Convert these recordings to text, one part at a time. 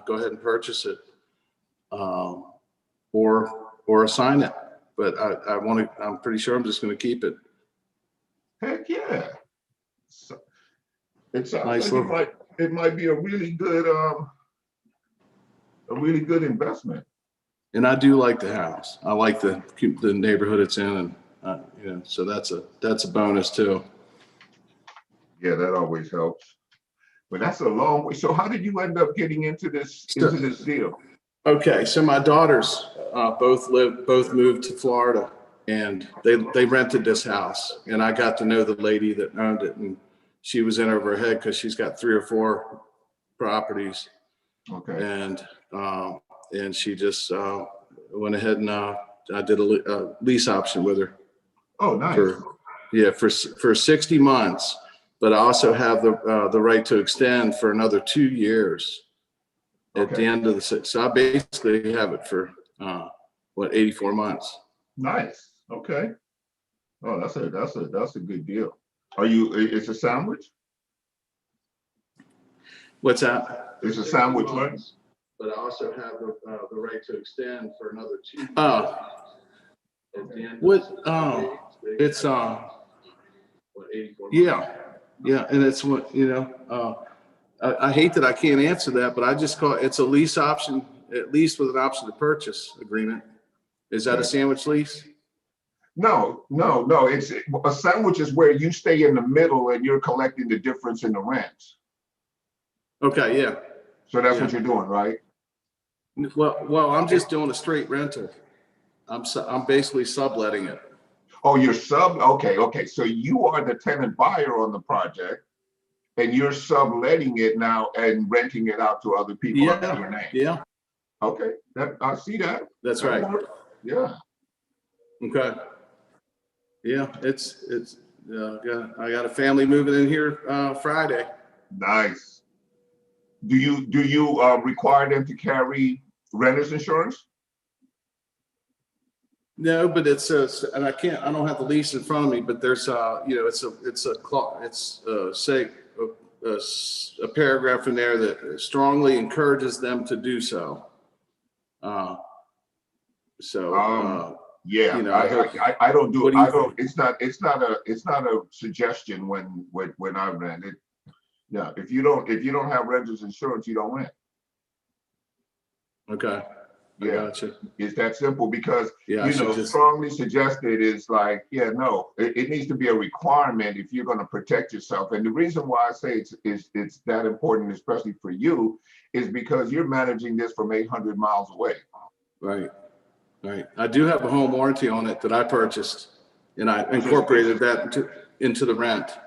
go ahead and purchase it, or assign it. But I'm pretty sure I'm just going to keep it. Heck yeah. So, it sounds Nice like it might be a really good investment. And I do like the house. I like the neighborhood it's in, and you know, so that's a bonus too. Yeah, that always helps. But that's a long way. So how did you end up getting into this deal? Okay, so my daughters both moved to Florida, and they rented this house, and I got to know the lady that owned it, and she was in over her head because she's got 3 or 4 properties. Okay. And she just went ahead and I did a lease option with her. Oh, nice. For 60 months, but I also have the right to extend for another 2 years at the end of the 6. So I basically have it for 84 months. Nice. Okay. Oh, that's a good deal. It's a sandwich? What's that? It's a sandwich, right? But I also have the right to extend for another 2 years. It's 84 months. Yeah, and it's what, you know, I hate that I can't answer that, but I just call it's a lease option, at least with an option to purchase agreement. Is that a sandwich lease? No. It's a sandwich is where you stay in the middle and you're collecting the difference in the rent. Okay, yeah. So that's what you're doing, right? Well, I'm just doing a straight rental. I'm basically subletting it. Oh, you're okay. So you are the tenant buyer on the project, and you're subletting it now and renting it out to other people under your name. Yeah. Okay, I see that. That's right. Yeah. Okay. Yeah, I got a family moving in here Friday. Nice. Do you require them to carry renter's insurance? No, but and I don't have the lease in front of me, but there's you know, a paragraph in there that strongly encourages them to do so. Yeah, you know, I don't do. I don't. It's not a suggestion when I rent it. Yeah, if you don't have renter's insurance, you don't rent. Okay. Yeah, gotcha. It's that simple because strongly suggested is like, no, it needs to be a requirement if you're going to protect yourself. And the reason why I say it's that important, especially for you, is because you're managing this from 800 miles away. Right. I do have a home warranty on it that I purchased, and I incorporated that into the rent.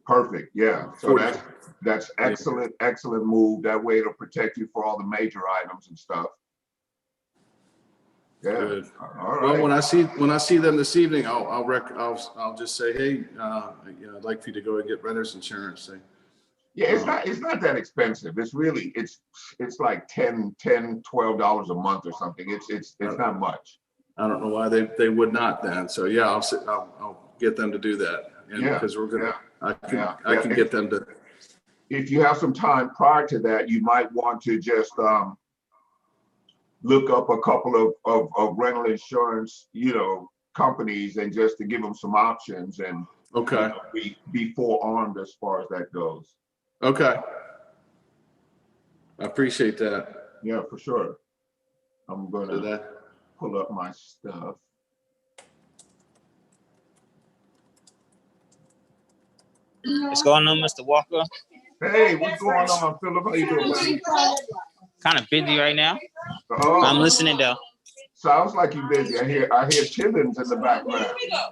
Perfect. Yeah. So that's excellent. Excellent move. That way it'll protect you for all the major items and stuff. Yeah. Good. All right. Well, when I see them this evening, I'll just say, hey, I'd like for you to go and get renter's insurance. It's not that expensive. It's really it's like $10, $12 a month or something. It's not much. I don't know why they would not then. So yeah, I'll get them to do that. Because we're gonna I can get them to. If you have some time prior to that, you might want to just look up a couple of rental insurance, companies, and just to give them some options and be forearmed as far as that goes. Okay. I appreciate that. Yeah, for sure. I'm gonna pull up my stuff. What's going on, Mr. Walker? Hey, what's going on, Philip? How you doing, buddy? Kind of busy right now. Oh, I'm listening though. Sounds like you're busy. I hear chillins in the background.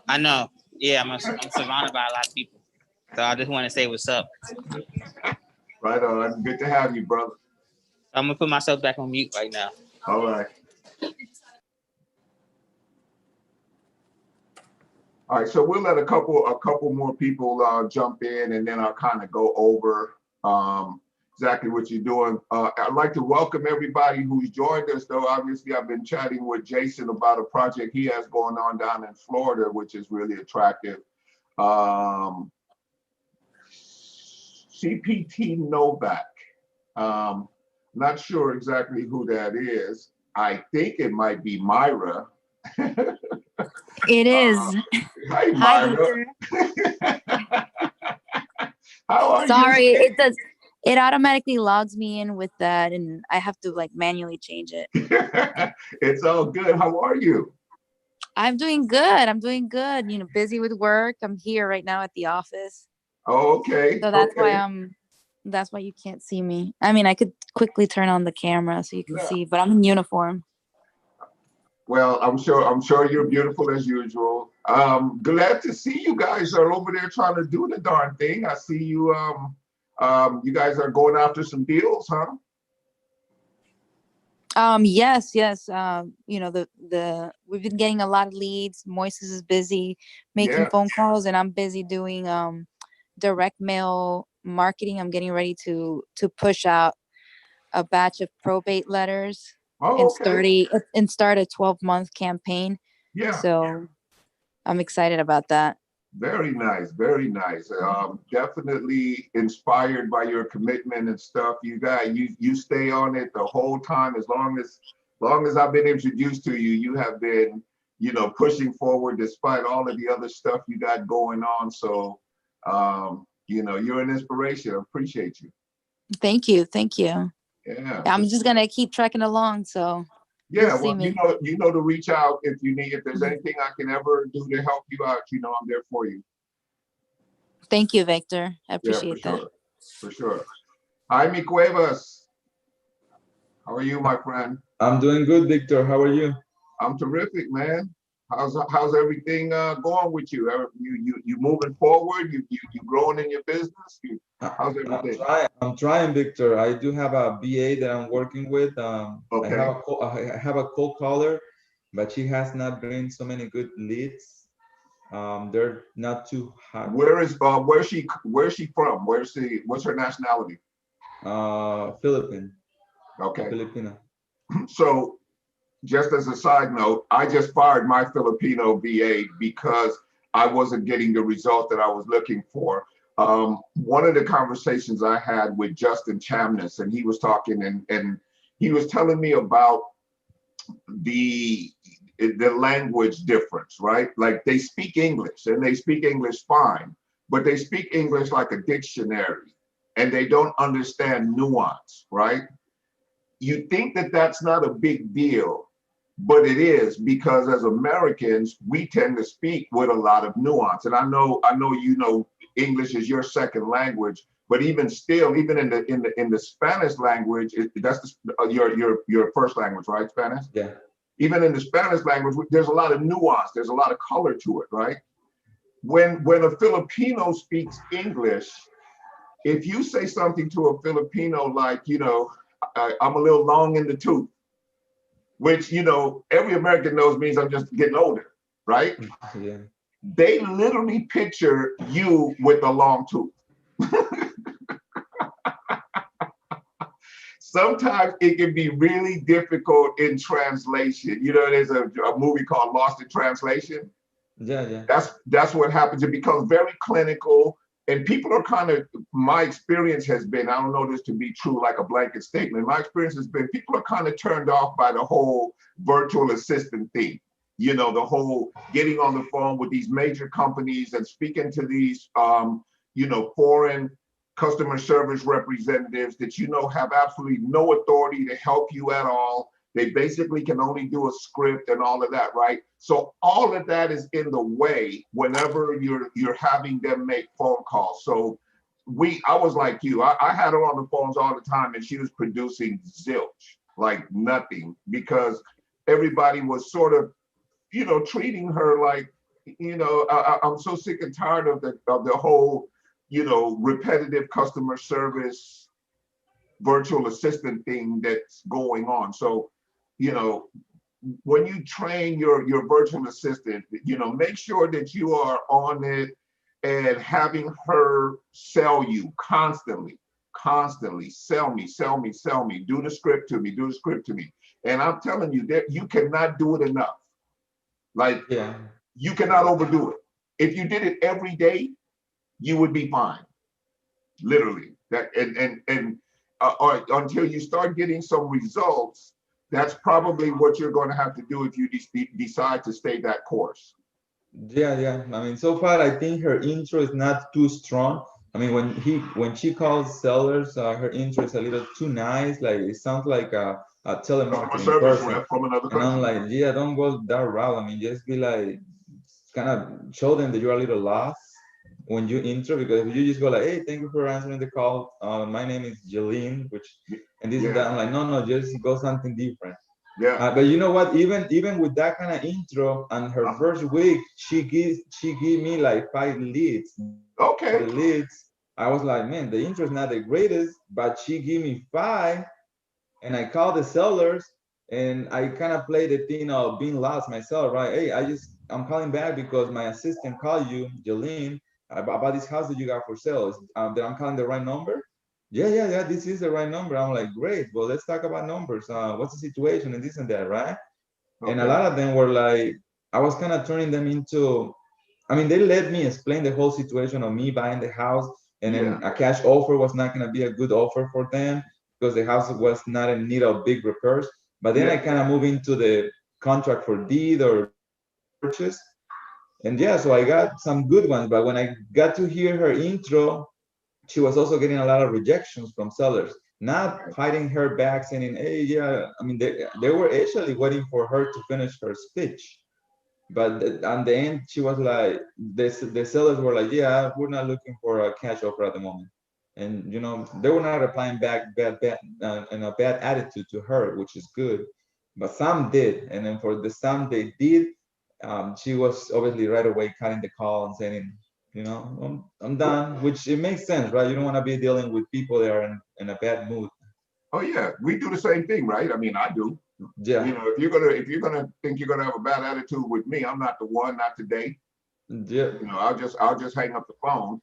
I know. Yeah, I'm surrounded by a lot of people. So I just want to say what's up. Right on. Good to have you, brother. I'm gonna put myself back on mute right now. All right. All right, so we'll let a couple more people jump in, and then I'll kind of go over exactly what you're doing. I'd like to welcome everybody who's joined us, though. Obviously, I've been chatting with Jason about a project he has going on down in Florida, which is really attractive. CPT Novak. Not sure exactly who that is. I think it might be Myra. It is. Hi, Hi, Myra. Victor. How are Sorry, you? it does. It automatically logs me in with that, and I have to like manually change it. It's all good. How are you? I'm doing good. I'm doing good. Busy with work. I'm here right now at the office. Oh, okay. So Okay. that's why you can't see me. I mean, I could quickly turn on the camera so you can Yeah. see, but I'm in uniform. Well, I'm sure you're beautiful as usual. Glad to see you guys are over there trying to do the darn thing. I see you you guys are going after some deals, huh? Yes, yes. The we've been getting a lot of leads. Moises is busy making Yeah. phone calls, and I'm busy doing direct mail marketing. I'm getting ready to push out a batch of probate letters Oh, and okay. start a 12-month campaign. Yeah. So I'm excited about that. Very nice, very nice. Definitely inspired by your commitment and stuff. You stay on it the whole time. As long as I've been introduced to you, you have been, pushing forward despite all of the other stuff you got going on. So, you're an inspiration. I appreciate you. Thank you. Thank you. Yeah. I'm just gonna keep trekking along, so you'll Yeah, see well, me. you know to reach out if there's anything I can ever do to help you out, I'm there for you. Thank you, Victor. I Yeah, for appreciate that. sure. For sure. Jaime Cuevas, how are you, my friend? I'm doing good, Victor. How are you? I'm terrific, man. How's everything going with you? You moving forward? You growing in your business? How's I'm everything? trying. I'm trying, Victor. I do have a BA that I'm working with. Okay. I have a cold caller, but she has not bring so many good leads. They're not too hot. Where's she from? What's her nationality? Philippine. Okay. Filipino. So just as a side note, I just fired my Filipino VA because I wasn't getting the result that I was looking for. One of the conversations I had with Justin Chamness, and he was talking and he was telling me about the language difference, right? Like they speak English and they speak English fine, but they speak English like a dictionary and they don't understand nuance, right? You think that that's not a big deal, but it is, because as Americans, we tend to speak with a lot of nuance. And I know English is your second language, but even still, even in the Spanish language, that's your first language, right? Spanish? Yeah. Even in the Spanish language, there's a lot of nuance, there's a lot of color to it, right? When a Filipino speaks English, if you say something to a Filipino like, I'm a little long in the tooth, which, every American knows means I'm just getting older, right? Yeah. They literally picture you with a long tooth. Sometimes it can be really difficult in translation. There's a movie called Lost in Translation. Yeah. Yeah. That's what happens. It becomes very clinical, and people are my experience has been, I don't know this to be true like a blanket statement, my experience has been people are kind of turned off by the whole virtual assistant thing. The whole getting on the phone with these major companies and speaking to these, foreign customer service representatives that have absolutely no authority to help you at all. They basically can only do a script and all of that, right? So all of that is in the way whenever you're having them make phone calls. So I was like you, I had her on the phones all the time and she was producing zilch, like nothing, because everybody was sort of, treating her like, I'm so sick and tired of the whole, repetitive customer service virtual assistant thing that's going on. So, when you train your virtual assistant, make sure that you are on it and having her sell you constantly, sell me, do the script to me. And I'm telling you that you cannot do it enough. Like, Yeah. you cannot overdo it. If you did it every day, you would be fine. Literally. or until you start getting some results, that's probably what you're going to have to do if you decide to stay that course. Yeah. I mean, so far I think her intro is not too strong. I mean, when she calls sellers, her intro is a little too nice. Like it sounds like a Customer telemarketing service person. rep from another And I'm country. like, yeah, don't go that route. I mean, just be like, kind of show them that you're a little lost when you intro, because if you just go like, hey, thank you for answering the call. My name is Jeline, and this is that. I'm like, no, just go something different. Yeah. But you know what? Even with that kind of intro, on her first week, she gave me like 5 leads. Okay. The leads, I was like, man, the intro is not the greatest, but she gave me 5, and I called the sellers, and I kind of played the thing of being lost myself, right? Hey, I'm calling back because my assistant called you, Jeline, about this house that you got for sale. That I'm calling the right number? Yeah, this is the right number. I'm like, great. Well, let's talk about numbers. What's the situation and this and that, right? Okay. And a lot of them were like, I was kind of turning them into, I mean, they let me explain the whole situation of me buying the house, and then a cash offer was not going to be a good offer for them because the house was not in need of big repairs. But then I kind of moved into the contract for deed or purchase. And yeah, so I got some good ones. But when I got to hear her intro, she was also getting a lot of rejections from sellers, not fighting her back, saying, hey, yeah, I mean, they were actually waiting for her to finish her speech. But on the end, she was like, the sellers were like, yeah, we're not looking for a cash offer at the moment. And, you know, they were not replying back in a bad attitude to her, which is good. But some did. And then for the some they did, she was obviously right away cutting the call and saying, you know, I'm done, which it makes sense, right? You don't want to be dealing with people that are in a bad mood. Oh yeah, we do the same thing, right? I mean, I do. Yeah. You know, if you're gonna think you're gonna have a bad attitude with me, I'm not the one, not today. Yeah. You know, I'll just hang up the phone.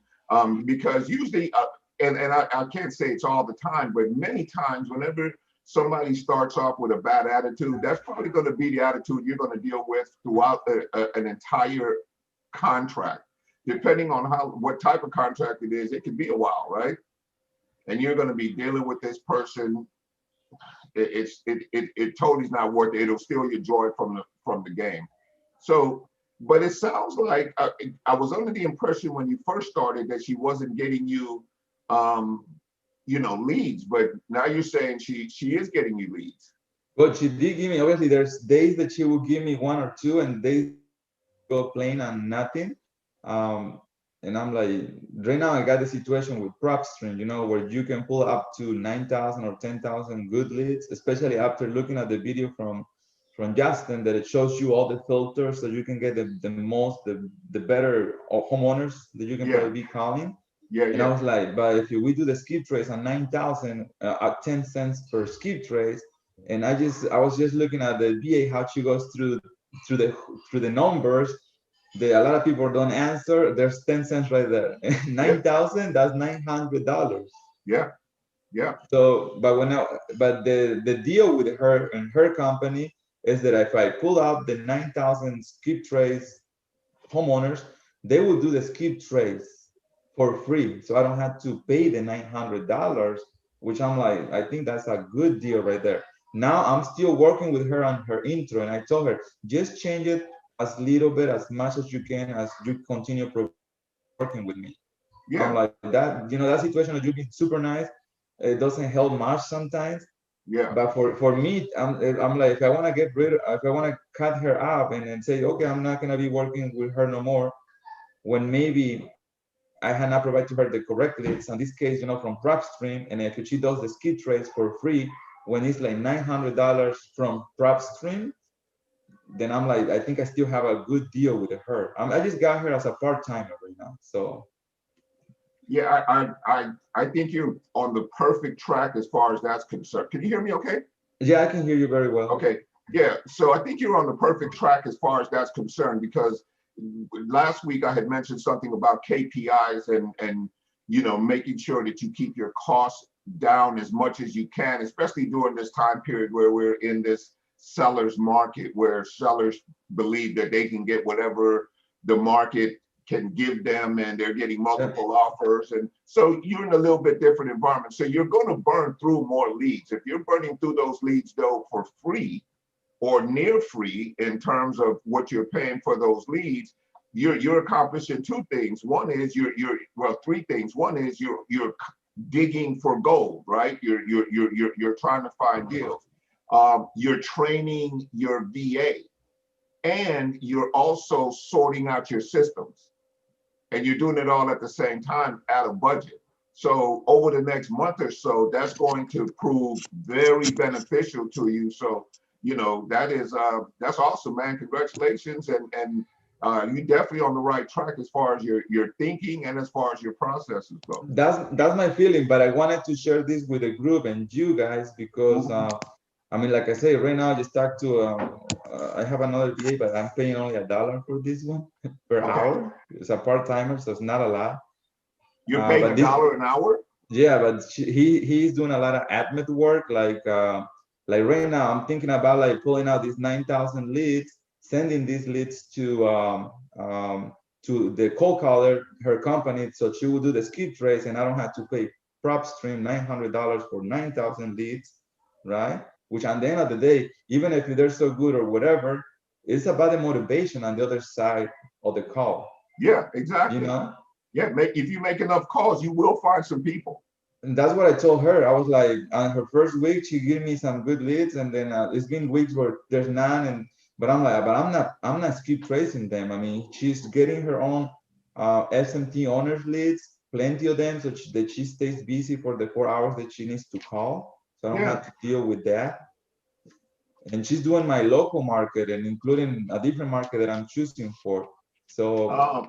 Because usually, and I can't say it's all the time, but many times, whenever somebody starts off with a bad attitude, that's probably going to be the attitude you're going to deal with throughout an entire contract. Depending on what type of contract it is, it could be a while, right? And you're going to be dealing with this person. It totally is not worth it. It'll steal your joy from the game. So, but it sounds like I was under the impression when you first started that she wasn't getting you, you know, leads. But now you're saying she is getting you leads. But she did give me, obviously, there's days that she will give me 1 or 2, and days go plain on nothing. And I'm like, right now I got the situation with PropStream, you know, where you can pull up to 9,000 or 10,000 good leads, especially after looking at the video from Justin, that it shows you all the filters so you can get the better homeowners that you can probably be calling. And I was like, but if we do the skip trace on 9,000 at 10 cents per skip trace, and I was just looking at the VA, how she goes through the numbers. A lot of people don't answer. There's 10 cents right there. 9,000, that's $900. Yeah. So, but the deal with her and her company is that if I pull up the 9,000 skip trace homeowners, they will do the skip trace for free. So I don't have to pay the $900, which I'm like, I think that's a good deal right there. Now I'm still working with her on her intro, and I told her, just change it as little bit, as much as you can, as you continue working with me. I'm like, that, you know, that situation of you being super nice, it doesn't help much sometimes. But for me, I'm like, if I want to cut her out and then say, okay, I'm not gonna be working with her no more, when maybe I had not provided to her the correct leads. In this case, you know, from PropStream, and if she does the skip trace for free, when it's like $900 from PropStream, then I'm like, I think I still have a good deal with her. I just got her as a part-timer right now. So yeah, I think you're on the perfect track as far as that's concerned. Can you hear me okay? yeah, I can hear you very well. Okay. Yeah. So I think you're on the perfect track as far as that's concerned, because last week I had mentioned something about KPIs and you know, making sure that you keep your costs down as much as you can, especially during this time period where we're in this seller's market, where sellers believe that they can get whatever the market can give them, and they're getting multiple offers. And so you're in a little bit different environment. So you're going to burn through more leads. If you're burning through those leads though for free or near free in terms of what you're paying for those leads, you're accomplishing two things. One is well, three things. One is you're digging for gold, right? You're trying to find deals. You're training your VA, and you're also sorting out your systems, and you're doing it all at the same time at a budget. So over the next month or so, that's going to prove very beneficial to you. So, you know, that's awesome, man. Congratulations. And you're definitely on the right track as far as your thinking and as far as your processes go. That's my feeling, but I wanted to share this with the group and you guys because I mean, like I say, right now I just talked to I have another VA, but I'm paying only $1 for this one per hour. It's a part-timer, so it's not a lot. You're paying $1 an hour? Yeah, but he's doing a lot of admin work. Like right now, I'm thinking about like pulling out these 9,000 leads, sending these leads to the cold caller, her company, so she will do the skip trace, and I don't have to pay PropStream $900 for 9,000 leads, right? Which at the end of the day, even if they're so good or whatever, it's about the motivation on the other side of the call. Yeah, exactly. You know? Yeah, if you make enough calls, you will find some people. And that's what I told her. I was like, on her first week, she gave me some good leads, and then it's been weeks where there's none. But I'm like, I'm not skip tracing them. I mean, she's getting her own SMT owners leads, plenty of them, so that she stays busy for the 4 hours that she needs to call. So I don't have to deal with that. And she's doing my local market and including a different market that I'm choosing for. So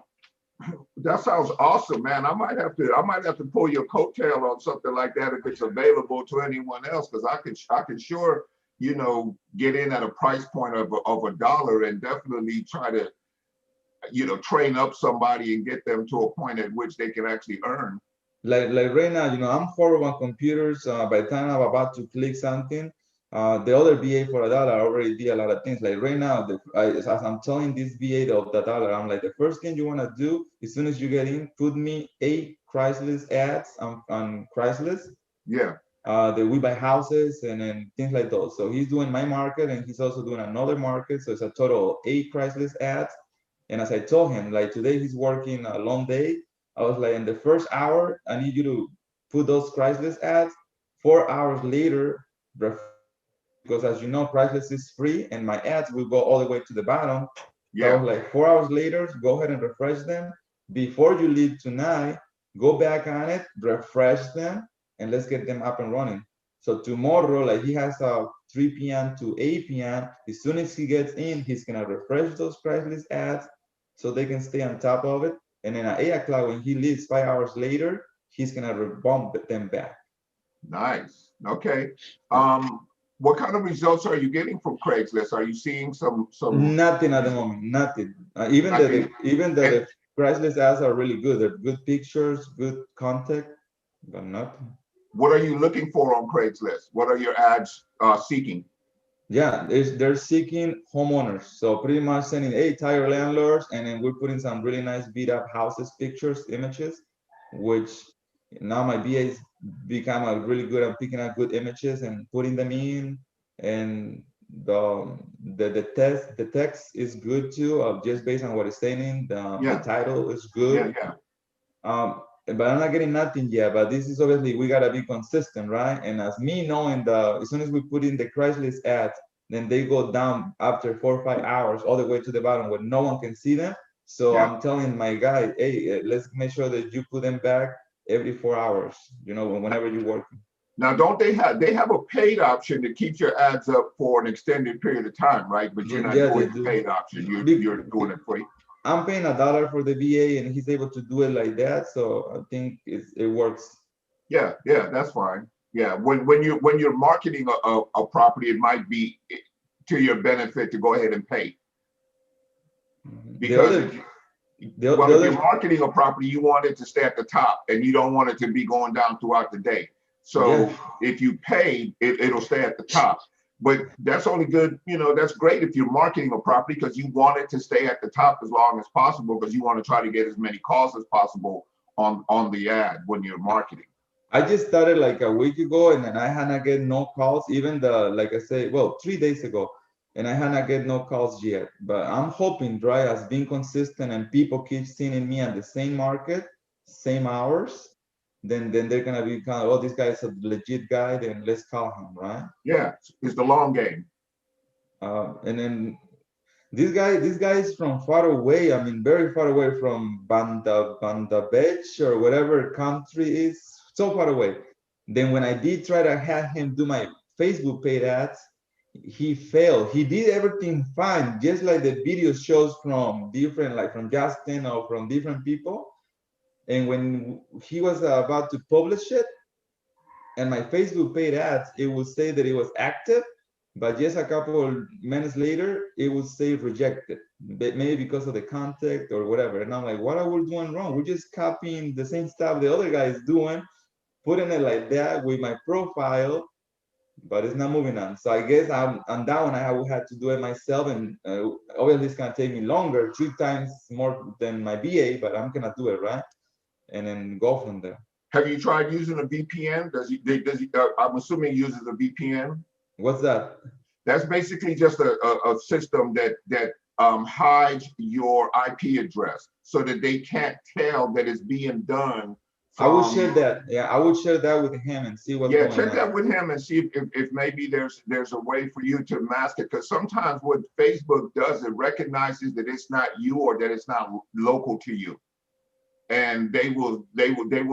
that sounds awesome, man. I might have to pull your coattail on something like that if it's available to anyone else, because I can sure, you know, get in at a price point of $1 and definitely try to, you know, train up somebody and get them to a point at which they can actually earn. Like right now, you know, I'm horrible on computers. By the time I'm about to click something, the other VA for $1 already did a lot of things. Like right now, as I'm telling this VA of the $1, I'm like, the first thing you want to do as soon as you get in, put me 8 Craigslist ads on Craigslist. Yeah. That we buy houses and then things like those. So he's doing my market and he's also doing another market. So it's a total of 8 Craigslist ads. And as I told him, like today he's working a long day. I was like, in the first hour, I need you to put those Craigslist ads. 4 hours later, because as you know, Craigslist is free and my ads will go all the way to the bottom. Yeah. So I was like, 4 hours later, go ahead and refresh them. Before you leave tonight, go back on it, refresh them, and let's get them up and running. So tomorrow, like he has 3 p.m. to 8 p.m. As soon as he gets in, he's gonna refresh those Craigslist ads so they can stay on top of it. And then at 8 o'clock, when he leaves 5 hours later, he's gonna bump them back. Nice. Okay. What kind of results are you getting from Craigslist? Are you seeing some? Nothing at the moment. Nothing. Even the Craigslist ads are really good. They're good pictures, good content, but nothing. What are you looking for on Craigslist? What are your ads seeking? Yeah, they're seeking homeowners. So pretty much sending, hey, tire landlords, and then we're putting some really nice beat up houses, pictures, images, which now my BA's become really good at picking up good images and putting them in. And the text is good too, just based on what it's saying. The title is good. But I'm not getting nothing yet. But this is obviously, we gotta be consistent, right? And as me knowing as soon as we put in the Craigslist ads, then they go down after 4 or 5 hours all the way to the bottom where no one can see them. So I'm telling my guy, hey, let's make sure that you put them back every 4 hours, you know, whenever you're working. Now, don't they have a paid option that keeps your ads up for an extended period of time, right? But you're not doing the paid option. You're doing it free. I'm paying $1 for the VA, and he's able to do it like that. So I think it works. Yeah, that's fine. Yeah, when you're marketing a property, it might be to your benefit to go ahead and pay. Because if you're marketing a property, you want it to stay at the top, and you don't want it to be going down throughout the day. So if you pay, it'll stay at the top. But that's only good, that's great if you're marketing a property because you want it to stay at the top as long as possible because you want to try to get as many calls as possible on the ad when you're marketing. I just started like a week ago, and then I had not get no calls. Even like I say, well, 3 days ago, and I had not get no calls yet. But I'm hoping, right, as being consistent and people keep seeing me at the same market, same hours, then they're gonna be kind of, oh, this guy is a legit guy. Then let's call him, right? Yeah, it's the long game. And then this guy is from far away. I mean, very far away from Banda Beach or whatever country is, so far away. Then when I did try to have him do my Facebook paid ads, he failed. He did everything fine, just like the video shows from different, like from Justin or from different people. And when he was about to publish it, and my Facebook paid ads, it would say that it was active, but just a couple of minutes later, it would say rejected, maybe because of the contact or whatever. And I'm like, what are we doing wrong? We're just copying the same stuff the other guy is doing, putting it like that with my profile, but it's not moving on. So I guess I'm down. I will have to do it myself, and obviously it's gonna take me longer, 3 times more than my BA, but I'm gonna do it, right? And then go from there. Have you tried using a VPN? I'm assuming he uses a VPN. What's that? That's basically just a system that hides your IP address so that they can't tell that it's being done. I will share that. Yeah, I will share that with him and see what's going on. Yeah, check that with him and see if maybe there's a way for you to mask it. Because sometimes what Facebook does, it recognizes that it's not you or that it's not local to you, and they will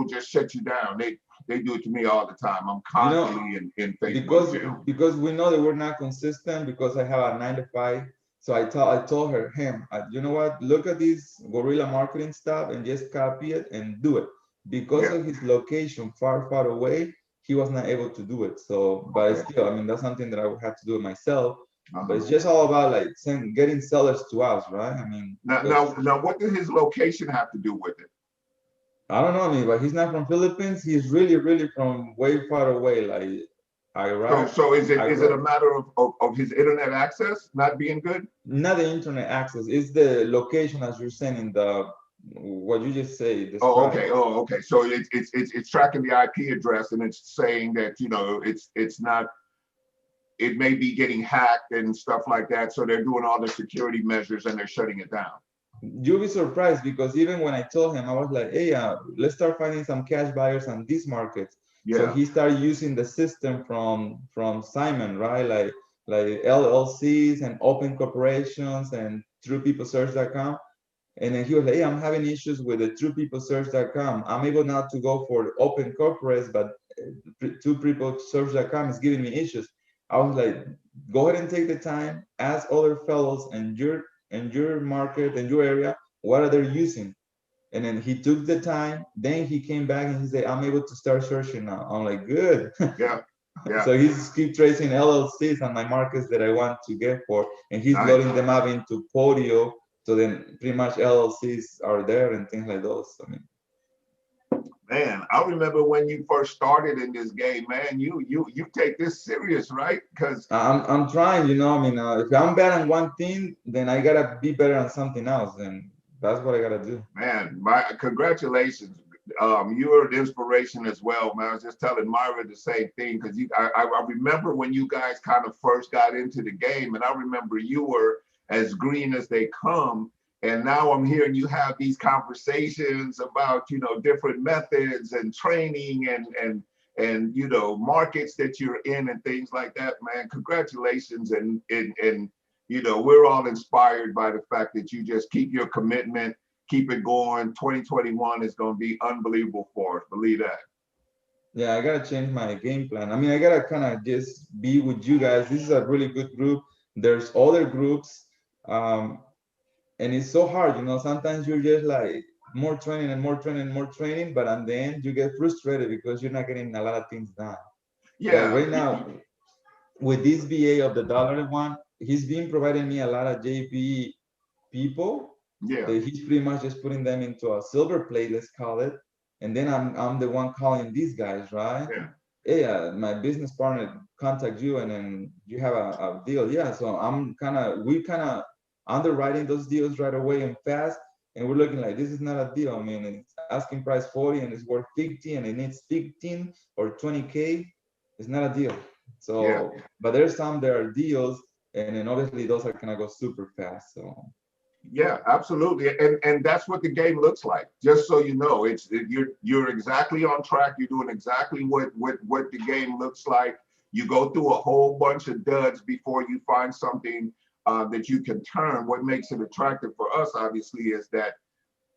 just shut you down. They do it to me all the time. I'm constantly in Facebook because we know that we're not consistent because I have a 9 to 5. So I told her, you know what? Look at this guerrilla marketing stuff and just copy it and do it. Because of his location far away, he was not able to do it. So, but still, I mean, that's something that I would have to do it myself. But it's just all about like getting sellers to us, right? I mean, now, what does his location have to do with it? I don't know, I mean, but he's not from Philippines. He's really from way far away, like Iraq. So is it a matter of his internet access not being good? Not the internet access. It's the location, as you're saying in the what you just say. Oh, okay. So it's tracking the IP address and it's saying that it's not. It may be getting hacked and stuff like that. So they're doing all the security measures and they're shutting it down. You'll be surprised because even when I told him, I was like, hey, let's start finding some cash buyers on these markets. Yeah. So he started using the system from Simon, right? Like LLCs and open corporations and truepeoplesearch.com. And then he was like, hey, I'm having issues with the truepeoplesearch.com. I'm able now to go for open corporates, but truepeoplesearch.com is giving me issues. I was like, go ahead and take the time, ask other fellows in your market and your area, what are they using? And then he took the time, then he came back and he said, I'm able to start searching now. I'm like, good. Yeah. So he's keep tracing LLCs on my markets that I want to get for, and he's loading them up into Podio. So then pretty much LLCs are there and things like those. I mean, man, I remember when you first started in this game, man, you take this serious, right? Because I'm trying, I mean, if I'm bad on one thing, then I gotta be better on something else, and that's what I gotta do. Man, my congratulations. You're an inspiration as well, man. I was just telling Myra the same thing because I remember when you guys kind of first got into the game, and I remember you were as green as they come. And now I'm hearing you have these conversations about, different methods and training and markets that you're in and things like that, man. Congratulations. And we're all inspired by the fact that you just keep your commitment, keep it going. 2021 is going to be unbelievable for us. Believe that. Yeah, I got to change my game plan. I mean, I got to kind of just be with you guys. This is a really good group. There's other groups. And it's so hard, sometimes you're just like more training, but at the end you get frustrated because you're not getting a lot of things done. Yeah. Right now, with this VA of the dollar one, he's been providing me a lot of JP people. Yeah. He's pretty much just putting them into a silver plate, let's call it. And then I'm the one calling these guys, right? Yeah. hey, my business partner contact you and then you have a deal. Yeah, so we kind of underwriting those deals right away and fast. And we're looking like, this is not a deal. I mean, it's asking price 40 and it's worth 50 and it needs 15 or 20K. It's not a deal. So, Yeah. but there's some there are deals, and then obviously those are gonna go super fast. So Yeah, absolutely. And that's what the game looks like. Just so you know, you're exactly on track. You're doing exactly what the game looks like. You go through a whole bunch of duds before you find something that you can turn. What makes it attractive for us, obviously, is that,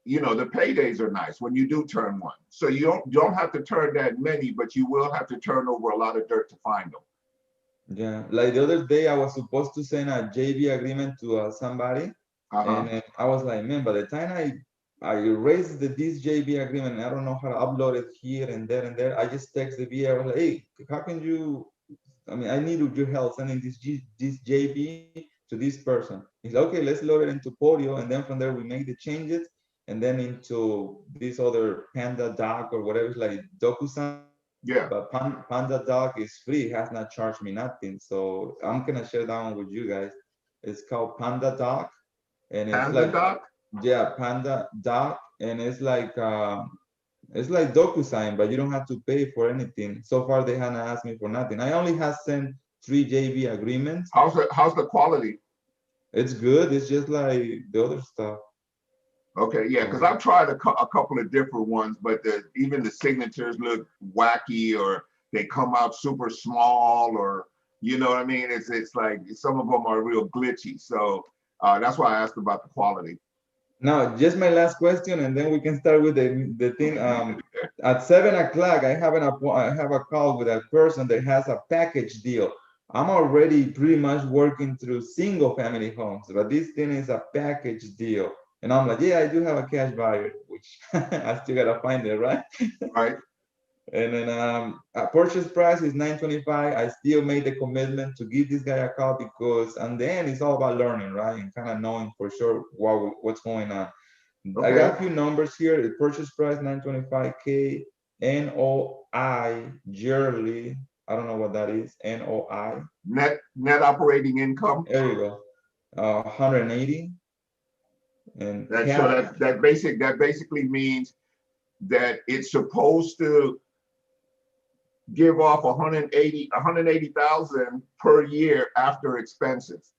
you know, the paydays are nice when you do turn one. So you don't have to turn that many, but you will have to turn over a lot of dirt to find them. yeah, like the other day I was supposed to send a JV agreement to somebody. And then I was like, man, by the time I erased this JV agreement, and I don't know how to upload it here and there and there. I just text the VA. I was like, hey, how can you? I mean, I need your help sending this JV to this person. He's like, okay, let's load it into Podio, and then from there we make the changes, and then into this other Panda Doc or whatever, like DocuSign. Yeah. But Panda Doc is free, has not charged me nothing. So I'm gonna share that one with you guys. It's called Panda Doc, and it's Panda like, Doc? yeah, Panda Doc, and it's like DocuSign, but you don't have to pay for anything. So far, they haven't asked me for nothing. I only have sent 3 JV agreements. How's the quality? It's good. It's just like the other stuff. Okay, yeah, because I've tried a couple of different ones, but even the signatures look wacky, or they come out super small, or you know what I mean? It's like some of them are real glitchy. So that's why I asked about the quality. Now, just my last question, and then we can start with the thing. At 7 o'clock, I have a call with a person that has a package deal. I'm already pretty much working through single family homes, but this thing is a package deal. And I'm like, yeah, I do have a cash buyer, which I still gotta find it, right? Right. And then a purchase price is $925. I still made the commitment to give this guy a call because, and then it's all about learning, right? And kind of knowing for sure what's going on. I got a few numbers here. The purchase price, 925K, NOI yearly. I don't know what that is. NOI. Net operating income. There you go. 180. And That basically means that it's supposed to give off 180,000 per year after expenses.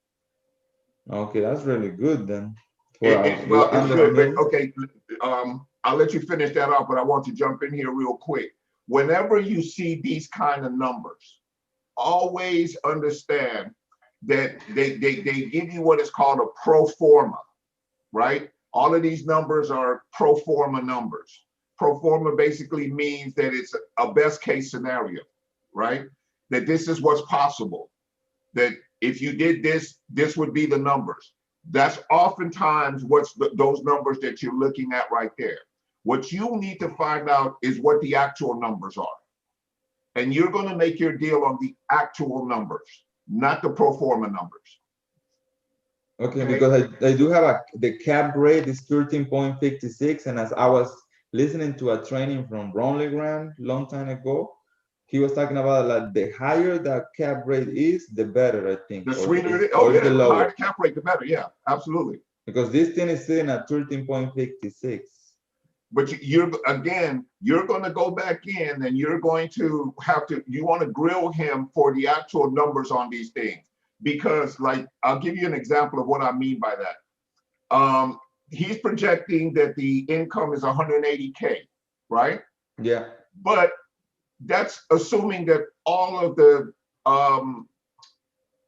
Okay, that's really good then. Well, it's good, but okay, I'll let you finish that off, but I want to jump in here real quick. Whenever you see these kind of numbers, always understand that they give you what is called a pro forma, right? All of these numbers are pro forma numbers. Pro forma basically means that it's a best case scenario, right? That this is what's possible. That if you did this, this would be the numbers. That's oftentimes what's those numbers that you're looking at right there. What you need to find out is what the actual numbers are. And you're going to make your deal on the actual numbers, not the pro forma numbers. Okay, because I do have the cap rate is 13.56, and as I was listening to a training from Ron LeGrand long time ago, he was talking about like the higher the cap rate is, the better, I think. The sweeter it is. Oh yeah, the higher the cap rate, the better. Yeah, absolutely. Because this thing is sitting at 13.56. But you're going to go back in and you're going to you want to grill him for the actual numbers on these things. Because like, I'll give you an example of what I mean by that. He's projecting that the income is 180K, right? Yeah. But that's assuming that all of the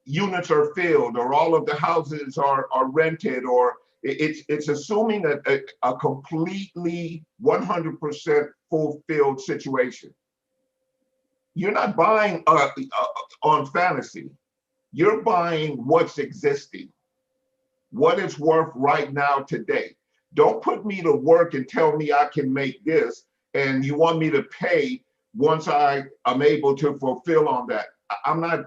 units are filled, or all of the houses are rented, or it's assuming a completely 100% fulfilled situation. You're not buying on fantasy. You're buying what's existing, what it's worth right now today. Don't put me to work and tell me I can make this, and you want me to pay once I am able to fulfill on that.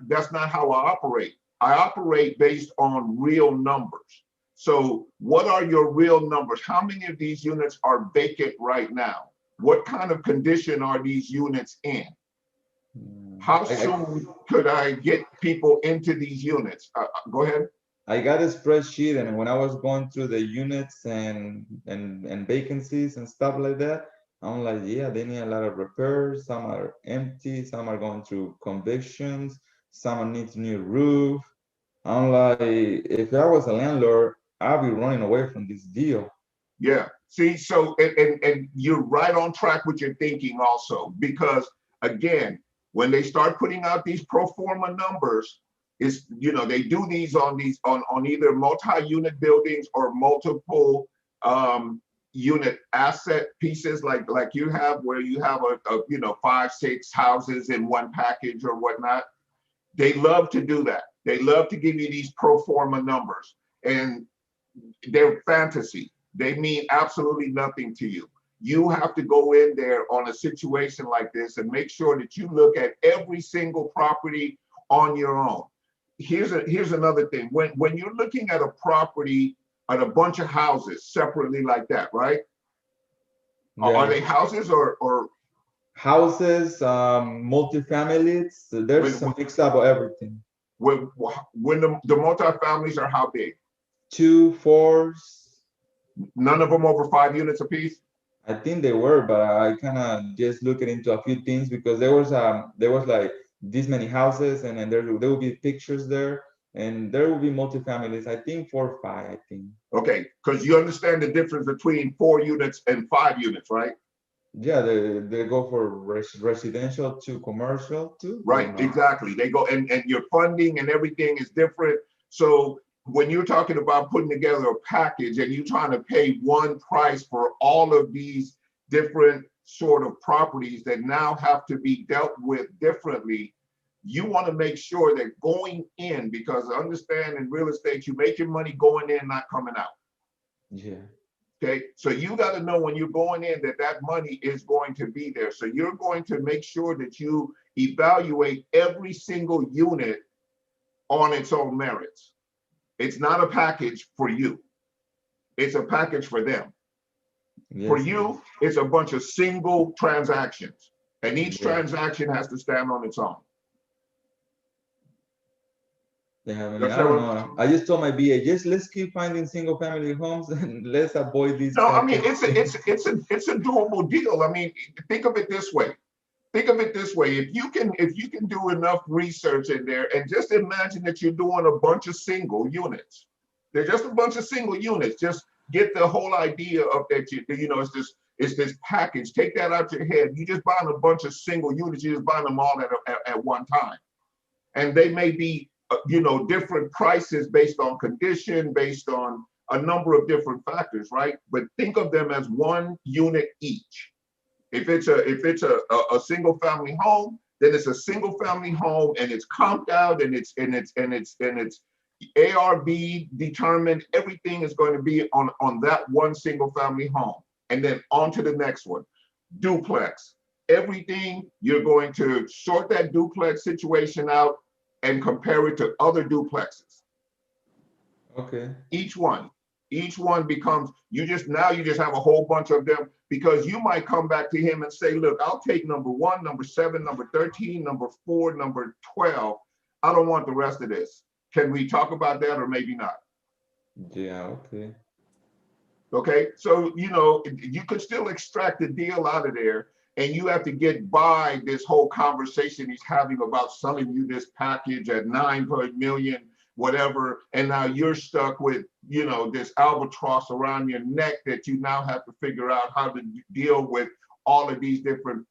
That's not how I operate. I operate based on real numbers. So what are your real numbers? How many of these units are vacant right now? What kind of condition are these units in? How I, soon could I get people into these units? Go ahead. I got a spreadsheet, and when I was going through the units and vacancies and stuff like that, I'm like, yeah, they need a lot of repairs. Some are empty, some are going through convictions, some needs new roof. I'm like, if I was a landlord, I'd be running away from this deal. Yeah. See, so and you're right on track with your thinking also, because again, when they start putting out these pro forma numbers, is they do these on either multi-unit buildings or multiple unit asset pieces like you have, where you have a 5-6 houses in one package or whatnot. They love to do that. They love to give you these pro forma numbers, and they're fantasy. They mean absolutely nothing to you. You have to go in there on a situation like this and make sure that you look at every single property on your own. Here's another thing. When you're looking at a property, at a bunch of houses separately like that, right? Are they houses or houses, multifamilies? There's a mix up of everything. when the multifamilies are how big? 2, 4s. None of them over 5 units apiece? I think they were, but I kind of just looking into a few things because there was like this many houses, and then there will be pictures there, and there will be multifamilies. I think 4 or 5. I think. Okay, because you understand the difference between 4 units and 5 units, right? Yeah, they go for residential to commercial too. Right, exactly. They go and your funding and everything is different. So when you're talking about putting together a package and you're trying to pay one price for all of these different sort of properties that now have to be dealt with differently, you want to make sure that going in, because understand in real estate, you make your money going in, not coming out. Yeah. Okay, so you got to know when you're going in that money is going to be there. So you're going to make sure that you evaluate every single unit on its own merits. It's not a package for you. It's a package for them. Yes. For you, it's a bunch of single transactions, and each transaction has to stand on its own. Yeah, I mean, I don't know. I just told my BA, just let's keep finding single family homes and let's avoid these. No, I mean it's a doable deal. I mean, think of it this way. Think of it this way. If you can do enough research in there, and just imagine that you're doing a bunch of single units. They're just a bunch of single units. Just get the whole idea of that. It's this package. Take that out your head. You just buying a bunch of single units. You just buying them all at one time, and they may be different prices based on condition, based on a number of different factors, right? But think of them as one unit each. If it's a single family home, then it's a single family home, and it's comped out, and it's ARV determined. Everything is going to be on that one single family home, and then on to the next one. Duplex. Everything, you're going to sort that duplex situation out and compare it to other duplexes. Okay. Each one becomes, you just have a whole bunch of them, because you might come back to him and say, look, I'll take number 1, number 7, number 13, number 4, number 12. I don't want the rest of this. Can we talk about that, or maybe not? Yeah, okay. Okay, so you could still extract the deal out of there, and you have to get by this whole conversation he's having about selling you this package at $9 million, whatever, and now you're stuck with this albatross around your neck that you now have to figure out how to deal with all of these different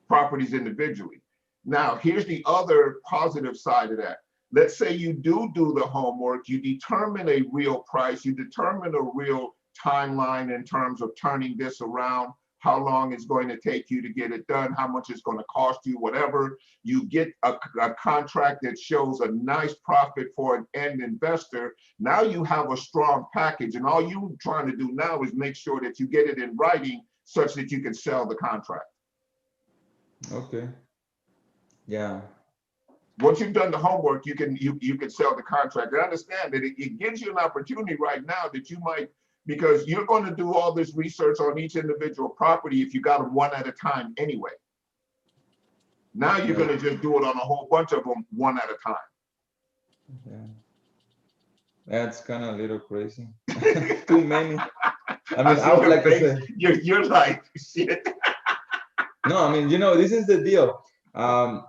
properties individually. Now, here's the other positive side of that. Let's say you do the homework, you determine a real price, you determine a real timeline in terms of turning this around, how long it's going to take you to get it done, how much it's going to cost you, whatever. You get a contract that shows a nice profit for an end investor. Now you have a strong package, and all you're trying to do now is make sure that you get it in writing such that you can sell the contract. Okay. Yeah. Once you've done the homework, you can sell the contract. I understand that it gives you an opportunity right now that you might, because you're going to do all this research on each individual property if you got them one at a time anyway. Now you're Yeah. gonna just do it on a whole bunch of them, one at a time. Yeah. That's kind of a little crazy. Too many. I mean, see your like I face. said, You're like, shit. no, I mean, this is the deal.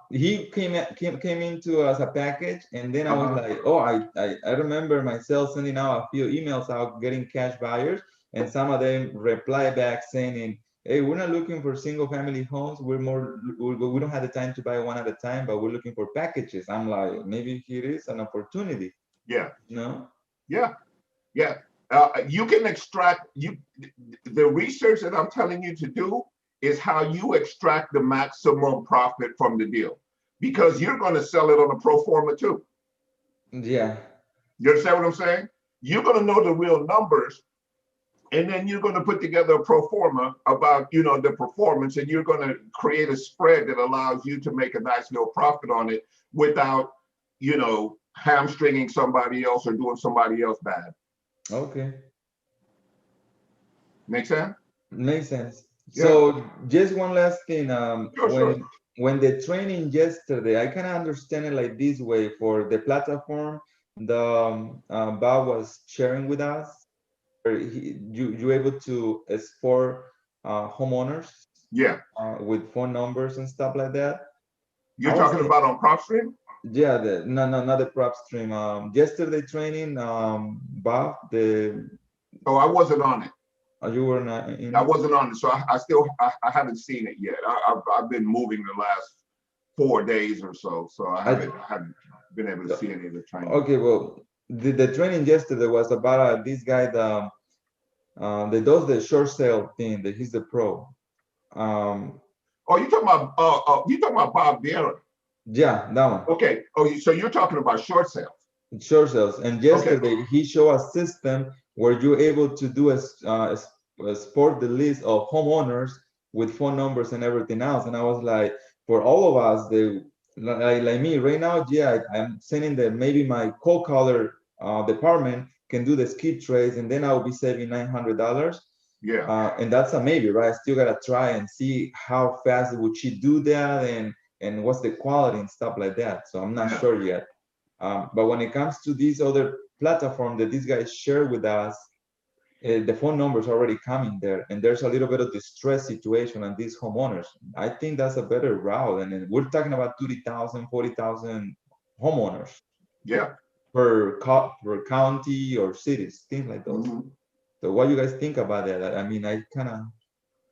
He came into as a package, and then I was Uh-huh. like, oh, I remember myself sending out a few emails out getting cash buyers, and some of them reply back saying, hey, we're not looking for single family homes. We don't have the time to buy one at a time, but we're looking for packages. I'm like, maybe here is an opportunity. Yeah. No. Yeah. Yeah. You can extract the research that I'm telling you to do is how you extract the maximum profit from the deal, because you're going to sell it on a pro forma too. Yeah. You understand what I'm saying? You're going to know the real numbers, and then you're going to put together a pro forma about, the performance, and you're going to create a spread that allows you to make a nice little profit on it without, hamstringing somebody else or doing somebody else bad. Okay. Make sense? Makes sense. Yeah. So just one last thing. Sure. When the training yesterday, I kind of understand it like this way for the platform. Bob was sharing with us. You able to export homeowners Yeah. with phone numbers and stuff like that. You're talking about on PropStream? Yeah, no, not the prop stream. Yesterday training, Bob, Oh, I wasn't on it. you were not in. I wasn't on it, so I haven't seen it yet. I've been moving the last 4 days or so, I haven't been able to see any of the training. Okay, well, the training yesterday was about this guy that does the short sale thing. That he's the pro. Oh, you talking about Bob Vieira? Yeah, that one. Okay. Oh, so you're talking about short sales? Short sales. And yesterday he showed a system where you're able to do export the list of homeowners with phone numbers and everything else. And I was like, for all of us, like me right now, yeah, I'm sending that maybe my cold caller department can do the skip trades, and then I'll be saving $900. Yeah. And that's a maybe, right? I still gotta try and see how fast would she do that, and what's the quality and stuff like that. So I'm not sure yet. But when it comes to these other platform that these guys share with us, the phone numbers already coming there, and there's a little bit of distress situation on these homeowners. I think that's a better route. And then we're talking about 30,000, 40,000 homeowners. Yeah. Per county or cities, things like those. Mm-hmm. So what you guys think about that? I mean, I kind of.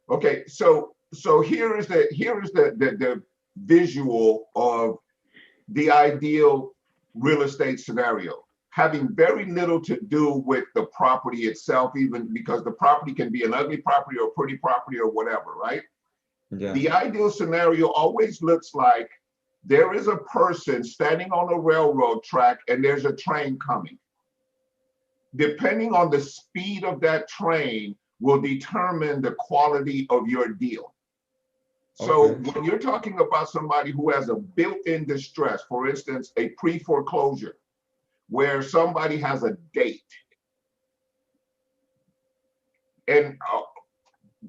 Okay, so here is the visual of the ideal real estate scenario, having very little to do with the property itself, even because the property can be an ugly property or pretty property or whatever, right? Yeah. The ideal scenario always looks like there is a person standing on a railroad track and there's a train coming. Depending on the speed of that train will determine the quality of your deal. So when you're talking about somebody who has a built-in distress, for instance, a pre-foreclosure, where somebody has a date, and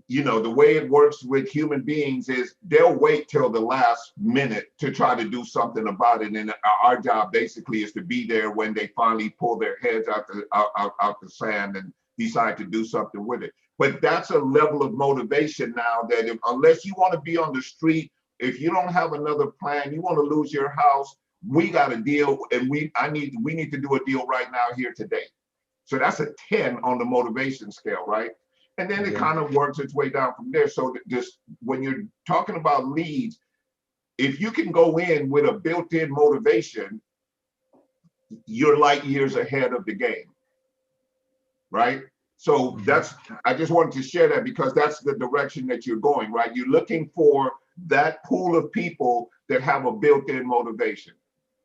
the way it works with human beings is they'll wait till the last minute to try to do something about it. And our job basically is to be there when they finally pull their heads out the sand and decide to do something with it. But that's a level of motivation now that unless you want to be on the street, if you don't have another plan, you want to lose your house, we got a deal, and we need to do a deal right now here today. So that's a 10 on the motivation scale, right? And then it kind of works its way down from there. So just when you're talking about leads, if you can go in with a built-in motivation, you're light years ahead of the game, right? So I just wanted to share that because that's the direction that you're going, right? You're looking for that pool of people that have a built-in motivation.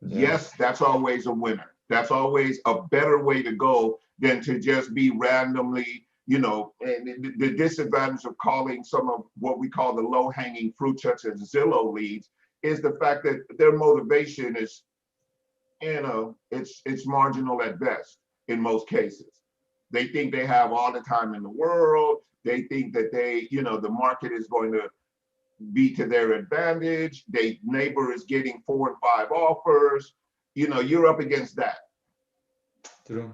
Yes, that's always a winner. That's always a better way to go than to just be randomly, and the disadvantage of calling some of what we call the low-hanging fruit, such as Zillow leads, is the fact that their motivation is, it's marginal at best in most cases. They think they have all the time in the world. They think that the market is going to be to their advantage. Neighbor is getting 4 and 5 offers. You know, you're up against that. True.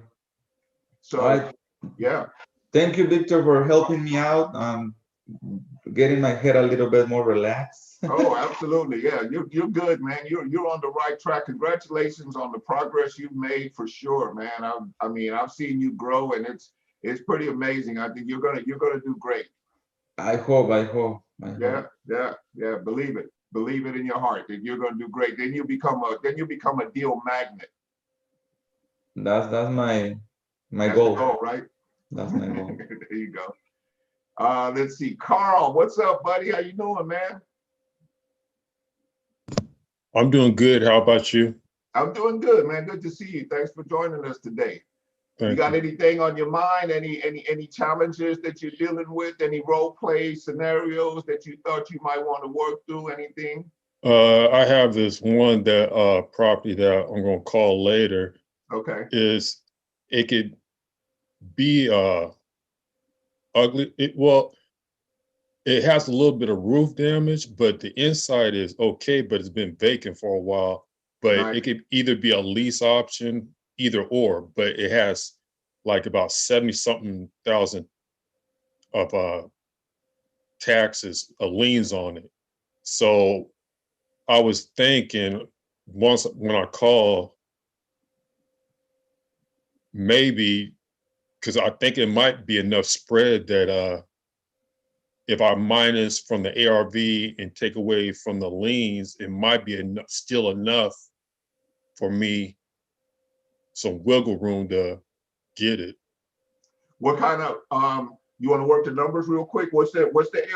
So, All right. yeah. Thank you, Victor, for helping me out. Getting my head a little bit more relaxed. Oh, absolutely. Yeah, you're good, man. You're on the right track. Congratulations on the progress you've made for sure, man. I mean, I've seen you grow, and it's pretty amazing. I think you're gonna do great. I hope. I hope. Yeah. Believe it. Believe it in your heart that you're gonna do great. Then you become a deal magnet. That's my That's goal. the goal, right? That's my goal. There you go. Let's see, Carl. What's up, buddy? How you doing, man? I'm doing good. How about you? I'm doing good, man. Good to see you. Thanks for joining us today. Thank You got you. anything on your mind? Any challenges that you're dealing with? Any role play scenarios that you thought you might want to work through? Anything? I have this one that property that I'm gonna call later. Okay. It could be ugly. It has a little bit of roof damage, but the inside is okay, but it's been vacant for a while. But Nice. it could either be a lease option, either or, but it has like about 70-something thousand of taxes, liens on it. So I was thinking once when I call, maybe, because I think it might be enough spread that if I minus from the ARV and take away from the liens, it might be still enough for me, some wiggle room to get it. What kind of you want to work the numbers real quick? What's the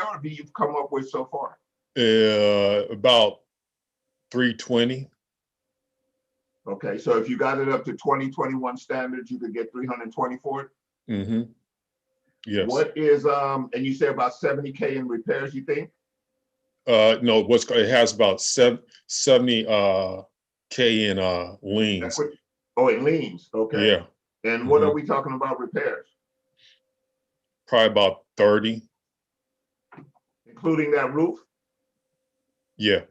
ARV you've come up with so far? About 320. Okay, so if you got it up to 2021 standards, you could get 320 for it. Mm-hmm. Yes. What is and you say about 70K in repairs, you think? No, it has about 70K in liens. It liens. Okay. Yeah. And what are we talking about repairs? Probably about 30. Including that roof? Yeah.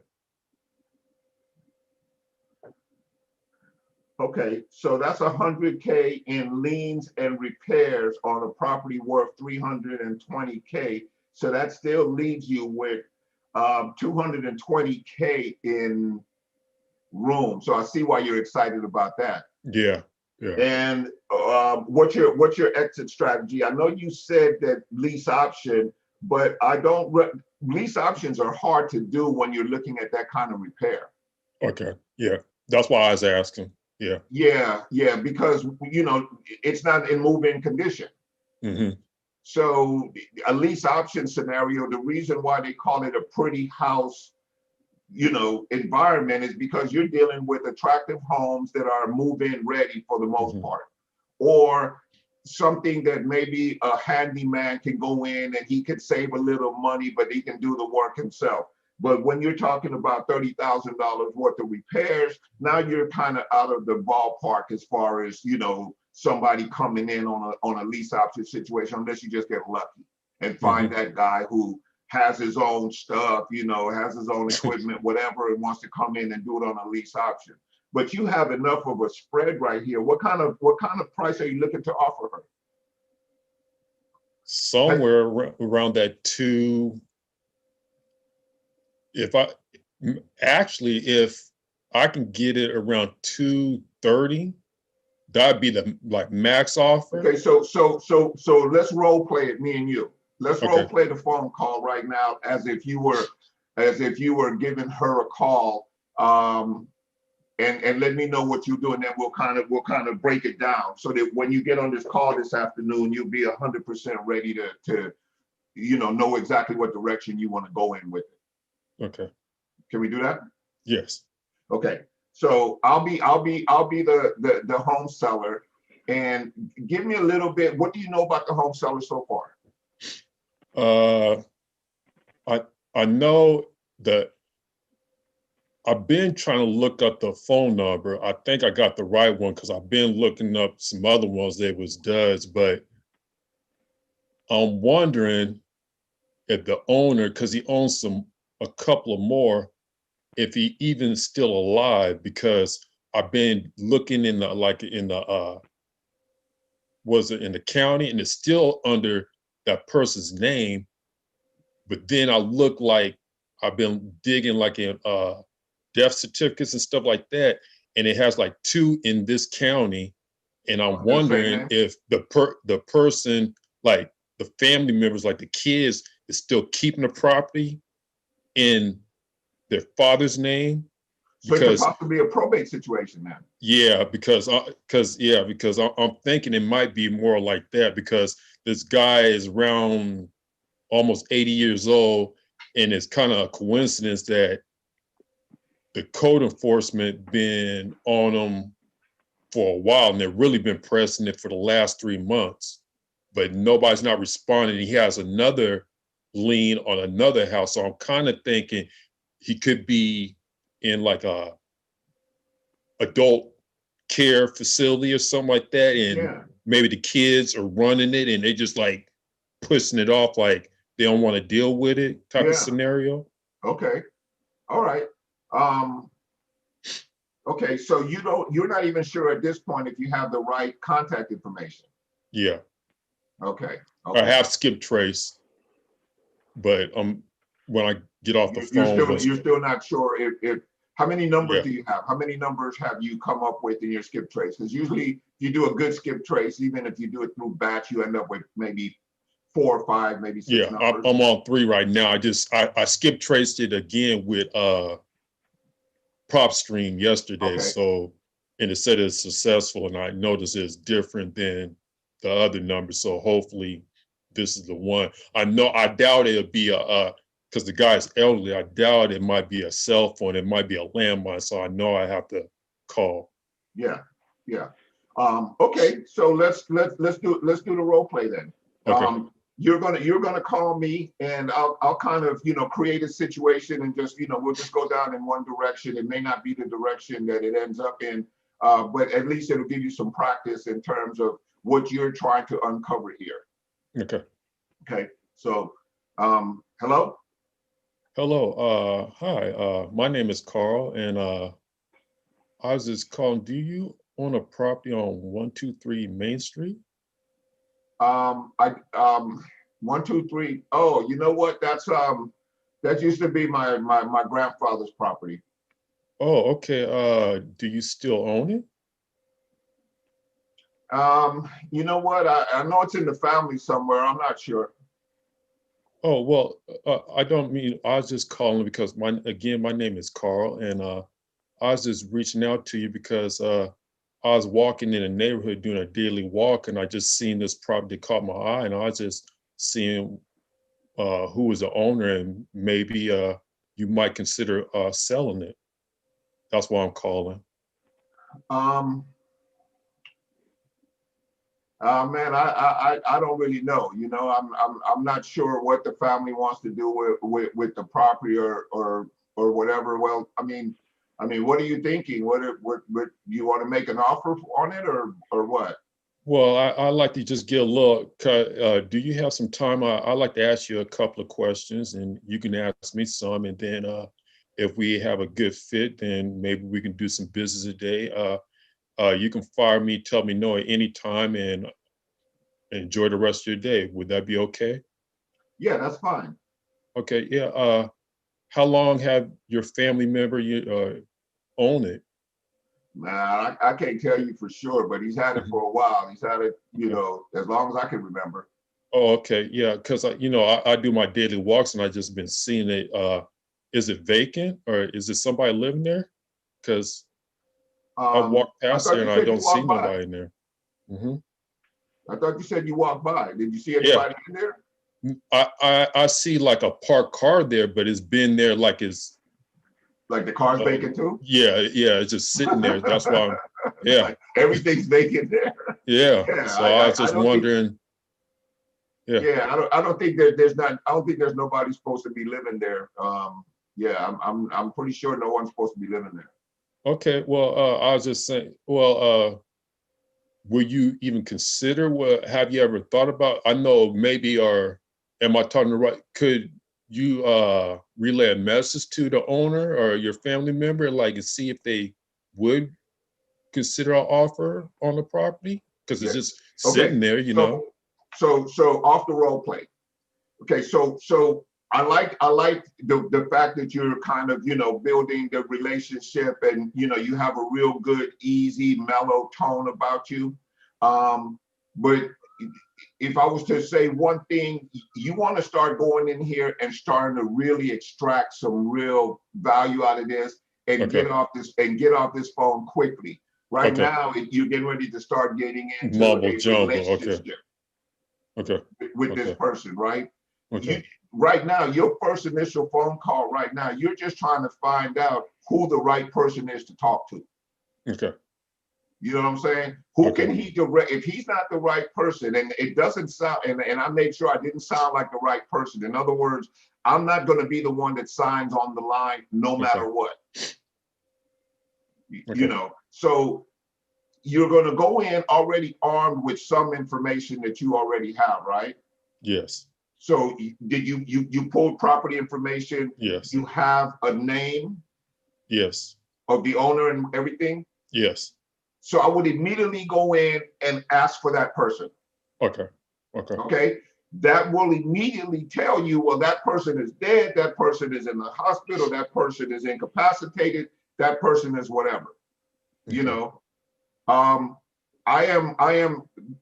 Okay, so that's 100K in liens and repairs on a property worth 320K. So that still leaves you with 220K in room. So I see why you're excited about that. Yeah. Yeah. And what's your exit strategy? I know you said that lease option, but lease options are hard to do when you're looking at that kind of repair. Okay. Yeah. That's why I was asking. Yeah. Yeah, because you know it's not in move-in condition. Mm-hmm. So a lease option scenario, the reason why they call it a pretty house, you know, environment is because you're dealing with attractive homes that are move-in ready for the most part, or something that maybe a handyman can go in and he could save a little money, but he can do the work himself. But when you're talking about $30,000 worth of repairs, now you're kind of out of the ballpark as far as, you know, somebody coming in on a lease option situation, unless you just get lucky and find that guy who has his own stuff, you know, has his own equipment, whatever, and wants to come in and do it on a lease option. But you have enough of a spread right here. What kind of price are you looking to offer her? Somewhere around that if I can get it around 230, that'd be the max offer. Okay, so let's role play it, me and you. Let's role play the phone call right now as if you were giving her a call, and let me know what you do, and then we'll kind of break it down so that when you get on this call this afternoon, you'll be 100% ready to know exactly what direction you want to go in with it. Okay. Can we do that? Yes. Okay. So I'll be the home seller, and give me a little bit. What do you know about the home seller so far? I know that I've been trying to look up the phone number. I think I got the right one because I've been looking up some other ones that was does, but I'm wondering if the owner, because he owns some a couple of more if he even still alive, because I've been looking in the was it in the county, and it's still under that person's name. But then I look like I've been digging like in death certificates and stuff like that, and it has like 2 in this county, and I'm Under the same wondering name? if the person, like the family members, like the kids, is still keeping the property in their father's name. So it could Because possibly be a probate situation then. yeah, because I'm thinking it might be more like that, because this guy is around almost 80 years old, and it's kind of a coincidence that the code enforcement been on him for a while, and they've really been pressing it for the last 3 months, but nobody's not responding. He has another lien on another house, so I'm kind of thinking he could be in like a adult care facility or something like that, and Yeah. maybe the kids are running it and they just like pushing it off, like they don't want to deal with it type Yeah. of scenario. Okay. All right. Okay, so you're not even sure at this point if you have the right contact information. Yeah, Okay. I Okay. have skip trace, but when I get off the You're phone, still not sure if how many numbers Yeah. do you have? How many numbers have you come up with in your skip trace? Because usually if you do a good skip trace, even if you do it through batch, you end up with maybe 4 or 5, maybe 6 yeah, numbers. I'm on 3 right now. I skip traced it again with prop stream yesterday. Okay. So, and it said it's successful, and I noticed it's different than the other numbers. So hopefully this is the one. I doubt it'll be because the guy's elderly. I doubt it might be a cell phone. It might be a landline. So I know I have to call. Yeah. Yeah. Okay, so let's do the role play then. Okay. You're gonna call me, and I'll kind of create a situation, and just we'll just go down in one direction. It may not be the direction that it ends up in, but at least it'll give you some practice in terms of what you're trying to uncover here. Okay. Okay, so hello. Hello. Hi. My name is Carl, and I was just calling. Do you own a property on 123 Main Street? I 123. Oh, you know what? That used to be my grandfather's property. Oh, okay. Do you still own it? You know what? I know it's in the family somewhere. I'm not sure. Oh, well, I don't mean, I was just calling because my name is Carl, and I was just reaching out to you because I was walking in a neighborhood doing a daily walk, and I just seen this property caught my eye, and I was just seeing who was the owner, and maybe you might consider selling it. That's why I'm calling. Man, I don't really know. I'm not sure what the family wants to do with the property or whatever. Well, I mean, what are you thinking? What you want to make an offer on it or what? Well, I like to just get a little. Do you have some time? I like to ask you a couple of questions, and you can ask me some, and then if we have a good fit, then maybe we can do some business today. You can fire me, tell me no at any time, and enjoy the rest of your day. Would that be okay? Yeah, that's fine. Okay, yeah. How long have your family member own it? Nah, I can't tell you for sure, but he's had it for a while. He's had it, as long as I can remember. Oh, okay, yeah. Because I do my daily walks, and I just been seeing it. Is it vacant, or is it somebody living there? Because I walk I past thought there you and I said you don't see walked by. nobody in there. Hmm. I thought you said you walked by. Did you see Yeah. anybody in there? I see like a parked car there, but it's been there like it's Like the car's vacant too? yeah, it's just sitting there. That's why I'm yeah, Like everything's vacant there. yeah. Yeah, So I was just don't think, wondering. Yeah. I don't think I don't think there's nobody supposed to be living there. Yeah, I'm pretty sure no one's supposed to be living there. Okay. Well, I was just saying. Well, will you even consider? What have you ever thought about? I know maybe, or am I talking the right? you relay a message to the owner or your family member, like, and see if they would consider an offer on the property? Because it's just sitting there, you know. So off the role play. Okay, so I like the fact that you're kind of, you know, building the relationship, and you know, you have a real good, easy, mellow tone about you. But if I was to say one thing, you want to start going in here and starting to really extract some real value out of this, and Okay. get off this phone quickly. Right Okay. now, you're getting ready to start getting into Mumble a jumble. relationship Okay. with this Okay. person, right? Okay. Right now, your first initial phone call right now, you're just trying to find out who the right person is to talk to. Okay. You know what I'm saying? Who Okay. can he direct? If he's not the right person, and it doesn't sound, and I made sure I didn't sound like the right person. In other words, I'm not going to be the one that signs on the line no matter what. Okay. You know, so you're going to go in already armed with some information that you already have, right? Yes. So did you pulled property information? Yes. You have a name Yes. of the owner and everything? Yes. So I would immediately go in and ask for that person. Okay. Okay. Okay. That will immediately tell you, well, that person is dead, that person is in the hospital, that person is incapacitated, that person is whatever. You know, I am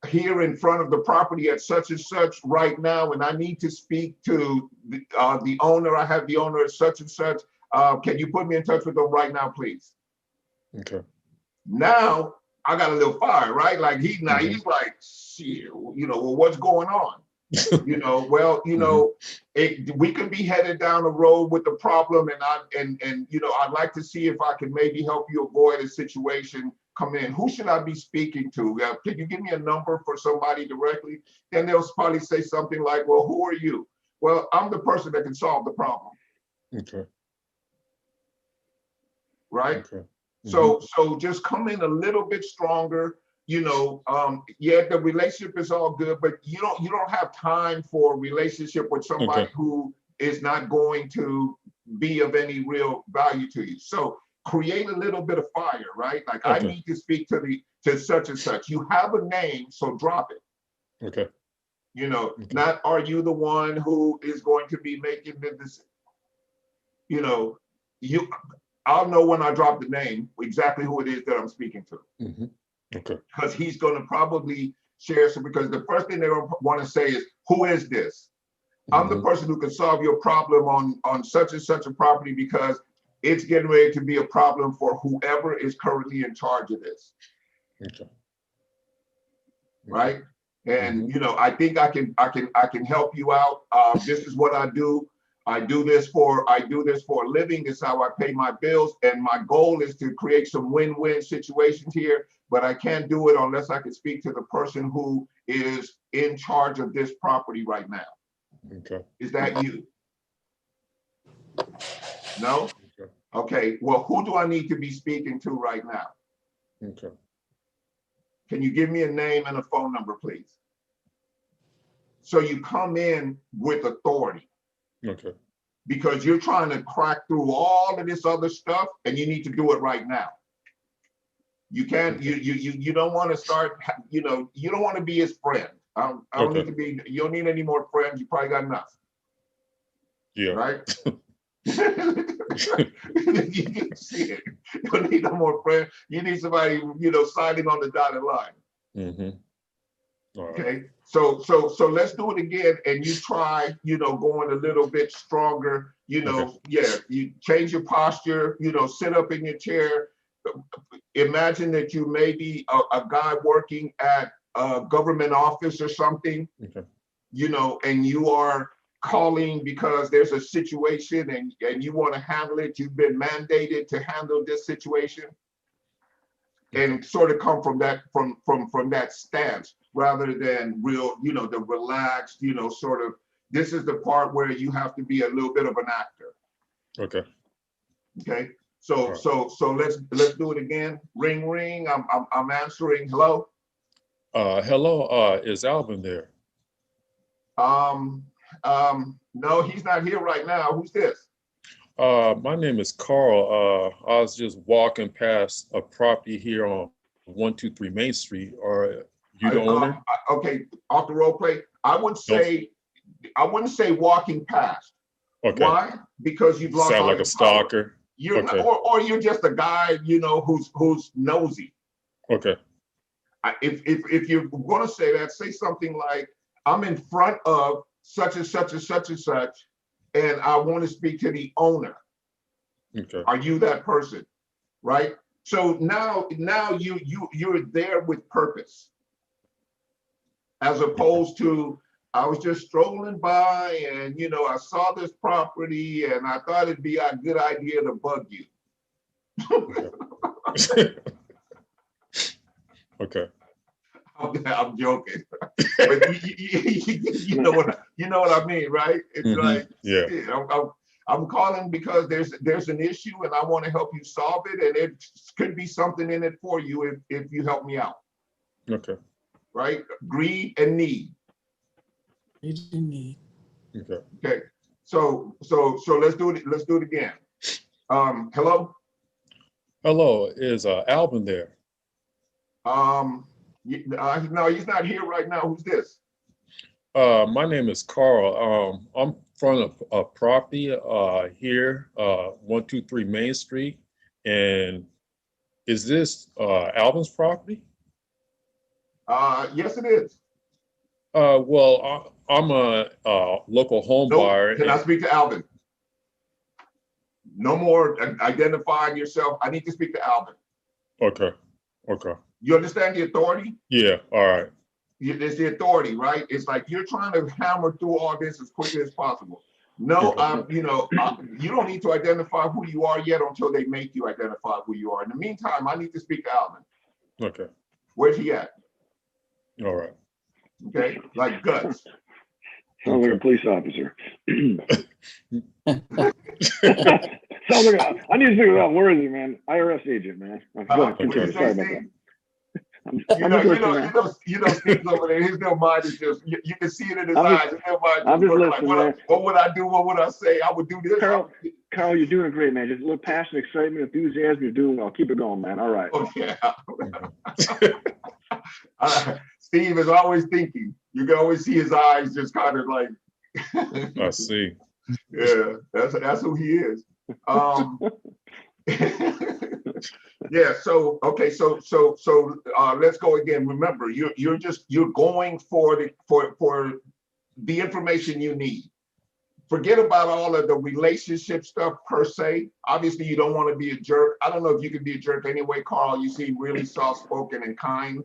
here in front of the property at such and such right now, and I need to speak to the owner. I have the owner at such and such. Can you put me in touch with them right now, please? Okay. Now I got a little fire, right? Like he's like, shit, you know, well, what's going on? You know, well, you know, we can be headed down the road with the problem, and you know, I'd like to see if I can maybe help you avoid a situation. Come in. Who should I be speaking to? Can you give me a number for somebody directly? Then they'll probably say something like, well, who are you? Well, I'm the person that can solve the problem. Okay. Right? Okay. So just come in a little bit stronger. You know, yeah, the relationship is all good, but you don't have time for a relationship with somebody who is not going to be of any real value to you. So create a little bit of fire, right? Like I need to speak to such and such. You have a name, so drop it. Okay. You know, not are you the one who is going to be making this, you know, I'll know when I drop the name exactly who it is that I'm speaking to. Okay. Because he's going to probably share some, because the first thing they want to say is, who is this? I'm the person who can solve your problem on such and such a property, because it's getting ready to be a problem for whoever is currently in charge of this. Okay. Right? And you know, I think I can help you out. This is what I do. I do this for a living. This is how I pay my bills. And my goal is to create some win-win situations here, but I can't do it unless I can speak to the person who is in charge of this property right now. Okay. Is that you? No? Okay. Well, who do I need to be speaking to right now? Okay. Can you give me a name and a phone number, please? So you come in with authority. Okay. Because you're trying to crack through all of this other stuff, and you need to do it right now. You can't, you don't want to start, you know, you don't want to be his friend. I don't need to be, you don't need any more friends. You probably got enough. Yeah. Right? You see it. You don't need no more friends. You need somebody, you know, signing on the dotted line. Okay, so let's do it again, and you try, you know, going a little bit stronger, you know. Yeah, you change your posture, you know, sit up in your chair. Imagine that you may be a guy working at a government office or something, you know, and you are calling because there's a situation and you want to handle it. You've been mandated to handle this situation, and sort of come from that stance, rather than real, you know, the relaxed, you know, sort of, this is the part where you have to be a little bit of an actor. Okay. Okay. So let's do it again. Ring ring. I'm answering. Hello. Hello. Is Alvin there? No, he's not here right now. Who's this? My name is Carl. I was just walking past a property here on 123 Main Street. Are you the owner? Okay, off the role play. I wouldn't say walking past. Okay. Why? Because you've lost Sound all like your a stalker. You're Okay. or you're just a guy, you know, who's nosy. Okay. If you're going to say that, say something like, I'm in front of such and such and such and such, and I want to speak to the owner. Okay. Are you that person? Right? So now you're there with purpose, as opposed to, I was just strolling by and, you know, I saw this property and I thought it'd be a good idea to bug you. Okay. I'm joking, but you know what I mean, right? It's like, Yeah. I'm calling because there's an issue and I want to help you solve it, and it could be something in it for you if you help me out. Okay. Right? Greed and need. Okay. Okay. So let's do it. Let's do it again. Hello. Hello. Is Alvin there? No, he's not here right now. Who's this? My name is Carl. I'm from a property here, 123 Main Street. And is this Alvin's property? Yes, it is. Well, I'm a local home buyer. Can I speak to Alvin? No more identifying yourself. I need to speak to Alvin. Okay. Okay. You understand the authority? Yeah. All right. It's the authority, right? It's like you're trying to hammer through all this as quickly as possible. No, you don't need to identify who you are yet until they make you identify who you are. In the meantime, I need to speak to Alvin. Okay. Where's he at? All right. Okay, like guts. Sounds like a police officer. Sounds like I need to figure out where is he, man? IRS agent, man. Go ahead. Okay. Sorry about that. Steve's over there. His little mind is just, you can see it in his I'm eyes. just- His little mind I'm just like, listening, man. what would I do? What would I say? I would do this. Carl, you're doing great, man. Just a little passion, excitement, enthusiasm. You're doing well. Keep it going, man. All right. Oh, yeah. Steve is always thinking. You can always see his eyes just kind of like. I see. Yeah, that's who he is. Yeah. So okay. So let's go again. Remember, you're going for the information you need. Forget about all of the relationship stuff per se. Obviously, you don't want to be a jerk. I don't know if you can be a jerk anyway, Carl. You seem really soft-spoken and kind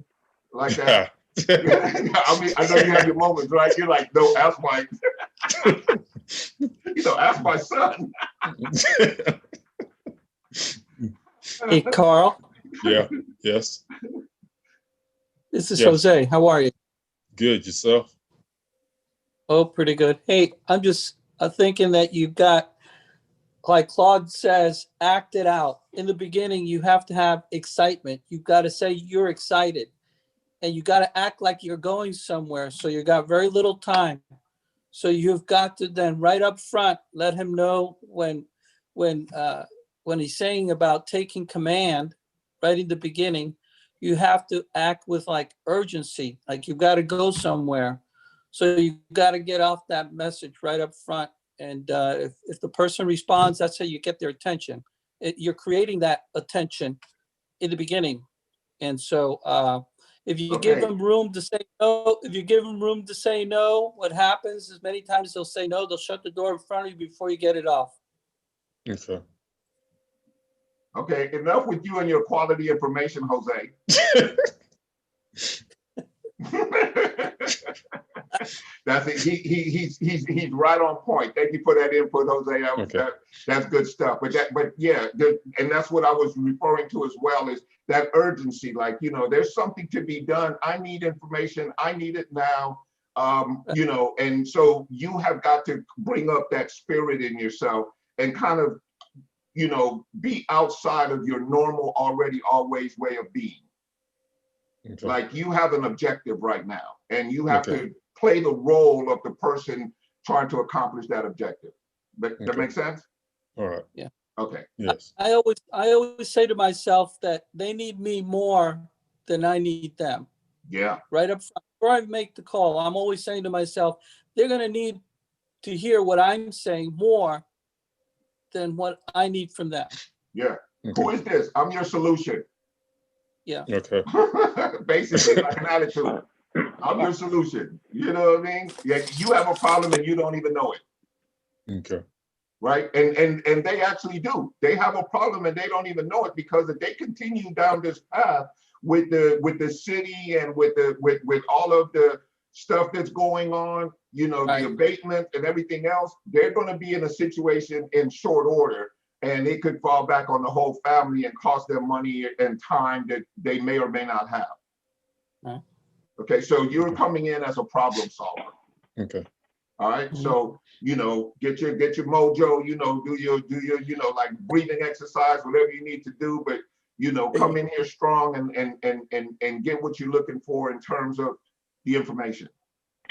like that. I mean, I know you have your moments, right? You're like, no, ask my, ask my son. Hey, Carl, Yeah. Yes. this is Yes. Jose. How are you? Good. Yourself? Oh, pretty good. Hey, I'm just thinking that you've got, like Claude says, act it out. In the beginning, you have to have excitement. You've got to say you're excited, and you got to act like you're going somewhere. So you got very little time. So you've got to then right up front let him know when he's saying about taking command. Right in the beginning, you have to act with like urgency, like you've got to go somewhere. So you got to get off that message right up front. And if the person responds, that's how you get their attention. You're creating that attention in the beginning. And so if you give them room to say no, what happens is many times they'll say no, they'll shut the door in front of you before you get it off. Okay. Okay, enough with you and your quality information, Jose. That's it. He's right on point. Thank you for that input, Jose. That's good stuff. But yeah, and that's what I was referring to as well, is that urgency. Like, there's something to be done. I need information. I need it now. And so you have got to bring up that spirit in yourself and kind of, be outside of your normal, already, always way of being. Okay. Like, you have an objective right now, and you have to play the role of the person trying to accomplish that objective. That Okay. make sense? All right. Okay. Yes. I always say to myself that they need me more than I need them. Yeah. Right up front, before I make the call, I'm always saying to myself, they're going to need to hear what I'm saying more than what I need from them. Yeah. Okay. Who is this? I'm your solution. Yeah. Okay. Basically, like an attitude. I'm your solution. You know what I mean? Yeah, you have a problem and you don't even know it. Okay. Right? And they actually do. They have a problem and they don't even know it, because if they continue down this path with the city and with all of the stuff that's going on, you know, Right. the abatement and everything else, they're going to be in a situation in short order, and it could fall back on the whole family and cost them money and time that they may or may not have. Right. Okay, so you're coming in as a problem solver. Okay. All right, so, you know, get your mojo, you know, do your, you know, like breathing exercise, whatever you need to do, but, you know, come in here strong and get what you're looking for in terms of the information.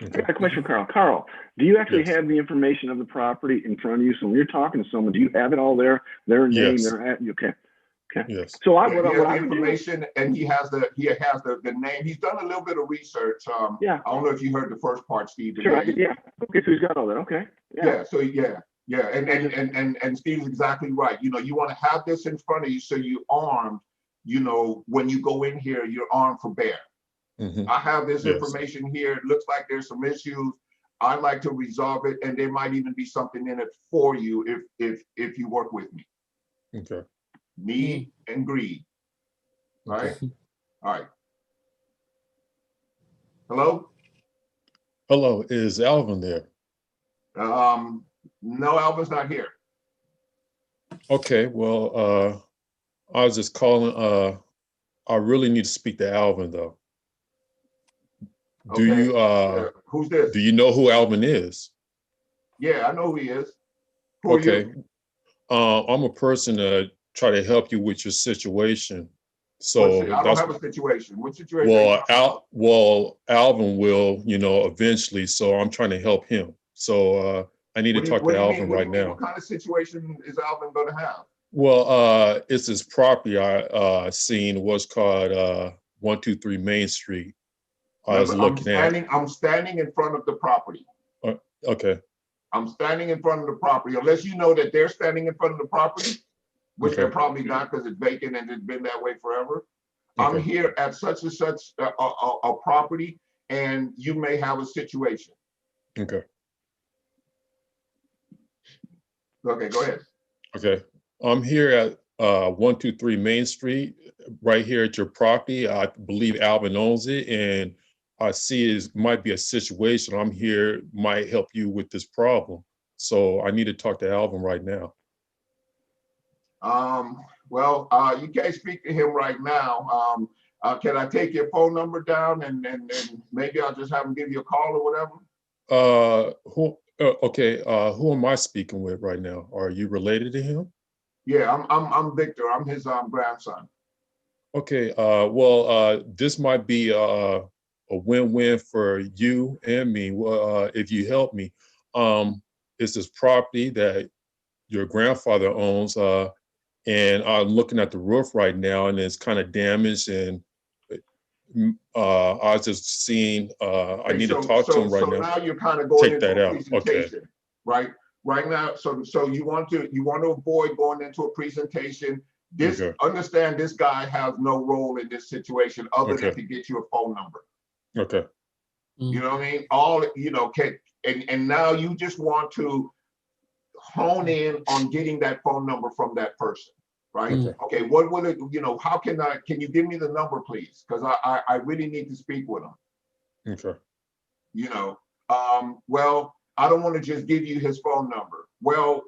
I got a question, Carl. Carl, do you actually have the information of the property in front of you? So when you're talking to someone, do you have it all there? Their name, Yes. their okay. Okay. Yes. So He has the information and he has the name. He's done a little bit of research. Yeah. I don't know if you heard the first part, Steve. Sure. Yeah. Okay. So he's got all that. Okay. Yeah. So yeah. And Steve's exactly right. You know, you want to have this in front of you so you're armed. You know, when you go in here, you're armed for bear. Mm-hmm. I have this Yes. information here. It looks like there's some issues. I'd like to resolve it, and there might even be something in it for you if you work with me. Okay. Need and greed. All right. All right. Hello. Hello. Is Alvin there? No, Alvin's not here. Okay. Well, I was just calling. I really need to speak to Alvin though. Do Okay. you Who's this? do you know who Alvin is? Yeah, I know who he is. Who are you? I'm a person to try to help you with your situation. So I don't have a situation. What situation? well, Alvin will, you know, eventually. So I'm trying to help him. So I need to talk to Alvin right now. What kind of situation is Alvin going to have? Well, it's this property I seen, what's called 123 Main Street. I'm standing in front of the property. Okay. I'm standing in front of the property, unless you know that they're standing in front of the property, which they're probably not, because it's vacant and it's been that way forever. Okay. I'm here at such and such a property, and you may have a situation. Okay. Okay, go ahead. Okay. I'm here at 123 Main Street, right here at your property. I believe Alvin owns it, and I see it might be a situation. I'm here, might help you with this problem. So I need to talk to Alvin right now. Well, you can't speak to him right now. Can I take your phone number down and maybe I'll just have him give you a call or whatever? Who am I speaking with right now? Are you related to him? Yeah, I'm Victor. I'm his grandson. Okay. Well, this might be a win-win for you and me. If you help me, it's this property that your grandfather owns, and I'm looking at the roof right now, and it's kind of damaged. And I was just seeing. I need to talk to him right now. So now you're kind of going Take into that a out. presentation, Okay. right? Right now, so you want to avoid going into a presentation. Understand this guy has no role in this situation other than to get you a phone number. Okay. You know what I mean? All, you know, and now you just want to hone in on getting that phone number from that person, right? Okay, what would it, you know, how can you give me the number, please? Because I really need to speak with him. Okay. You know, well, I don't want to just give you his phone number. Well,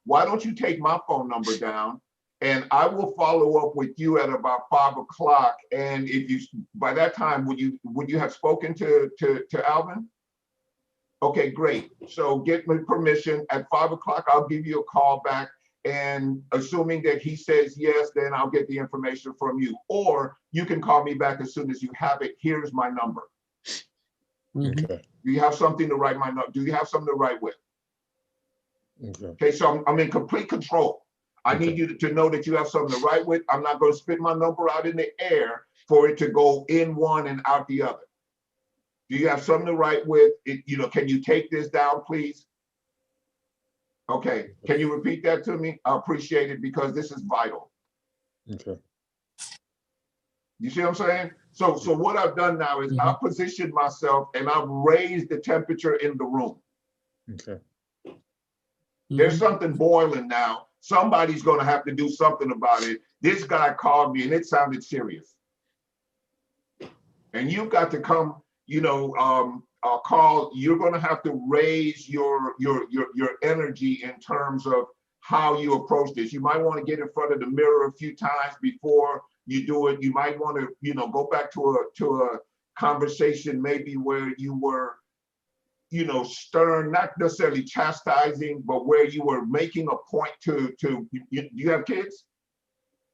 why don't you take my phone number down, and I will follow up with you at about 5 o'clock. And if you, by that time, would you have spoken to Alvin? Okay, great. So get me permission at 5 o'clock. I'll give you a call back, and assuming that he says yes, then I'll get the information from you. Or you can call me back as soon as you have it. Here's my number. Okay. Do you have something to write my note? Do you have something to write with? Okay. Okay, so I'm in complete control. I Okay. need you to know that you have something to write with. I'm not going to spit my number out in the air for it to go in one and out the other. Do you have something to write with? Can you take this down, please? Okay, can you repeat that to me? I appreciate it because this is vital. Okay. You see what I'm saying? So what I've done now is I've positioned myself and I've raised the temperature in the room. Okay. There's something boiling now. Somebody's going to have to do something about it. This guy called me and it sounded serious. And you've got to come, Carl, you're going to have to raise your energy in terms of how you approach this. You might want to get in front of the mirror a few times before you do it. You might want to, go back to a conversation maybe where you were, stern, not necessarily chastising, but where you were making a point to do you have kids?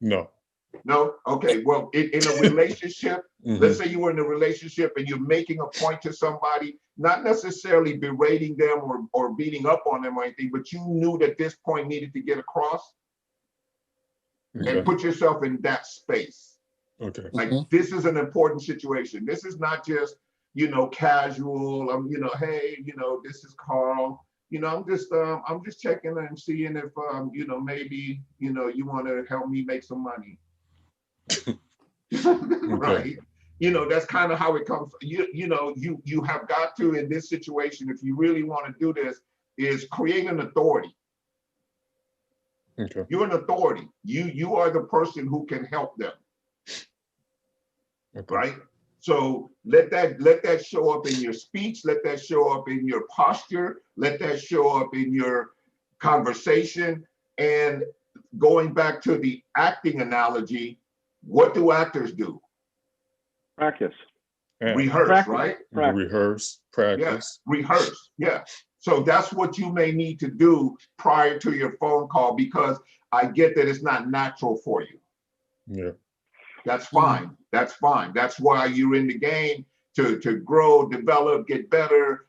No. No? Okay, well, in a relationship, let's say you were in a relationship and you're making a point to somebody, not necessarily berating them or beating up on them or anything, but you knew that this point needed to get across. Okay. And put yourself in that space. Okay. Like, this is an important situation. This is not just, casual, hey, this is Carl. I'm just checking and seeing if, maybe, you want to help me make some money. Right? That's kind of how it comes. You have got to, in this situation, if you really want to do this, is create an authority. Okay. You're an authority. You are the person who can help them. Okay. Right? So let that show up in your speech, let that show up in your posture, let that show up in your conversation. And going back to the acting analogy, what do actors do? Practice. Rehearse, Practice. right? Rehearse, practice. Yeah, rehearse, yeah. So that's what you may need to do prior to your phone call, because I get that it's not natural for you. Yeah. That's fine. That's fine. That's why you're in the game, to grow, develop, get better,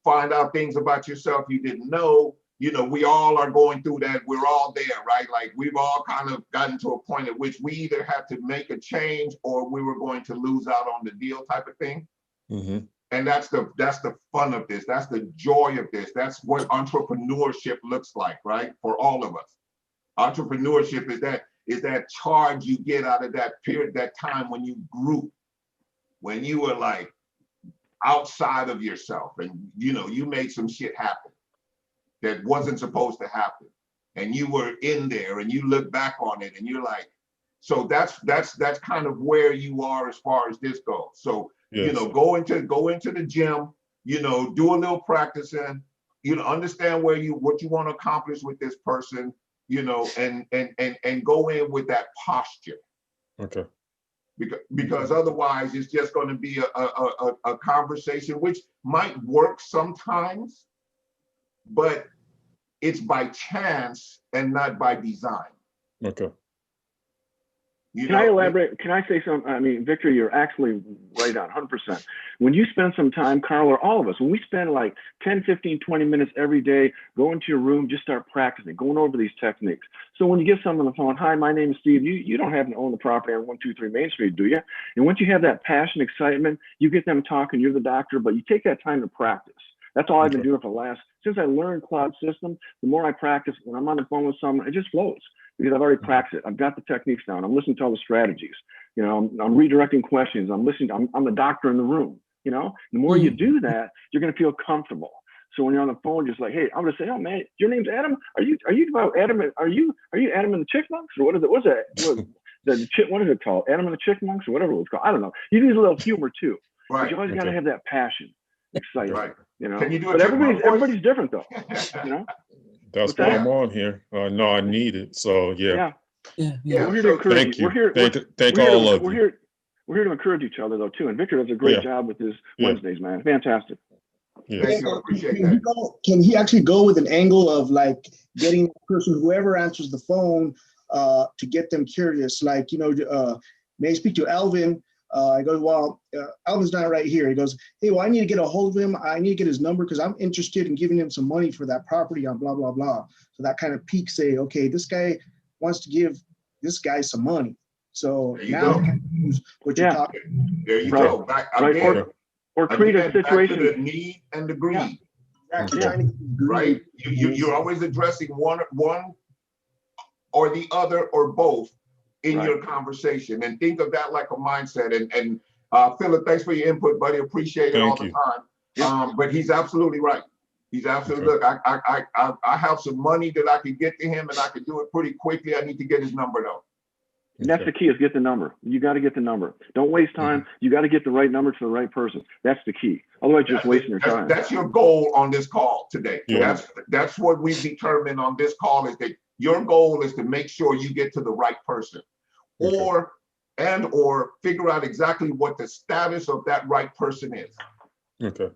find out things about yourself you didn't know. We all are going through that. We're all there, right? Like, we've all kind of gotten to a point at which we either had to make a change or we were going to lose out on the deal type of thing. And that's the fun of this. That's the joy of this. That's what entrepreneurship looks like, right? For all of us. Entrepreneurship is that charge you get out of that period, that time when you grew, when you were like outside of yourself and you made some shit happen that wasn't supposed to happen. And you were in there and you look back on it and you're like, so that's kind of where you are as far as this goes. So, yes. Go into the gym, do a little practicing, understand what you want to accomplish with this person, and go in with that posture. Okay. Because otherwise it's just going to be a conversation which might work sometimes, but it's by chance and not by design. Okay. Can I elaborate? Can I say something? I mean, Victor, you're actually right on 100%. When you spend some time, Carl, or all of us, when we spend like 10, 15, 20 minutes every day, go into your room, just start practicing, going over these techniques. So when you get someone on the phone, hi, my name is Steve. You don't happen to own the property on 123 Main Street, do you? And once you have that passion, excitement, you get them talking, you're the doctor, but you take that time to practice. That's all I've been doing for the last, since I learned cloud system, the more I practice, when I'm on the phone with someone, it just flows. Because I've already practiced it. I've got the techniques down. I'm listening to all the strategies. I'm redirecting questions. I'm listening. I'm the doctor in the room. The more you do that, you're going to feel comfortable. So when you're on the phone, just like, hey, I'm going to say, oh man, your name's Adam. Are you about Adam? Are you Adam and the Chickmunks, or what is it? What's that? What is it called? Adam and the Chickmunks, or whatever it was called. I don't know. You use a little humor too. Right. But you always got to have that passion, excitement. Right. Can you do but everybody's different though. That's why I'm on here. No, I need it. So yeah. We're here to encourage you. Thank all of you. We're here to encourage each other though too. And Victor does a great job with his Wednesdays, man. Fantastic. Yeah. Thank you. I appreciate that. Can he actually go with an angle of like getting the person, whoever answers the phone, to get them curious? Like, may I speak to Alvin? I go, well, Alvin's not right here. He goes, hey, well, I need to get a hold of him. I need to get his number because I'm interested in giving him some money for that property on blah, blah, blah. So that kind of piques, say, okay, this guy wants to give this guy some money. So now what you're talking. There you Right. go. Back Right. again. Or create a Again, back to situation. the need and the greed. Exactly. Yeah. Trying to get Right? greed. You're always addressing one or the other or both in Right. your conversation, and think of that like a mindset. And Philip, thanks for your input, buddy. Appreciate it all Thank the you. time. But he's absolutely right. He's absolutely look. I have some money that I could get to him, and I could do it pretty quickly. I need to get his number though. And that's the key, is get the number. You got to get the number. Don't waste time. You got to get the right number to the right person. That's the key. Otherwise, you're just wasting your time. That's your goal on this call today. Yeah. That's what we've determined on this call, is that your goal is to make sure you get to the right person, or figure out exactly what the status of that right person is. Okay.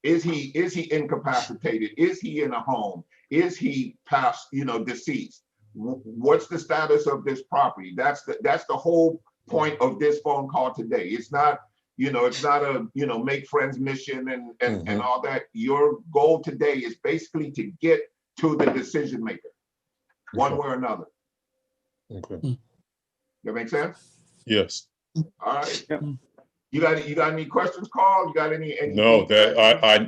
Is he incapacitated? Is he in a home? Is he past, deceased? What's the status of this property? That's the whole point of this phone call today. It's not, it's not a, make friends mission and all that. Your goal today is basically to get to the decision maker, one way or another. Okay. That make sense? Yes. All right. Yep. You got any questions, Carl? You got any No, that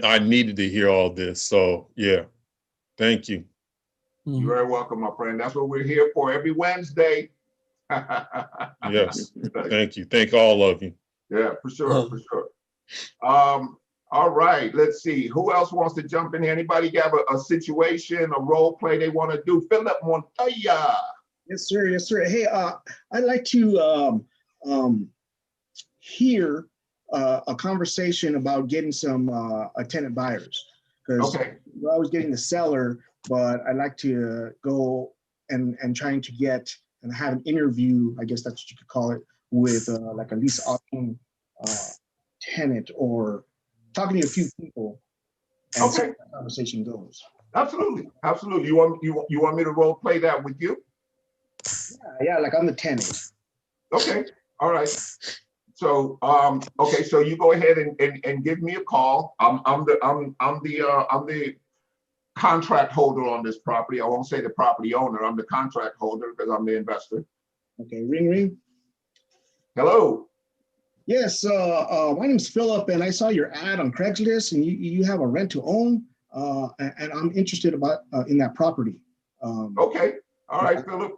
I needed to hear all this. So yeah. Thank you. You're very welcome, my friend. That's what we're here for every Wednesday. Yes. Thank you. Thank all of you. Yeah, for sure, for sure. All right, let's see. Who else wants to jump in here? Anybody have a situation, a role play they want to do? Philip Montoya. Yes, sir. Yes, sir. Hey, I'd like to hear a conversation about getting some tenant buyers, because we're always getting the seller, but I'd like to go and trying to get and have an interview, I guess that's what you could call it, with like a lease option tenant, or talking to a few people and see how the conversation goes. Absolutely, absolutely. You want me to role play that with you? Yeah, like I'm the tenant. Okay, all right. So okay, so you go ahead and give me a call. I'm the contract holder on this property. I won't say the property owner. I'm the contract holder because I'm the investor. Okay, ring ring. Hello. Yes, my name's Philip, and I saw your ad on Craigslist, and you have a rent to own, and I'm interested in that property. Okay, all right, Philip.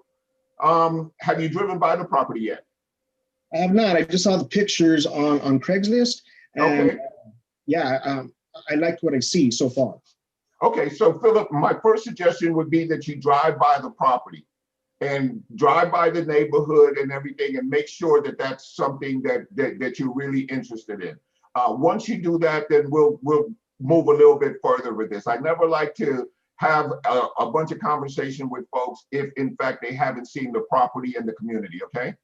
Have you driven by the property yet? I have not. I just saw the pictures on Craigslist, and yeah, I liked what I see so far. Okay, so Philip, my first suggestion would be that you drive by the property and drive by the neighborhood and everything, and make sure that that's something that you're really interested in. Once you do that, then we'll move a little bit further with this. I never like to have a bunch of conversation with folks if in fact they haven't seen the property and the community. Okay.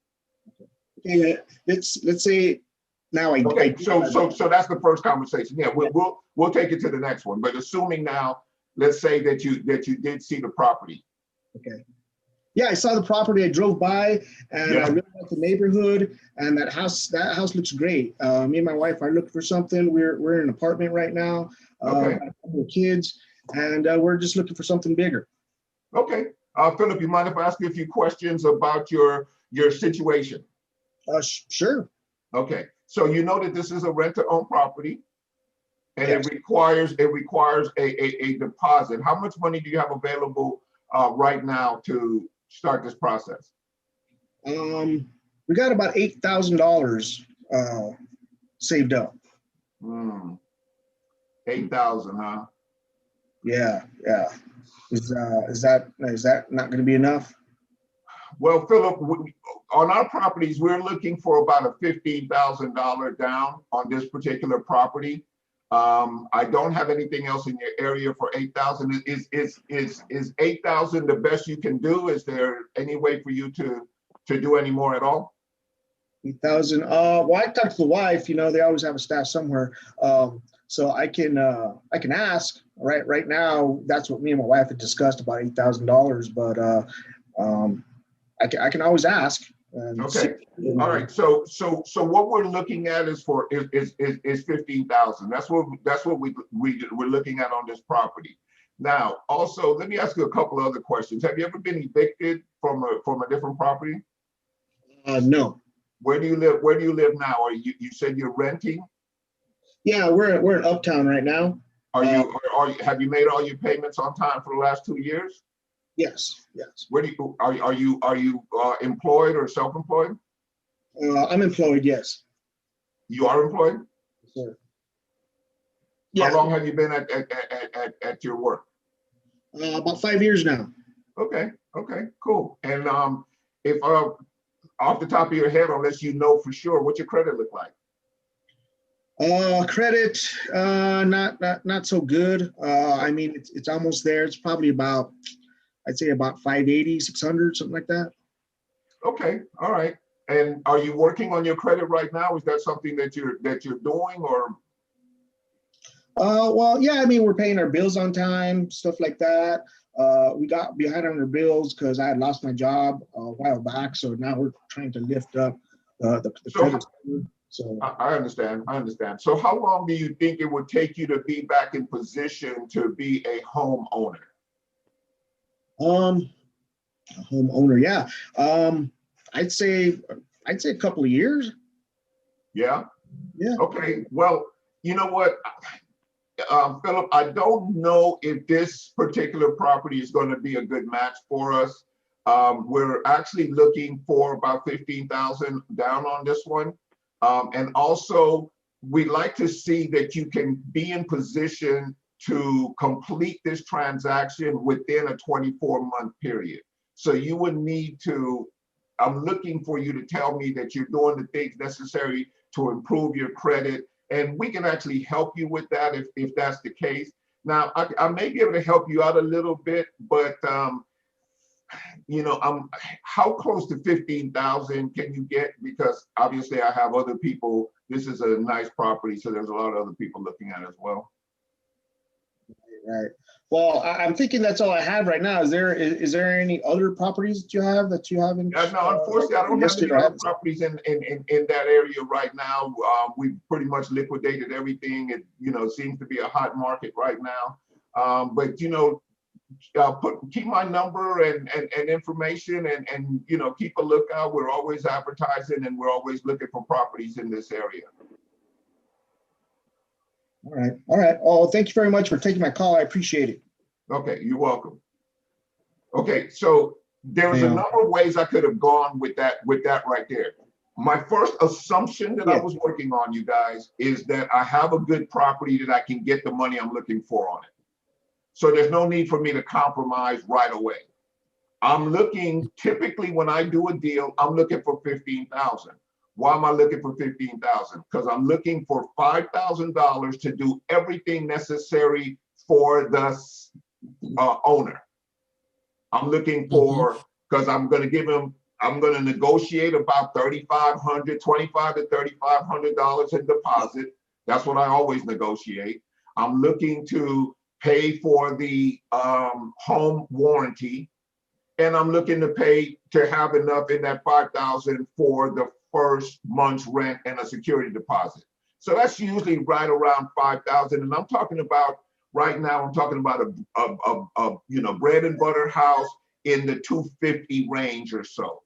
Okay, let's say now I. Okay, so that's the first conversation. Yeah, we'll take it to the next one. But assuming now, let's say that you did see the property. Okay. Yeah, I saw the property. I drove by, and I really like the neighborhood, and that house looks great. Me and my wife are looking for something. We're in an apartment right now. Okay. Got a couple of kids, and we're just looking for something bigger. Okay. Philip, you mind if I ask you a few questions about your situation? Sure. Okay. So you know that this is a rent-to-own property, and Yes. it requires a deposit. How much money do you have available right now to start this process? We got about $8,000 saved up. 8,000, huh? Yeah. Is that not going to be enough? Well, Philip, on our properties, we're looking for about a $15,000 down on this particular property. I don't have anything else in your area for 8,000. Is 8,000 the best you can do? Is there any way for you to do any more at all? 8,000. Well, I talked to the wife. They always have a staff somewhere, so I can ask. Right now, that's what me and my wife had discussed, about $8,000. But I can always ask. Okay, all right, so what we're looking at is 15,000. That's what we're looking at on this property. Now, also, let me ask you a couple other questions. Have you ever been evicted from a different property? No. Where do you live? Where do you live now? Or you said you're renting? Yeah, we're in Uptown right now. Have you made all your payments on time for the last 2 years? Yes, yes. Where do you are you employed or self-employed? I'm employed, yes. You are employed? Sir. How Yeah. long have you been at your work? About 5 years now. Okay, cool. And if off the top of your head, unless you know for sure, what's your credit look like? Credit, not so good. I mean, it's almost there. It's probably about, I'd say about 580, 600, something like that. Okay, all right. And are you working on your credit right now? Is that something that you're doing, or? Well, yeah, I mean, we're paying our bills on time, stuff like that. We got behind on our bills because I had lost my job a while back. So now we're trying to lift up the credit. So I understand. So how long do you think it would take you to be back in position to be a homeowner? A homeowner, yeah. I'd say a couple of years. Yeah. Yeah. Okay. Well, you know what, Philip, I don't know if this particular property is going to be a good match for us. We're actually looking for about 15,000 down on this one. And also, we'd like to see that you can be in position to complete this transaction within a 24-month period. So you would need to, I'm looking for you to tell me that you're doing the things necessary to improve your credit, and we can actually help you with that if that's the case. Now, I may be able to help you out a little bit, but you know, how close to 15,000 can you get? Because obviously I have other people. This is a nice property, so there's a lot of other people looking at it as well. Right. Well, I'm thinking that's all I have right now. Is there any other properties that you have in? No, unfortunately, I don't have any other properties in that area right now. We pretty much liquidated everything. It, you know, seems to be a hot market right now. But you know, keep my number and information, and you know, keep a lookout. We're always advertising, and we're always looking for properties in this area. All right. Oh, thank you very much for taking my call. I appreciate it. Okay, you're welcome. Okay, so there's a number of ways I could have gone with that right there. My first assumption that I was working on, you guys, is that I have a good property that I can get the money I'm looking for on it. So there's no need for me to compromise right away. I'm looking, typically when I do a deal, I'm looking for 15,000. Why am I looking for 15,000? Because I'm looking for $5,000 to do everything necessary for the owner. I'm looking for, because I'm going to negotiate about $3,500, $2,500 to $3,500 in deposit. That's what I always negotiate. I'm looking to pay for the home warranty, and I'm looking to pay to have enough in that $5,000 for the first month's rent and a security deposit. So that's usually right around 5,000. And I'm talking about right now, I'm talking about a you know, bread and butter house in the 250 range or so.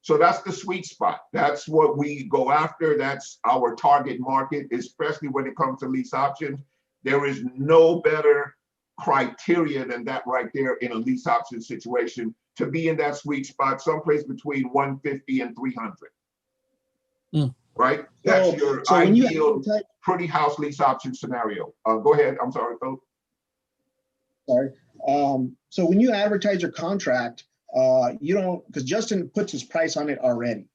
So that's the sweet spot. That's what we go after. That's our target market, especially when it comes to lease options. There is no better criteria than that right there in a lease option situation, to be in that sweet spot, someplace between 150 and 300. Right? That's your ideal pretty house lease option scenario. Go ahead. I'm sorry, Philip. Sorry. So when you advertise your contract, you don't, because Justin puts his price on it already.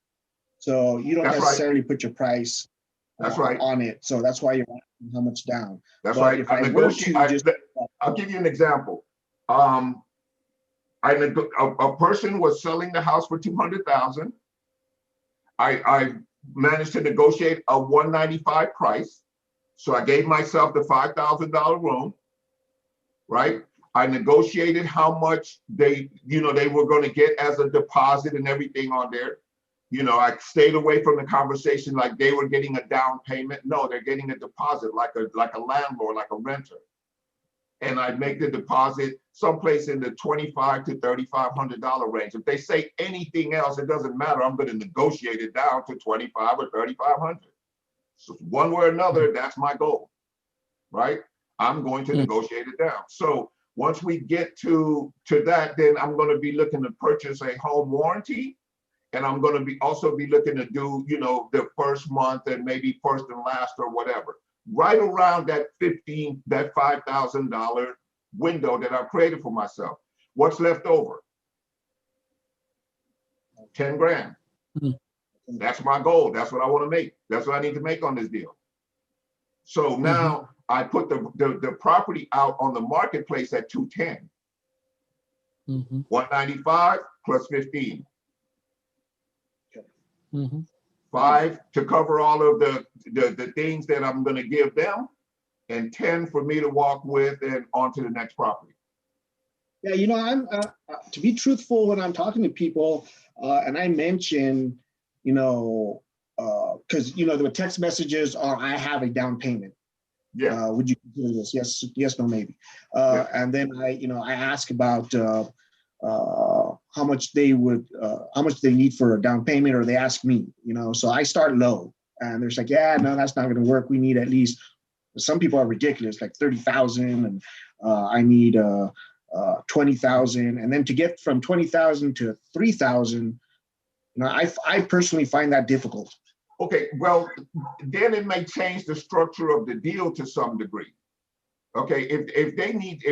So you don't necessarily put your price on it. So that's why you're asking how much down. That's right. If I were to I'll give you an example. A person was selling the house for $200,000. I managed to negotiate a $195 price. So I gave myself the $5,000 room, right? I negotiated how much they were going to get as a deposit and everything on there. I stayed away from the conversation like they were getting a down payment. No, they're getting a deposit like a landlord, like a renter. And I make the deposit someplace in the $2,500 to $3,500 range. If they say anything else, it doesn't matter. I'm going to negotiate it down to $2,500 or $3,500. So one way or another, that's my goal, right? I'm going to negotiate it down. So once we get to that, then I'm going to be looking to purchase a home warranty. And I'm going to be also be looking to do, the first month and maybe first and last or whatever, right around that $5,000 window that I've created for myself. What's left over? 10 grand. That's my goal. That's what I want to make. That's what I need to make on this deal. So now I put the property out on the marketplace at 210. 195 plus 15. 5 to cover all of the things that I'm going to give them, and 10 for me to walk with and onto the next property. Yeah, I'm to be truthful when I'm talking to people, and I mention, because the text messages are, I have a down payment. Yeah. Would you consider this? Yes, no, maybe. And then I ask about how much they need for a down payment, or they ask me, so I start low, and there's like, yeah, no, that's not going to work. We need at least, some people are ridiculous, like 30,000, and I need 20,000, and then to get from 20,000 to 3,000, I personally find that difficult. Okay, well, then it may change the structure of the deal to some degree. Okay, if they need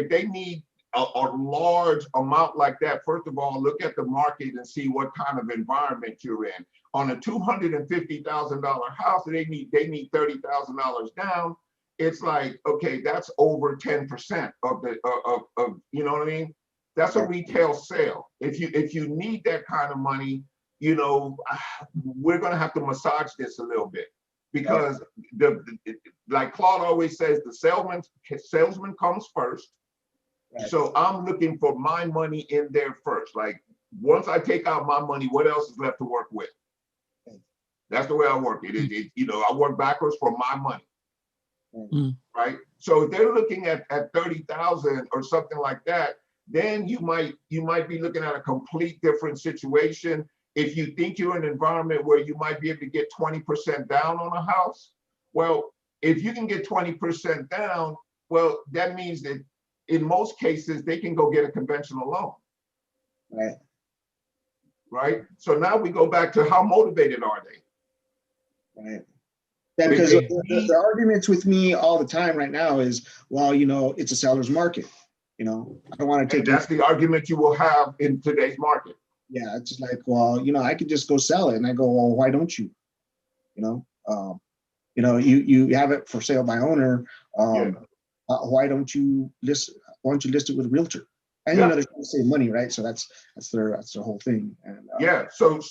a large amount like that, first of all, look at the market and see what kind of environment you're in. On a $250,000 house, they need $30,000 down. It's like, okay, that's over 10% of you know what I mean? That's a retail sale. If you need that kind of money, we're gonna have to massage this a little bit, because like Claude always says, the salesman comes first. Right. So I'm looking for my money in there first. Like, once I take out my money, what else is left to work with? That's the way I work it. I work backwards for my money, right? So if they're looking at 30,000 or something like that, then you might be looking at a complete different situation. If you think you're in an environment where you might be able to get 20% down on a house, well, if you can get 20% down, well, that means that in most cases, they can go get a conventional loan. Right. Right. So now we go back to how motivated are they? Right. Yeah, because the arguments with me all the time right now is, well, it's a seller's market. I don't want to take. And that's the argument you will have in today's market. Yeah, it's just like, well, I could just go sell it, and I go, well, why don't you? You have it for sale by owner. Why don't you list it with a realtor? And they're trying to save money, right? So that's their whole thing. And so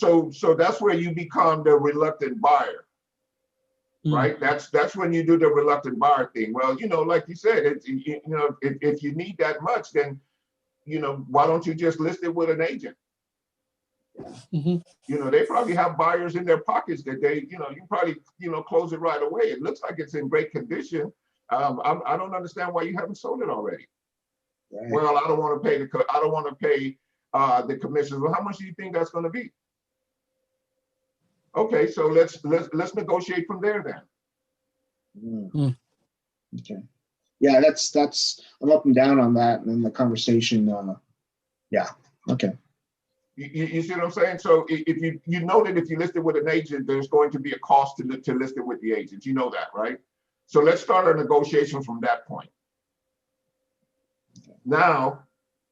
that's where you become the reluctant buyer, right? That's when you do the reluctant buyer thing. Well, like you said, if you need that much, then why don't you just list it with an agent? They probably have buyers in their pockets that they, you probably close it right away. It looks like it's in great condition. I don't understand why you haven't sold it already. Right. Well, I don't want to pay the commissions. Well, how much do you think that's going to be? Okay, so let's negotiate from there then. Okay. Yeah, that's I'm up and down on that, and then the conversation. Okay. You see what I'm saying? So if you know that if you list it with an agent, there's going to be a cost to list it with the agent. You know that, right? So let's start our negotiation from that point. Now,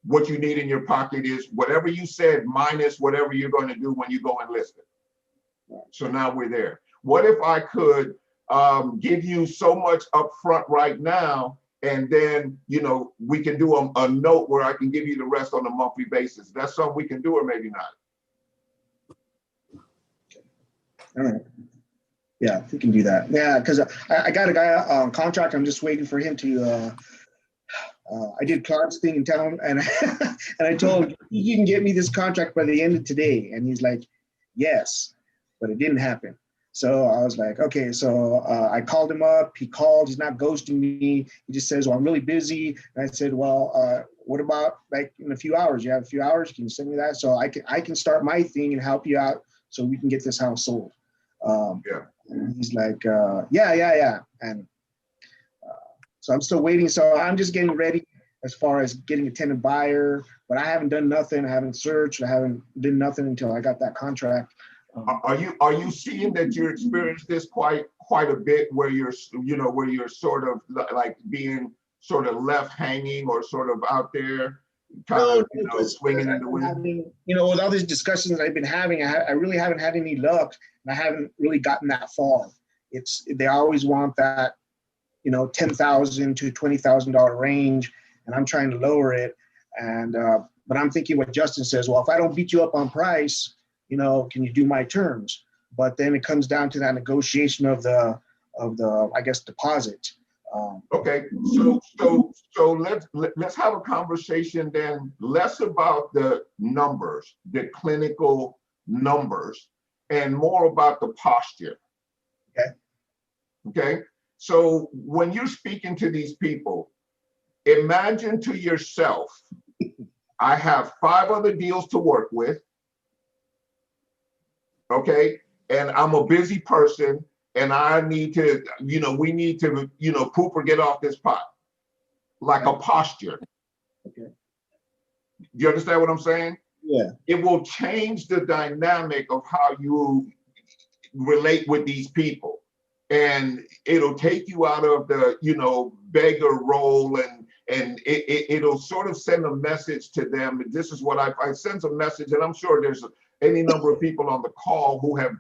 what you need in your pocket is whatever you said minus whatever you're going to do when you go and list it. So now we're there. What if I could give you so much upfront right now, and then we can do a note where I can give you the rest on a monthly basis? That's something we can do, or maybe not. All right. Yeah, we can do that. Yeah, because I got a guy on contract. I'm just waiting for him to. I did Clark's thing in town, and and I told him, you can get me this contract by the end of today, and he's like, yes. but it didn't happen. So I was like, okay, so I called him up. He called. He's not ghosting me. He just says, well, I'm really busy. And I said, well, what about like in a few hours? You have a few hours? Can you send me that? So I can start my thing and help you out so we can get this house sold. And he's like, yeah. And so I'm still waiting. So I'm just getting ready as far as getting a tenant buyer, but I haven't done nothing. I haven't searched. I haven't done nothing until I got that contract. Are you seeing that you experienced this quite a bit, where you're sort of like being sort of left hanging or sort of out there, kind of swinging in the wind? With all these discussions I've been having, I really haven't had any luck, and I haven't really gotten that far. They always want that, $10,000 to $20,000 range, and I'm trying to lower it. And but I'm thinking what Justin says. Well, if I don't beat you up on price, can you do my terms? But then it comes down to that negotiation of the I guess deposit. Okay, so let's have a conversation then, less about the numbers, the clinical numbers, and more about the posture. Okay. So when you're speaking to these people, imagine to yourself, I have 5 other deals to work with. Okay. And I'm a busy person, and I need to, we need to, poop or get off this pot, like a posture. Okay. Do you understand what I'm saying? Yeah. It will change the dynamic of how you relate with these people. And it'll take you out of the, beggar role, and it'll sort of send a message to them. This is what I send a message, and I'm sure there's any number of people on the call who have,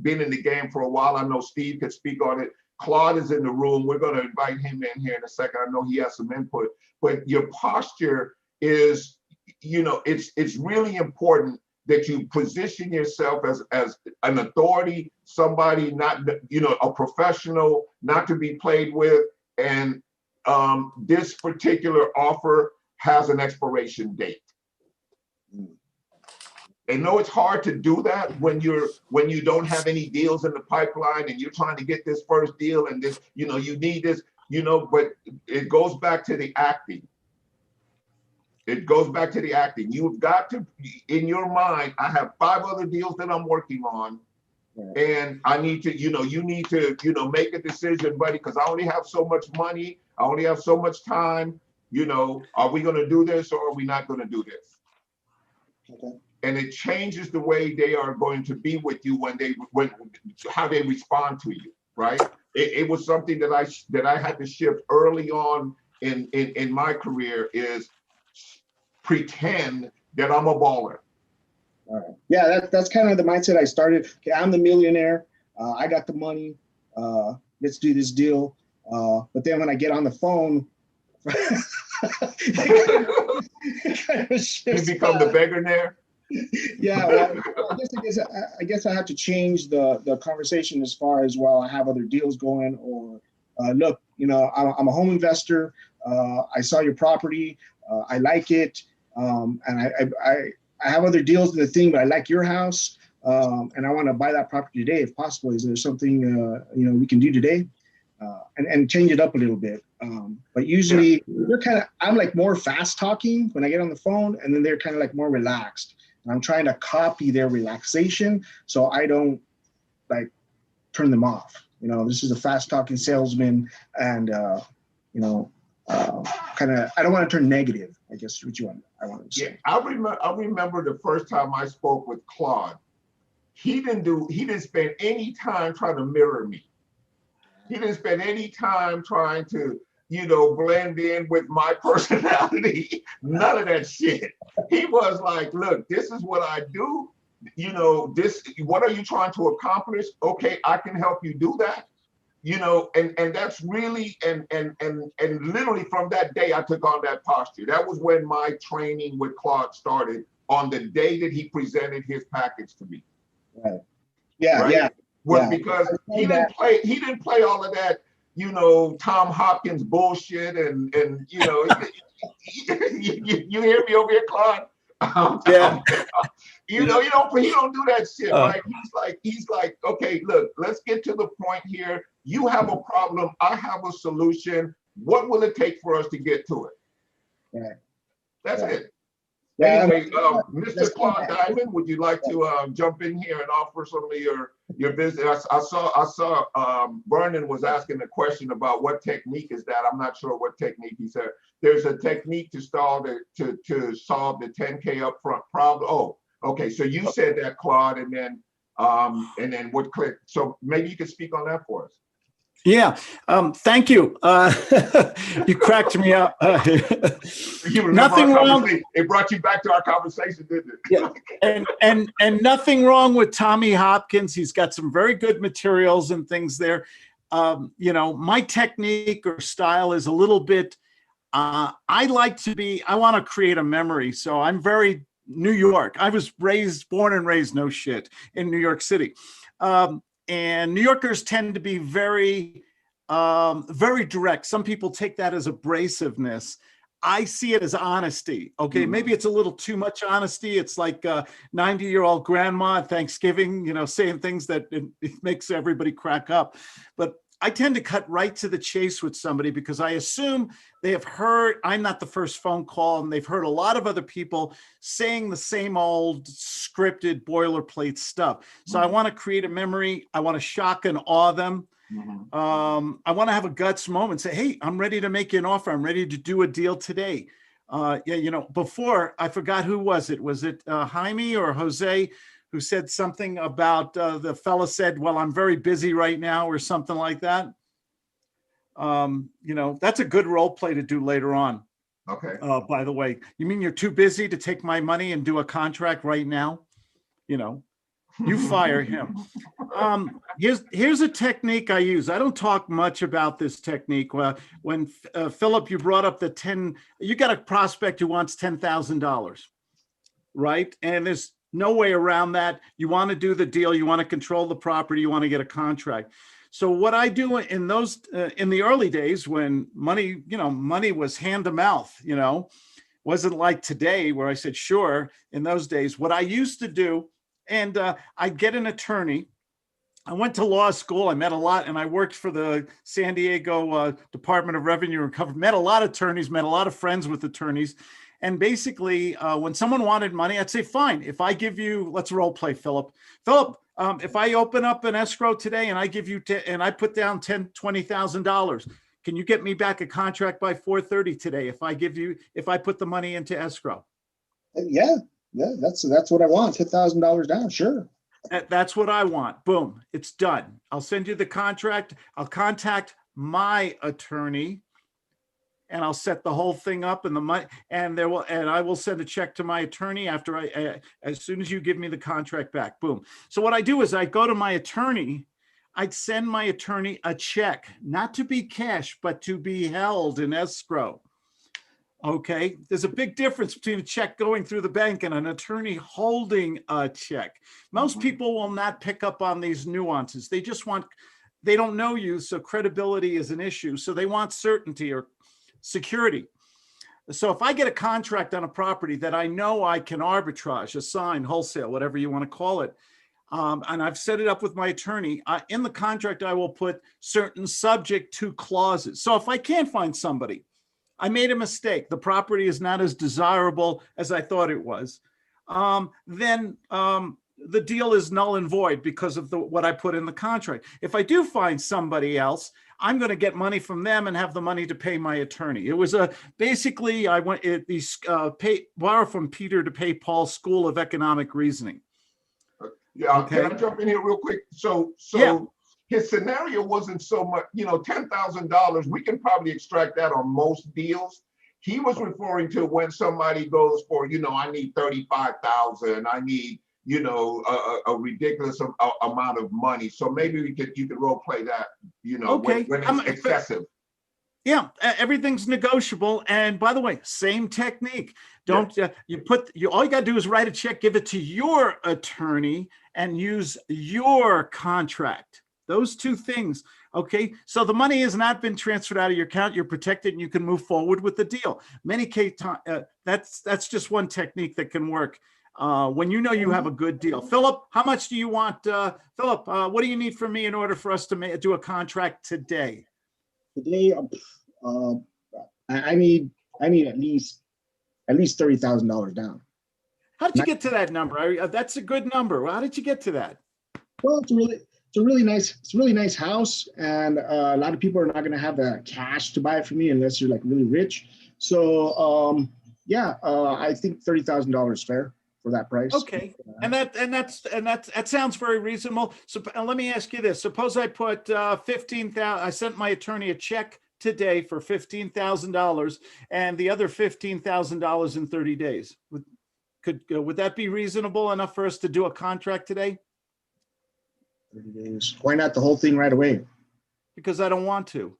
been in the game for a while. I know Steve could speak on it. Claude is in the room. We're going to invite him in here in a second. I know he has some input, but your posture is, it's really important that you position yourself as an authority, somebody not, a professional, not to be played with. And this particular offer has an expiration date. I know it's hard to do that when you don't have any deals in the pipeline and you're trying to get this first deal, and this, you need this, but it goes back to the acting. It goes back to the acting. You've got to, in your mind, I have 5 other deals that I'm working on, and I need to, you need to, make a decision, buddy, because I only have so much money. I only have so much time. Are we going to do this, or are we not going to do this? Okay. And it changes the way they are going to be with you how they respond to you, right? It was something that I had to shift early on in my career, is pretend that I'm a baller. All right. Yeah, that's kind of the mindset I started. Okay, I'm the millionaire. I got the money. Let's do this deal. But then when I get on the phone, you become the beggar-naire. Yeah, well, I guess I have to change the conversation as far as, well, I have other deals going, or look, I'm a home investor. I saw your property. I like it. And I have other deals in the thing, but I like your house. And I want to buy that property today, if possible. Is there something, we can do today? And change it up a little bit. But usually I'm like more fast talking when I get on the phone, and then they're kind of like more relaxed. And I'm trying to copy their relaxation so I don't like turn them off. This is a fast talking salesman, and kind of, I don't want to turn negative, I guess, what I want to say. Yeah, I remember the first time I spoke with Claude. He didn't spend any time trying to mirror me. He didn't spend any time trying to, blend in with my personality. None of that shit. He was like, look, this is what I do. What are you trying to accomplish? Okay, I can help you do that. And that's really, and literally from that day, I took on that posture. That was when my training with Claude started, on the day that he presented his package to me. Right. Yeah, right? yeah. Was because he didn't play all of that, Tom Hopkins bullshit, and you hear me over here, Claude? Yeah. He don't do that shit, right? He's like, okay, look, let's get to the point here. You have a problem. I have a solution. What will it take for us to get to it? Yeah. That's it. Yeah, Anyway, Mr. Claude Diamond, would you like to jump in here and offer some of your business? I saw Vernon was asking a question about what technique is that. I'm not sure what technique he said. There's a technique to solve the 10K upfront problem. Oh, okay. So you said that, Claude, and then what click? So maybe you could speak on that for us. Yeah, thank you. You cracked me up. Nothing wrong. It brought you back to our conversation, didn't it? Yeah, and nothing wrong with Tommy Hopkins. He's got some very good materials and things there. My technique or style is a little bit. I want to create a memory. So I'm very New York. I was born and raised, no shit, in New York City. And New Yorkers tend to be very, very direct. Some people take that as abrasiveness. I see it as honesty. Okay, maybe it's a little too much honesty. It's like a 90-year-old grandma at Thanksgiving, saying things that it makes everybody crack up. But I tend to cut right to the chase with somebody because I assume they have heard, I'm not the first phone call, and they've heard a lot of other people saying the same old scripted boilerplate stuff. So I want to create a memory. I want to shock and awe them. I want to have a guts moment, say, hey, I'm ready to make you an offer. I'm ready to do a deal today. Before, I forgot who was it. Was it Jaime or Jose who said something about the fella said, well, I'm very busy right now or something like that. That's a good role play to do later on. Okay. By the way, you mean you're too busy to take my money and do a contract right now? You fire him. Here's a technique I use. I don't talk much about this technique. When Philip, you brought up you got a prospect who wants $10,000, right? And there's no way around that. You want to do the deal. You want to control the property. You want to get a contract. So what I do in the early days when money was hand to mouth, wasn't like today where I said, sure. In those days, what I used to do, and I get an attorney. I went to law school. I met a lot, and I worked for the San Diego Department of Revenue and Recovery. Met a lot of attorneys, met a lot of friends with attorneys. And basically, when someone wanted money, I'd say, fine. If I give you, let's role play, Philip. Philip, if I open up an escrow today and I give you, and I put down $20,000, can you get me back a contract by 4:30 today? If I put the money into escrow? Yeah, that's what I want. $10,000 down, sure. That's what I want. Boom, it's done. I'll send you the contract. I'll contact my attorney, and I'll set the whole thing up, and the money, and I will send a check to my attorney as soon as you give me the contract back. Boom. So what I do is I go to my attorney. I'd send my attorney a check, not to be cash, but to be held in escrow. Okay, there's a big difference between a check going through the bank and an attorney holding a check. Most people will not pick up on these nuances. They don't know you, so credibility is an issue. So they want certainty or security. So if I get a contract on a property that I know I can arbitrage, assign, wholesale, whatever you want to call it, and I've set it up with my attorney, in the contract, I will put certain subject to clauses. So if I can't find somebody, I made a mistake, the property is not as desirable as I thought it was, then the deal is null and void because of what I put in the contract. If I do find somebody else, I'm going to get money from them and have the money to pay my attorney. It was basically I went borrow from Peter to pay Paul School of Economic Reasoning. Yeah, okay. Can I jump in here real quick? So yeah. His scenario wasn't so much, $10,000. We can probably extract that on most deals. He was referring to when somebody goes for, I need 35,000. I need, a ridiculous amount of money. So maybe you could role play that, okay. when it's excessive. Yeah, everything's negotiable. And by the way, same technique. All you got to do is write a check, give it to your attorney, and use your contract. Those two things. Okay. So the money has not been transferred out of your account. You're protected and you can move forward with the deal. That's just one technique that can work when you know you have a good deal. Philip, how much do you want? Philip, what do you need from me in order for us to do a contract today? Today, I need at least $30,000 down. How did you get to that number? That's a good number. How did you get to that? Well, it's a really nice house, and a lot of people are not going to have the cash to buy it from me unless you're like really rich. So I think $30,000 is fair for that price. Okay, and that sounds very reasonable. So let me ask you this: suppose I put $15,000. I sent my attorney a check today for $15,000, and the other $15,000 in 30 days. Would that be reasonable enough for us to do a contract today? 30 days. Why not the whole thing right away? Because I don't want to.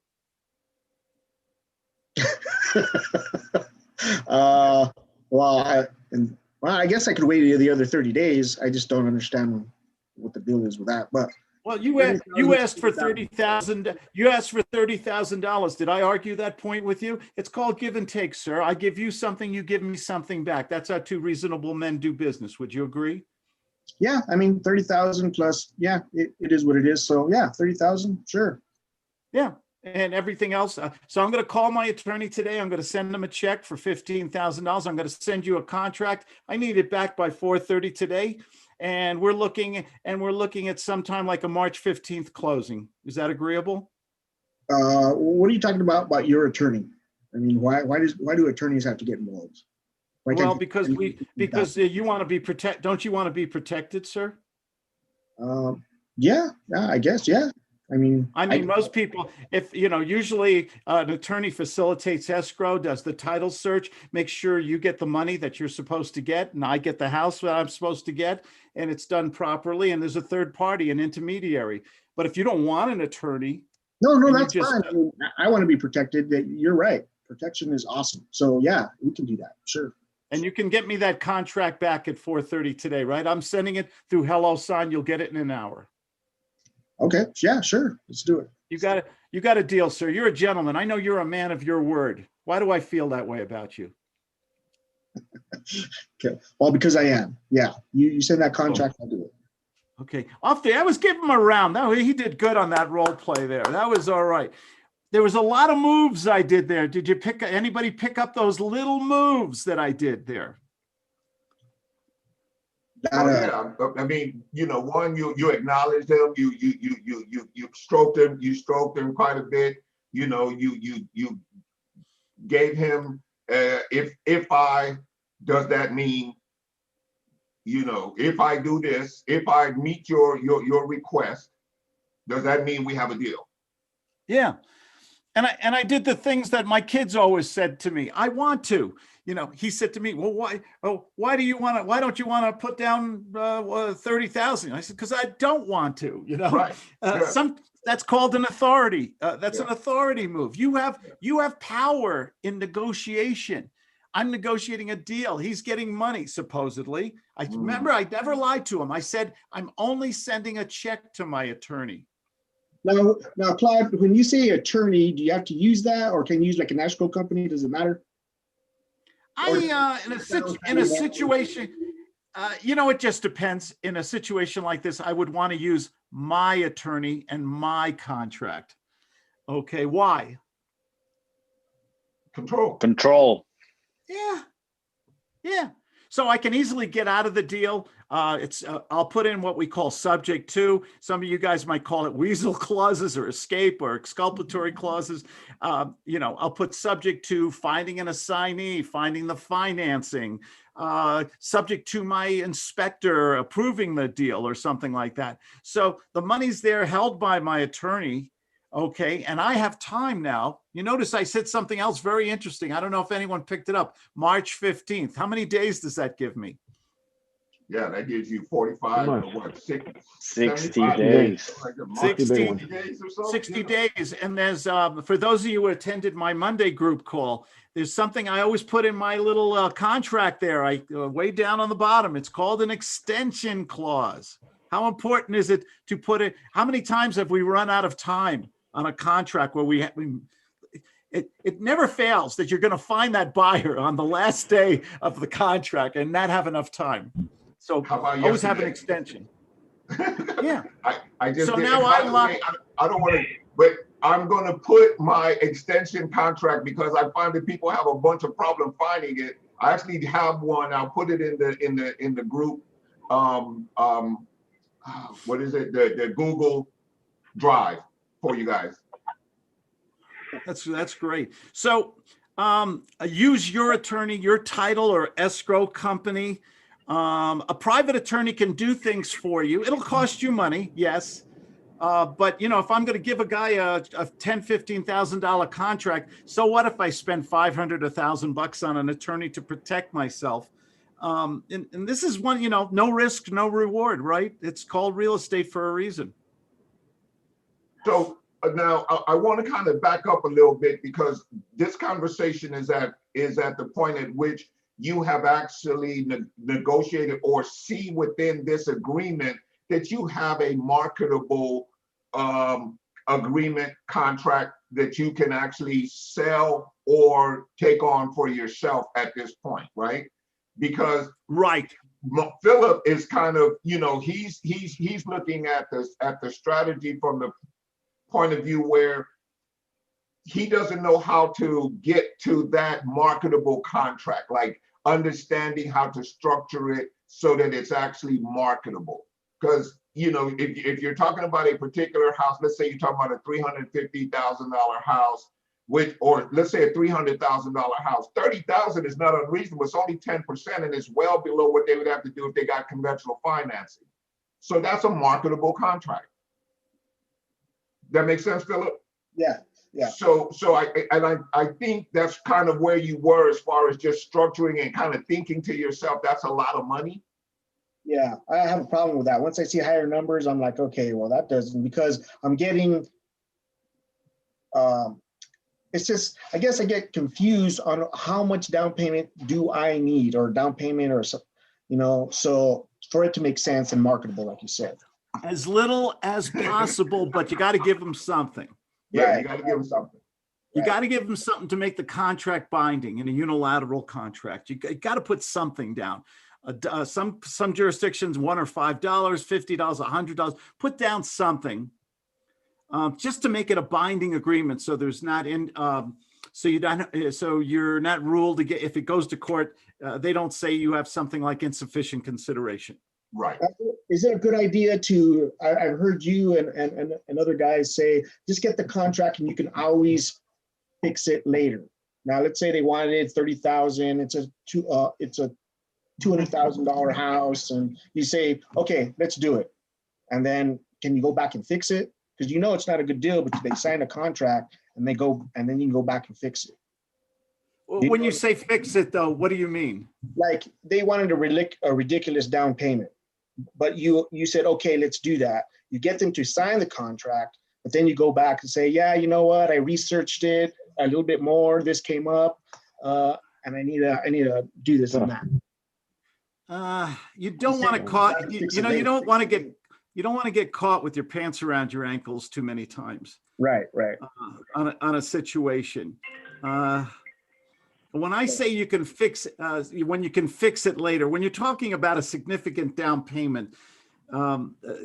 I guess I could wait the other 30 days. I just don't understand what the deal is with that. But well, you asked for $30,000. You asked for $30,000. Did I argue that point with you? It's called give and take, sir. I give you something, you give me something back. That's how two reasonable men do business. Would you agree? Yeah, I mean 30,000 plus. Yeah, it is what it is. So yeah, 30,000, sure. Yeah, and everything else. So I'm going to call my attorney today. I'm going to send him a check for $15,000. I'm going to send you a contract. I need it back by 4:30 today. And we're looking at sometime like a March 15th closing. Is that agreeable? What are you talking about your attorney? I mean, why do attorneys have to get involved? Well, because you want to be protected. Don't you want to be protected, sir? Yeah, I guess. Yeah. I mean, most people, if usually an attorney facilitates escrow, does the title search, make sure you get the money that you're supposed to get, and I get the house that I'm supposed to get, and it's done properly. And there's a third party, an intermediary. But if you don't want an attorney, no, that's fine. I mean, I want to be protected. You're right. Protection is awesome. So yeah, we can do that. Sure. And you can get me that contract back at 4:30 today, right? I'm sending it through HelloSign. You'll get it in an hour. Okay. Yeah, sure. Let's do it. You got a deal, sir. You're a gentleman. I know you're a man of your word. Why do I feel that way about you? Okay. Well, because I am. Yeah. You send that contract, I'll do it. Okay. Off there. I was giving him a round. No, he did good on that role play there. That was all right. There was a lot of moves I did there. Did anybody pick up those little moves that I did there? Yeah, I mean, one, you acknowledged him, you stroked him quite a bit. You gave him if I, does that mean, if I do this, if I meet your request, does that mean we have a deal? Yeah. And I did the things that my kids always said to me. I want to. He said to me, "Well, why? Oh, why don't you want to put down 30,000?" I said, "Because I don't want to." Right. That's called an authority. That's an authority move. You have power in negotiation. I'm negotiating a deal. He's getting money supposedly. I remember I never lied to him. I said I'm only sending a check to my attorney. Now, Claude, when you say attorney, do you have to use that, or can you use like an escrow company? Does it matter? In a situation, it just depends. In a situation like this, I would want to use my attorney and my contract. Okay, why? Control. Yeah. So I can easily get out of the deal. I'll put in what we call subject to. Some of you guys might call it weasel clauses or escape or exculpatory clauses. I'll put subject to finding an assignee, finding the financing, subject to my inspector approving the deal or something like that. So the money's there held by my attorney. Okay. And I have time now. You notice I said something else very interesting. I don't know if anyone picked it up. March 15th. How many days does that give me? Yeah, that gives you 45 or what, 60 days. 60 days. And there's, for those of you who attended my Monday group call, there's something I always put in my little contract there. Way down on the bottom. It's called an extension clause. How important is it to put it? How many times have we run out of time on a contract where it never fails that you're going to find that buyer on the last day of the contract and not have enough time. So How about always have an yesterday? extension. Yeah. I just So did. now By the way, I don't want to, but I'm going to put my extension contract because I find that people have a bunch of problem finding it. I actually have one. I'll put it in the group. What is it? The Google Drive for you guys. That's great. So use your attorney, your title or escrow company. A private attorney can do things for you. It'll cost you money, yes. But you know, if I'm going to give a guy a $10,000-$15,000 contract, so what if I spend $500 or $1,000 on an attorney to protect myself? And this is one, you know, no risk, no reward, right? It's called real estate for a reason. So now I want to kind of back up a little bit because this conversation is at the point at which you have actually negotiated or see within this agreement that you have a marketable agreement contract that you can actually sell or take on for yourself at this point, right? Because right, Philip is kind of, you know, he's looking at the strategy from the point of view where he doesn't know how to get to that marketable contract, like understanding how to structure it so that it's actually marketable. Because, you know, if you're talking about a particular house, let's say you're talking about a $350,000 house, or let's say a $300,000 house, $30,000 is not unreasonable. It's only 10%, and it's well below what they would have to do if they got conventional financing. So that's a marketable contract. That makes sense, Philip? Yeah, yeah. So I think that's kind of where you were as far as just structuring and kind of thinking to yourself, that's a lot of money. Yeah, I have a problem with that. Once I see higher numbers, I'm like, okay, well, that doesn't, because I'm getting, it's just, I guess I get confused on how much down payment do I need, or down payment, or, you know, so for it to make sense and marketable, like you said. As little as possible, but you got to give them something. Yeah, right. You got to give them something. You got to give them something to make the contract binding in a unilateral contract. You got to put something down. Some jurisdictions, $1 or $5, $50, $100. Put down something just to make it a binding agreement. So there's not so you're not ruled to get, if it goes to court, they don't say you have something like insufficient consideration. Right. Is it a good idea to, I've heard you and other guys say, just get the contract and you can always fix it later. Now, let's say they wanted it $30,000. It's a $200,000 house, and you say, okay, let's do it. And then can you go back and fix it? Because you know it's not a good deal, but they sign a contract and they go, and then you can go back and fix it. When you say fix it, though, what do you mean? Like they wanted a ridiculous down payment, but you said, okay, let's do that. You get them to sign the contract, but then you go back and say, yeah, you know what? I researched it a little bit more. This came up, and I need to do this and that. You don't want to caught. You don't want to get caught with your pants around your ankles too many times. Right. On a situation. When I say you can fix, when you can fix it later, when you're talking about a significant down payment,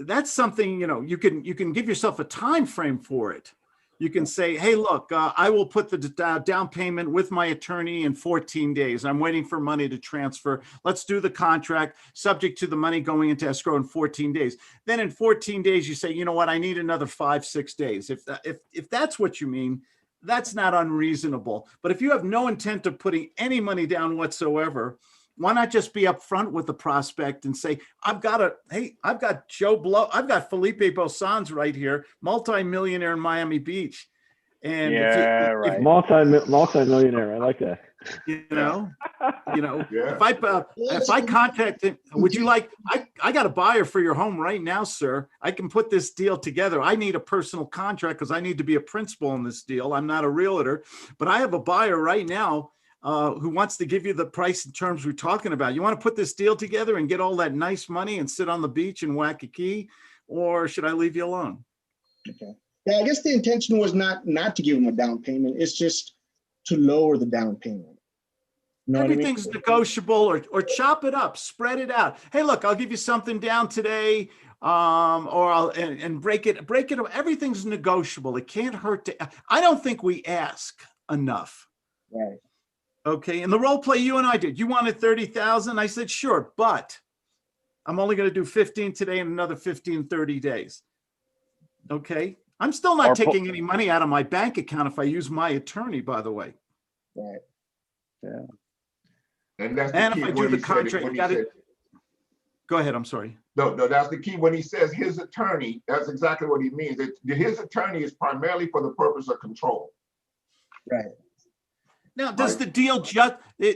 that's something, you know, you can give yourself a time frame for it. You can say, hey, look, I will put the down payment with my attorney in 14 days. I'm waiting for money to transfer. Let's do the contract subject to the money going into escrow in 14 days. Then in 14 days, you say, you know what, I need another 5-6 days. If that's what you mean, that's not unreasonable. But if you have no intent of putting any money down whatsoever, why not just be upfront with the prospect and say, I've got Joe Blow, I've got Felipe Bosans right here, multi-millionaire in Miami Beach. And right. Multi-millionaire. I like that. You know, Yeah. if I contact him, would you like, I got a buyer for your home right now, sir. I can put this deal together. I need a personal contract because I need to be a principal in this deal. I'm not a realtor, but I have a buyer right now. who wants to give you the price and terms we're talking about. You want to put this deal together and get all that nice money and sit on the beach and whack a key, or should I leave you alone? Okay. Yeah, I guess the intention was not to give them a down payment. It's just to lower the down payment. You know what I mean? Everything's negotiable, or chop it up, spread it out. Hey, look, I'll give you something down today, or I'll and break it. Everything's negotiable. It can't hurt to. I don't think we ask enough. Right. Okay. And the role play you and I did. You wanted 30,000. I said sure, but I'm only going to do 15 today and another 15 30 days. Okay. I'm still not taking any money out of my bank account if I use my attorney, by the way. Right. Yeah. And that's the And key if I when do the he said it, contract, when you he got said- it. Go ahead. I'm sorry. No, that's the key. When he says his attorney, that's exactly what he means. His attorney is primarily for the purpose of control. Right. Now, does the deal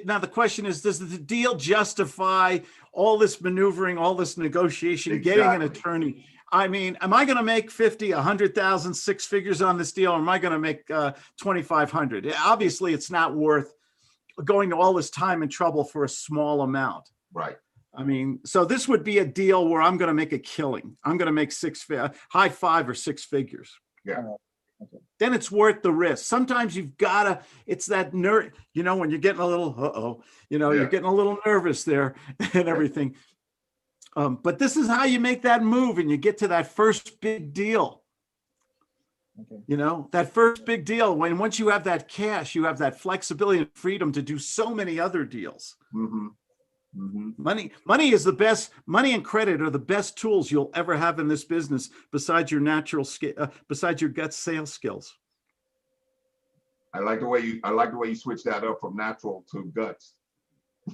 now the question is, does the deal justify all this maneuvering, all this negotiation, getting an attorney? I mean, am I going to make 50, 100,000, 6 figures on this deal, or am I going to make 2,500? Obviously, it's not worth going to all this time and trouble for a small amount. Right. I mean, so this would be a deal where I'm going to make a killing. I'm going to make high 5 or 6 figures. Yeah. Okay. Then it's worth the risk. Sometimes you've got to, it's that nerve, when you're getting a little, you're getting a little nervous there and everything. But this is how you make that move and you get to that first big deal. Okay. That first big deal, once you have that cash, you have that flexibility and freedom to do so many other deals. Mm-hmm. Mm-hmm. Money is the best. Money and credit are the best tools you'll ever have in this business, besides your natural skill, besides your gut sales skills. I like the way you switch that up from natural to guts.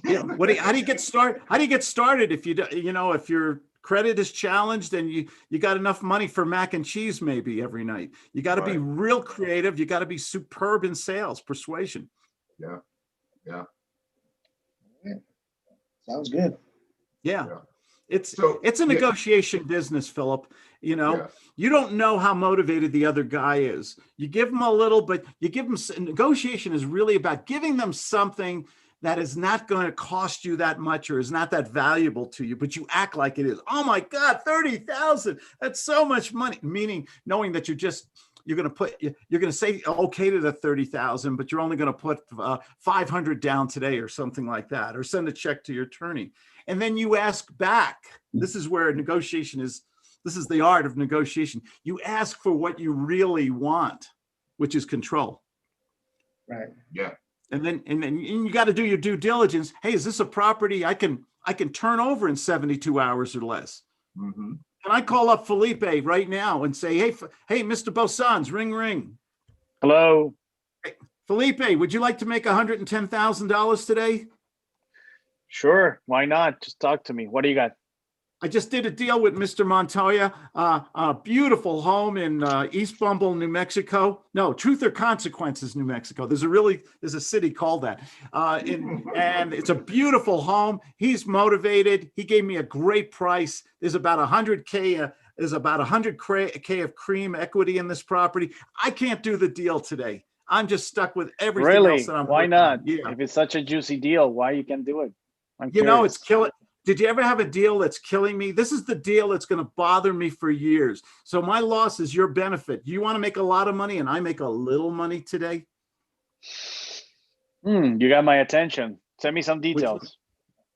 Yeah. How do you get started? How do you get started if if your credit is challenged and you got enough money for mac and cheese maybe every night? You got to be real creative. You got to be superb in sales, persuasion. Yeah. Yeah. Sounds good. Yeah. It's a negotiation business, Philip. You don't know how motivated the other guy is. You give them a little, but you give them, negotiation is really about giving them something that is not going to cost you that much or is not that valuable to you, but you act like it is. Oh my God, 30,000. That's so much money. Meaning knowing that you're going to say okay to the 30,000, but you're only going to put 500 down today or something like that, or send a check to your attorney. And then you ask back. This is where negotiation is. This is the art of negotiation. You ask for what you really want, which is control. Right. Yeah. And then you got to do your due diligence. Hey, is this a property I can turn over in 72 hours or less? Mm-hmm. Can I call up Felipe right now and say, hey, Mr. Bosans, ring. Hello. Hey, Felipe, would you like to make $110,000 today? Sure. Why not? Just talk to me. What do you got? I just did a deal with Mr. Montoya, a beautiful home in East Bumble, New Mexico. No, Truth or Consequences, New Mexico. There's a city called that. And it's a beautiful home. He's motivated. He gave me a great price. There's about 100K. There's about 100K of cream equity in this property. I can't do the deal today. I'm just stuck with everything else that I'm Why not? Yeah. If it's such a juicy deal, why you can't do it? It's killing. Did you ever have a deal that's killing me? This is the deal that's going to bother me for years. So my loss is your benefit. You want to make a lot of money and I make a little money today? You got my attention. Send me some details.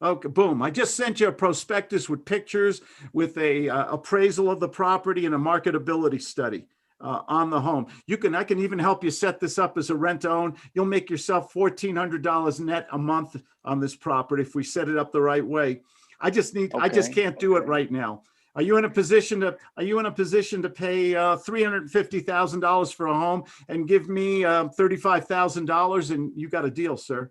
Okay, boom. I just sent you a prospectus with pictures, with a appraisal of the property and a marketability study on the home. I can even help you set this up as a rent to own. You'll make yourself $1,400 net a month on this property if we set it up the right way. I just can't do it right now. Are you in a position to pay $350,000 for a home and give me $35,000 and you got a deal, sir?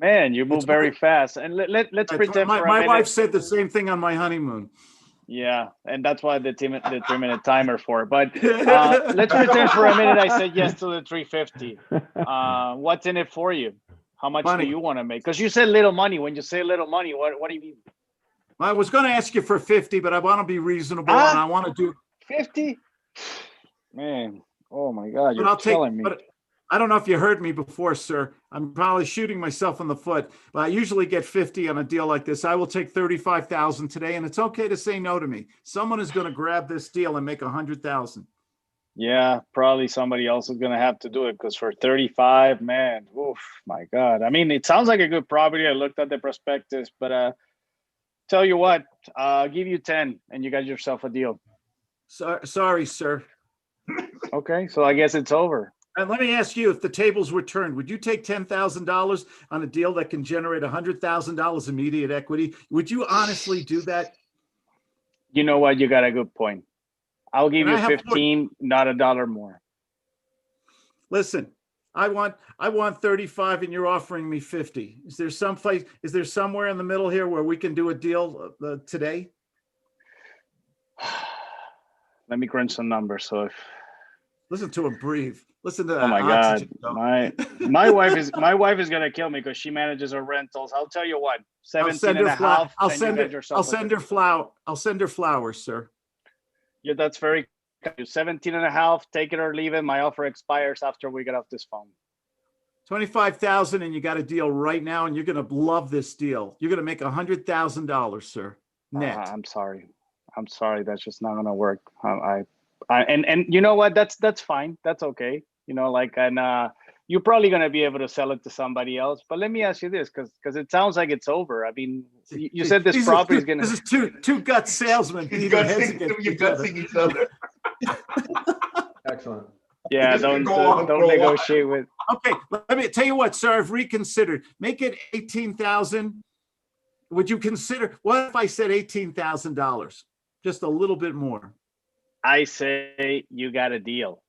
Man, you move very fast. And let's pretend for a minute. My wife said the same thing on my honeymoon. Yeah, and that's why the 3-minute timer for. But let's pretend for a minute I said yes to the 350. What's in it for you? How much do you want to make? Because you said little money. When you say little money, what do you mean? I was going to ask you for 50, but I want to be reasonable and I want to do 50. Man, oh my God, you're telling me. I don't know if you heard me before, sir. I'm probably shooting myself in the foot, but I usually get 50 on a deal like this. I will take 35,000 today, and it's okay to say no to me. Someone is going to grab this deal and make 100,000. Yeah, probably somebody else is gonna have to do it because for 35, man, oof, my God. I mean, it sounds like a good property. I looked at the prospectus, but tell you what, I'll give you 10 and you got yourself a deal. Sorry, sir. Okay, so I guess it's over. And let me ask you, if the tables were turned, would you take $10,000 on a deal that can generate $100,000 immediate equity? Would you honestly do that? You know what? You got a good point. I'll give And you I have 15, not a dollar more. Listen, I want 35 and you're offering me 50. Is there somewhere in the middle here where we can do a deal today? Let me crunch some numbers. So if Listen to him breathe. Listen to that. oh my God, oxygen. my wife is gonna kill me because she manages her rentals. I'll tell you what, 17 and a half. I'll send her flowers, sir. Yeah, that's very 17 and a half. Take it or leave it. My offer expires after we get off this phone. 25,000 and you got a deal right now, and you're gonna love this deal. You're gonna make $100,000, sir. Net. I'm sorry. That's just not gonna work. And you know what? That's fine. That's okay. You know, like, and you're probably gonna be able to sell it to somebody else. But let me ask you this, because it sounds like it's over. I mean, you said this property is gonna. This is two gut salesmen. You're gutsing each other. Excellent. Yeah, don't negotiate with. Okay, let me tell you what, sir. I've reconsidered. Make it 18,000. Would you consider? What if I said $18,000? Just a little bit more. I say you got a deal.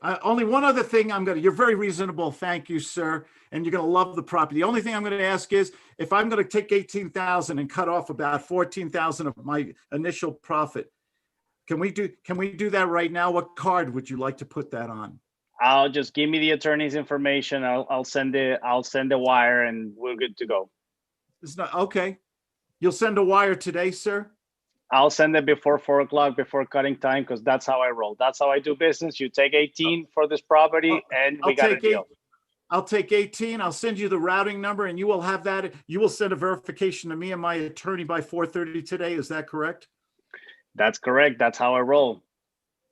Only one other thing you're very reasonable. Thank you, sir. And you're going to love the property. The only thing I'm going to ask is if I'm going to take 18,000 and cut off about 14,000 of my initial profit, can we do that right now? What card would you like to put that on? I'll just give me the attorney's information. I'll send a wire and we're good to go. It's not okay. You'll send a wire today, sir? I'll send it before 4 o'clock, before cutting time, because that's how I roll. That's how I do business. You take 18 for this property and we got a deal. I'll take 18. I'll send you the routing number and you will have that. You will send a verification to me and my attorney by 4:30 today. Is that correct? That's correct. That's how I roll.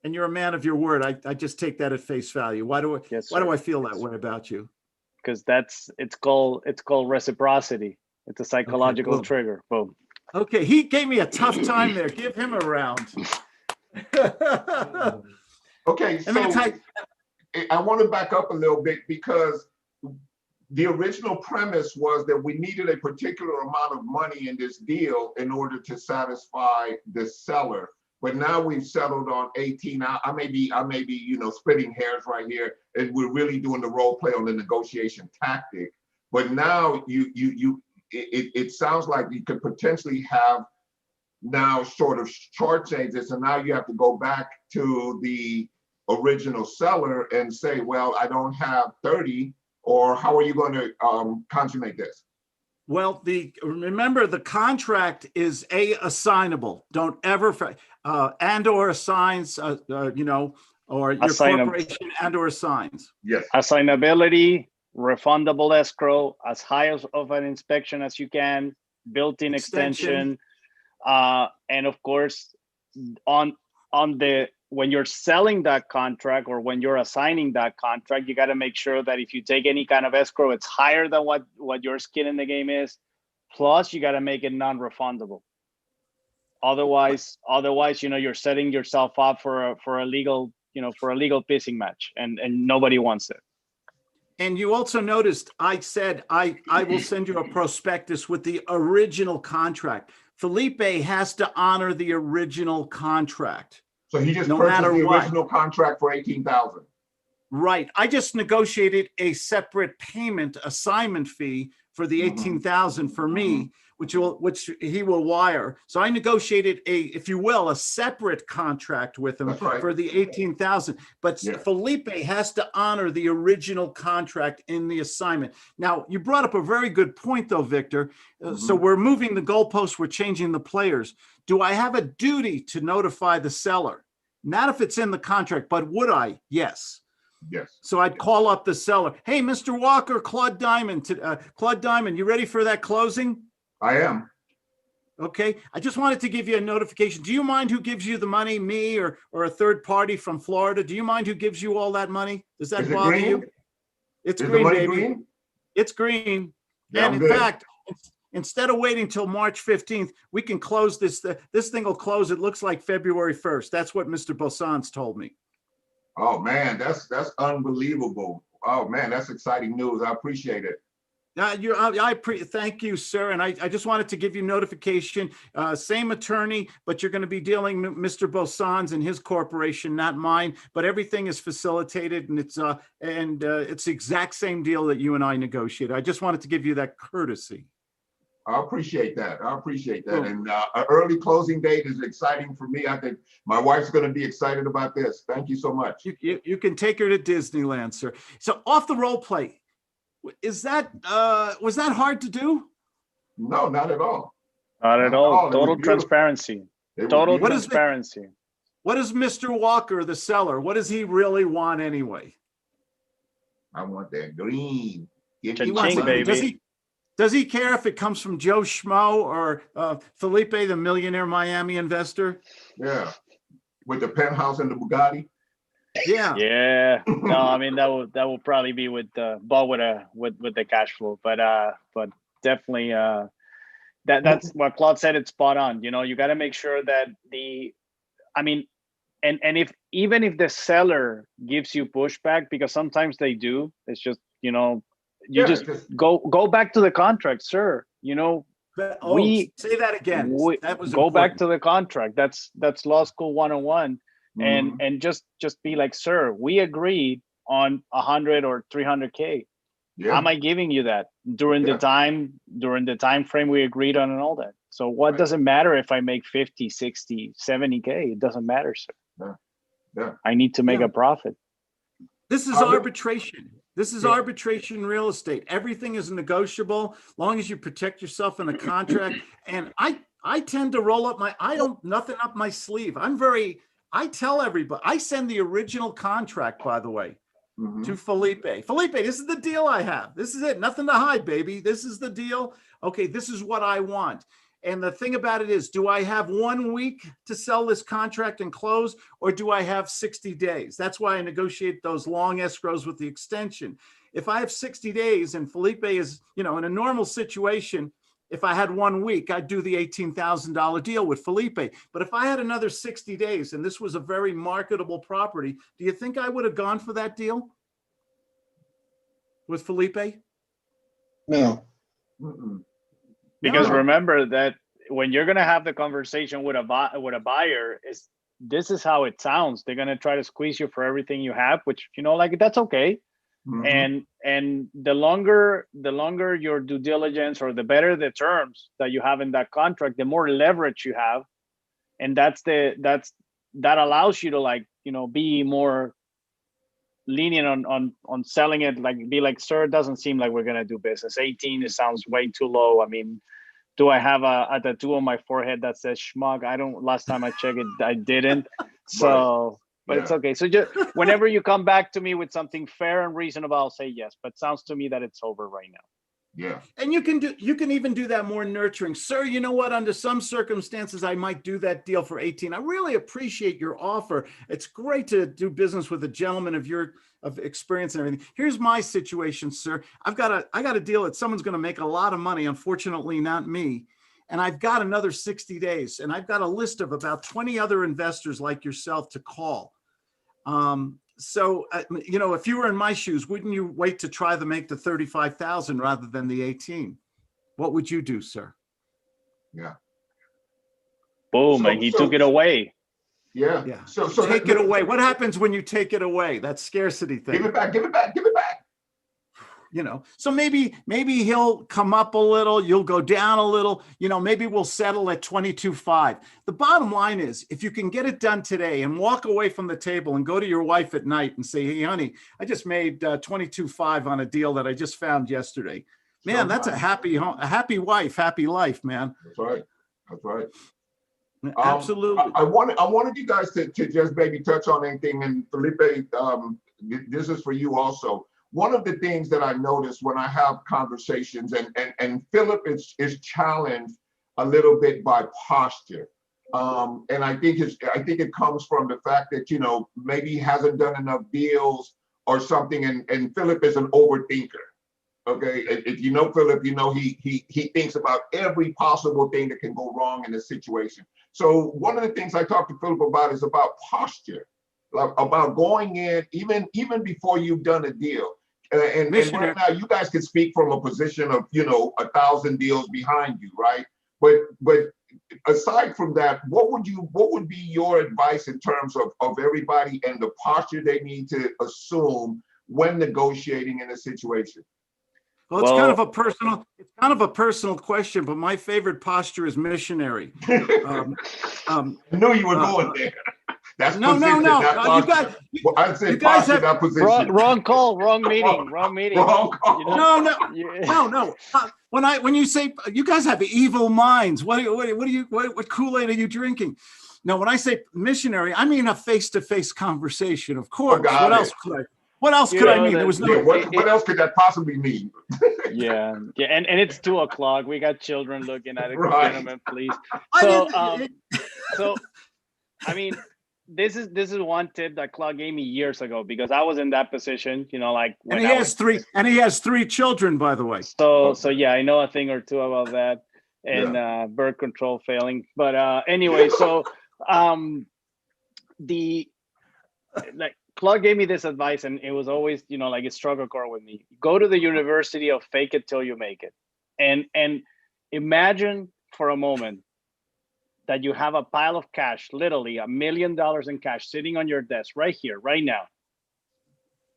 And you're a man of your word. I just take that at face value. Why do I feel that way about you? Because it's called reciprocity. It's a psychological trigger. Boom. Okay, he gave me a tough time there. Give him a round. Okay, so I want to back up a little bit because the original premise was that we needed a particular amount of money in this deal in order to satisfy the seller. But now we've settled on 18. I may be, splitting hairs right here, and we're really doing the role play on the negotiation tactic. But now it sounds like you could potentially have now sort of shortchange this, and now you have to go back to the original seller and say, well, I don't have 30, or how are you going to consummate this? Well, remember the contract is assignable. Don't ever and/or assigns, or your corporation and/or assigns. Yes. Assignability, refundable escrow, as high of an inspection as you can, built-in extension, and of course, when you're selling that contract or when you're assigning that contract, you got to make sure that if you take any kind of escrow, it's higher than what your skin in the game is. Plus, you got to make it non-refundable. Otherwise, you're setting yourself up for a legal pissing match, and nobody wants it. And you also noticed I said I will send you a prospectus with the original contract. Felipe has to honor the original contract. So he just purchased the original contract for 18,000. Right. I just negotiated a separate payment assignment fee for the 18,000 for me, which he will wire. So I negotiated if you will, a separate contract with him for the 18,000. But Felipe has to honor the original contract in the assignment. Now, you brought up a very good point, though, Victor. So we're moving the goalposts. We're changing the players. Do I have a duty to notify the seller? Not if it's in the contract, but would I? Yes. Yes. So I'd call up the seller. Hey, Mr. Walker, Claude Diamond, you ready for that closing? I am. Okay. I just wanted to give you a notification. Do you mind who gives you the money, me or a third party from Florida? Do you mind who gives you all that money? Does that Is it bother green? you? It's Is the green, money baby. green? It's green. Yeah, And I'm in good. fact, instead of waiting till March 15th, we can close this. This thing will close, it looks like February 1st. That's what Mr. Bosans told me. Oh man, that's unbelievable. Oh man, that's exciting news. I appreciate it. Thank you, sir. And I just wanted to give you notification, same attorney, but you're going to be dealing with Mr. Bosans and his corporation, not mine, but everything is facilitated and it's the exact same deal that you and I negotiated. I just wanted to give you that courtesy. I appreciate that. I appreciate that. And an early closing date is exciting for me. I think my wife's going to be excited about this. Thank you so much. You can take her to Disneyland, sir. So off the role play, was that hard to do? No, not at all. Not at all. Total beautiful. transparency. Total transparency. What is Mr. Walker, the seller? What does he really want anyway? I want that green. Cha-ching, baby. Does he care if it comes from Joe Schmo or Felipe, the millionaire Miami investor? Yeah, with the penthouse and the Bugatti. Yeah. Yeah. No, I mean that will probably be with the with the cash flow, but definitely that's what Claude said. It's spot on. You know, you got to make sure that and even if the seller gives you pushback, because sometimes they do, it's just, you know, just go back to the contract, sir. You know, say that again. That was go important. back to the contract. That's law school 101. And just be like, sir, we agreed on 100 or 300K. Yeah. Am I giving you that during the time frame we agreed on and all that? So what does it matter if I make 50, 60, 70K? It doesn't matter, sir. Yeah. I need to make a profit. This is arbitration. This is arbitration real estate. Everything is negotiable long as you protect yourself in a contract. And I tend to roll up nothing up my sleeve. I tell everybody, I send the original contract, by the way, to Felipe. Felipe, this is the deal I have. This is it. Nothing to hide, baby. This is the deal. Okay, this is what I want. And the thing about it is, do I have 1 week to sell this contract and close, or do I have 60 days? That's why I negotiate those long escrows with the extension. If I have 60 days and Felipe is, you know, in a normal situation, if I had 1 week, I'd do the $18,000 deal with Felipe. But if I had another 60 days and this was a very marketable property, do you think I would have gone for that deal with Felipe? No. Because remember that when you're going to have the conversation with a buyer, this is how it sounds. They're going to try to squeeze you for everything you have, which, you know, like, that's okay. And the longer your due diligence, or the better the terms that you have in that contract, the more leverage you have. And that allows you to, like, you know, be more lenient on selling it. Like, be like, sir, it doesn't seem like we're going to do business. 18, it sounds way too low. I mean, do I have a tattoo on my forehead that says schmuck? Last time I checked it, I didn't. So, but it's okay. So just whenever you come back to me with something fair and reasonable, I'll say yes. But it sounds to me that it's over right now. Yeah. And you can even do that more nurturing. Sir, you know what? Under some circumstances, I might do that deal for 18. I really appreciate your offer. It's great to do business with a gentleman of experience and everything. Here's my situation, sir. I got a deal that someone's going to make a lot of money. Unfortunately, not me. And I've got another 60 days. And I've got a list of about 20 other investors like yourself to call. So, you know, if you were in my shoes, wouldn't you wait to try to make the 35,000 rather than the 18? What would you do, sir? Yeah. Boom, and he took it away. Yeah. Yeah. So take it away. What happens when you take it away? That scarcity thing. Give it back, give it back, give it back. You know, so maybe he'll come up a little, you'll go down a little, you know, maybe we'll settle at 22.5. The bottom line is, if you can get it done today and walk away from the table and go to your wife at night and say, hey, honey, I just made 22.5 on a deal that I just found yesterday. Man, that's a happy wife, happy life, man. That's right. That's right. Absolutely. I wanted you guys to just maybe touch on anything, and Felipe, this is for you also. One of the things that I notice when I have conversations, and Philip is challenged a little bit by posture. And I think it comes from the fact that, you know, maybe he hasn't done enough deals or something, and Philip is an overthinker. Okay, if you know Philip, you know he thinks about every possible thing that can go wrong in a situation. So one of the things I talk to Philip about is about posture, like about going in even before you've done a deal. And right now, you guys can speak from a position of, you know, 1,000 deals behind you, right? But aside from that, what would be your advice in terms of everybody and the posture they need to assume when negotiating in a situation? Well, it's kind of a personal question, but my favorite posture is missionary. I knew you were going there. That's no. I'd say posture, not position. Wrong call, wrong meeting, wrong meeting. Wrong call. You know? No. When you say you guys have evil minds, what Kool-Aid are you drinking? No, when I say missionary, I mean a face-to-face conversation. Of course. What else could I mean? There was no. What else could that possibly mean? Yeah, and it's 2:00. We got children looking at it. Right. Gentlemen, please. I mean, this is one tip that Claude gave me years ago, because I was in that position, you know, like. And he has three children, by the way. So yeah, I know a thing or two about that, and birth control failing. But anyway, so Claude gave me this advice, and it was always, you know, like a struggle core with me. Go to the university of fake it till you make it. And imagine for a moment that you have a pile of cash, literally $1 million in cash sitting on your desk right here, right now.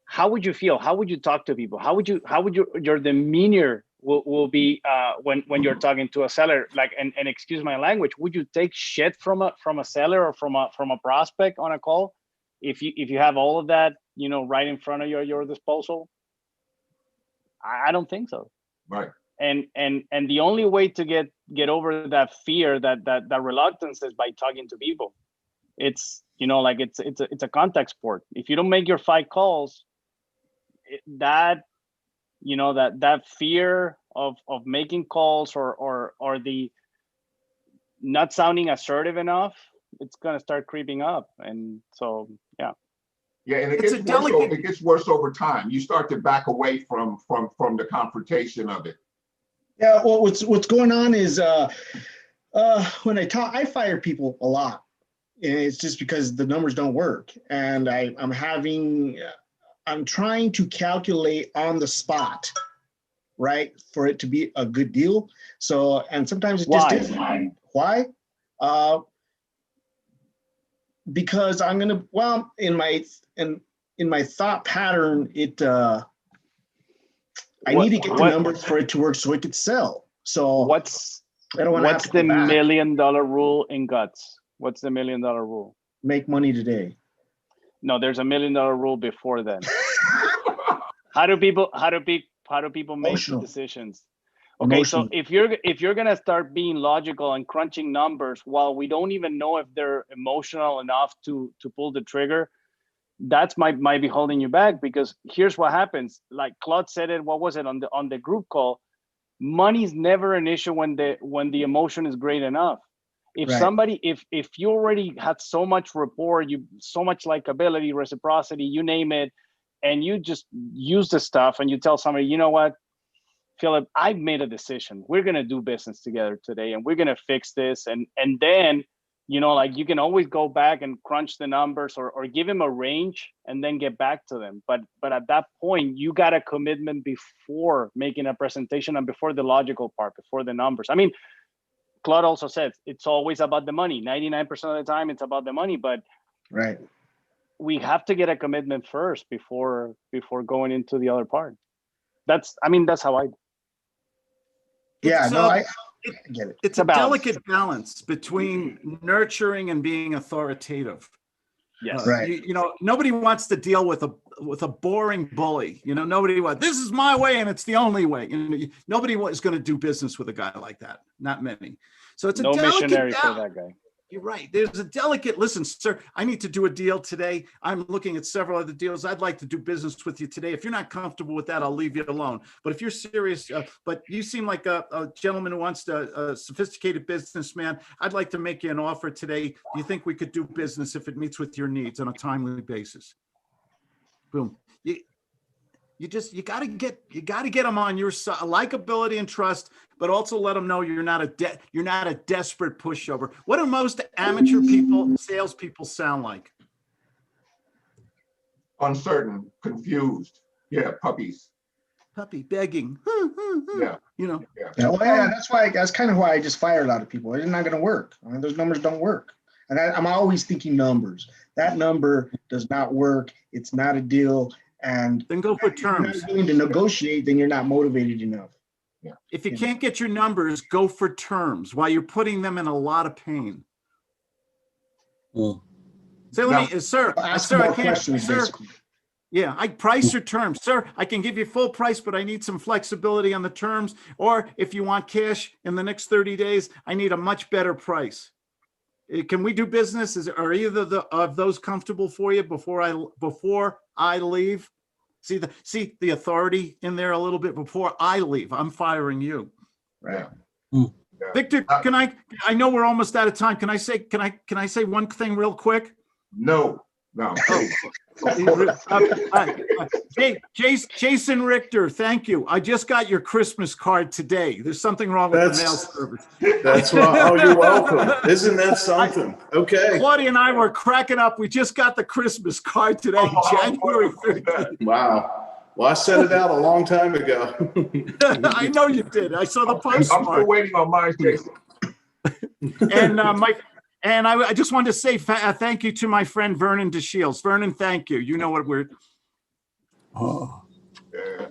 How would you feel? How would you talk to people? How would your demeanor will be when you're talking to a seller? Like, and excuse my language, would you take shit from a seller or from a prospect on a call? If you have all of that, you know, right in front of your disposal? I don't think so. Right. And the only way to get over that fear, that reluctance, is by talking to people. It's, you know, like it's a contact sport. If you don't make your 5 calls, that fear of making calls or the not sounding assertive enough, it's gonna start creeping up. And so and it gets worse over time. You start to back away from the confrontation of it. Yeah, well, what's going on is when I fire people a lot, and it's just because the numbers don't work, and I'm trying to calculate on the spot, right, for it to be a good deal. So, and sometimes it just isn't. Why? Because I'm gonna, well, in my thought pattern, I need to get the numbers for it to work so it could sell. So what's the $1 million rule in guts? What's the $1 million rule? Make money today. No, there's a $1 million rule before then. How do people make decisions? Okay, Emotional. so if you're gonna start being logical and crunching numbers while we don't even know if they're emotional enough to pull the trigger, that's might be holding you back. Because here's what happens. Like Claude said it, what was it on the group call? Money's never an issue when the emotion is great enough. If somebody, if you already had so much rapport, so much likability, reciprocity, you name it, and you just use the stuff and you tell somebody, you know what, Philip, I've made a decision. We're gonna do business together today, and we're gonna fix this. And then, you know, like, you can always go back and crunch the numbers or give him a range and then get back to them. But at that point, you got a commitment before making a presentation and before the logical part, before the numbers. I mean, Claude also says it's always about the money. 99% of the time, it's about the money. But we have to get a commitment first before going into the other part. That's how I. I get it. It's a delicate balance between nurturing and being authoritative. Yes. You know, nobody wants to deal with a boring bully. You know, nobody wants, this is my way and it's the only way. You know, nobody is going to do business with a guy like that. Not many. So it's a delicate missionary for that guy. You're right. There's a delicate, listen, sir, I need to do a deal today. I'm looking at several other deals. I'd like to do business with you today. If you're not comfortable with that, I'll leave you alone. But if you're serious, but you seem like a gentleman who wants to, a sophisticated businessman. I'd like to make you an offer today. Do you think we could do business if it meets with your needs on a timely basis? Boom. You got to get them on your side, likability and trust, but also let them know you're not a desperate pushover. What do most amateur people, salespeople sound like? Uncertain, confused. Yeah, puppies. Puppy begging. Yeah. You know. Yeah, well, yeah, that's kind of why I just fire a lot of people. It's not going to work. I mean, those numbers don't work. And I'm always thinking numbers. That number does not work. It's not a deal. And then go for terms. If you're not willing to negotiate, then you're not motivated enough. Yeah. If you can't get your numbers, go for terms while you're putting them in a lot of pain. Mm. So let me, sir, sir, I can't, sir. Basically. Yeah, I price or terms. Sir, I can give you full price, but I need some flexibility on the terms. Or if you want cash in the next 30 days, I need a much better price. Can we do business? Are either of those comfortable for you before I leave? See the authority in there a little bit. Before I leave, I'm firing you. Right. Mm. Victor, can I know we're almost out of time. Can I say one thing real quick? No. Jason Richter, thank you. I just got your Christmas card today. There's something wrong with the mail service. That's right. Oh, you're welcome. Isn't that something? Okay. Claudia and I were cracking up. We just got the Christmas card today, January 15th. Wow. Well, I sent it out a long time ago. I know you did. I saw the postmark. I'm still waiting on mine, Jason. And I just wanted to say thank you to my friend Vernon DeShields. Vernon, thank you. You know what we're. Oh. Yeah.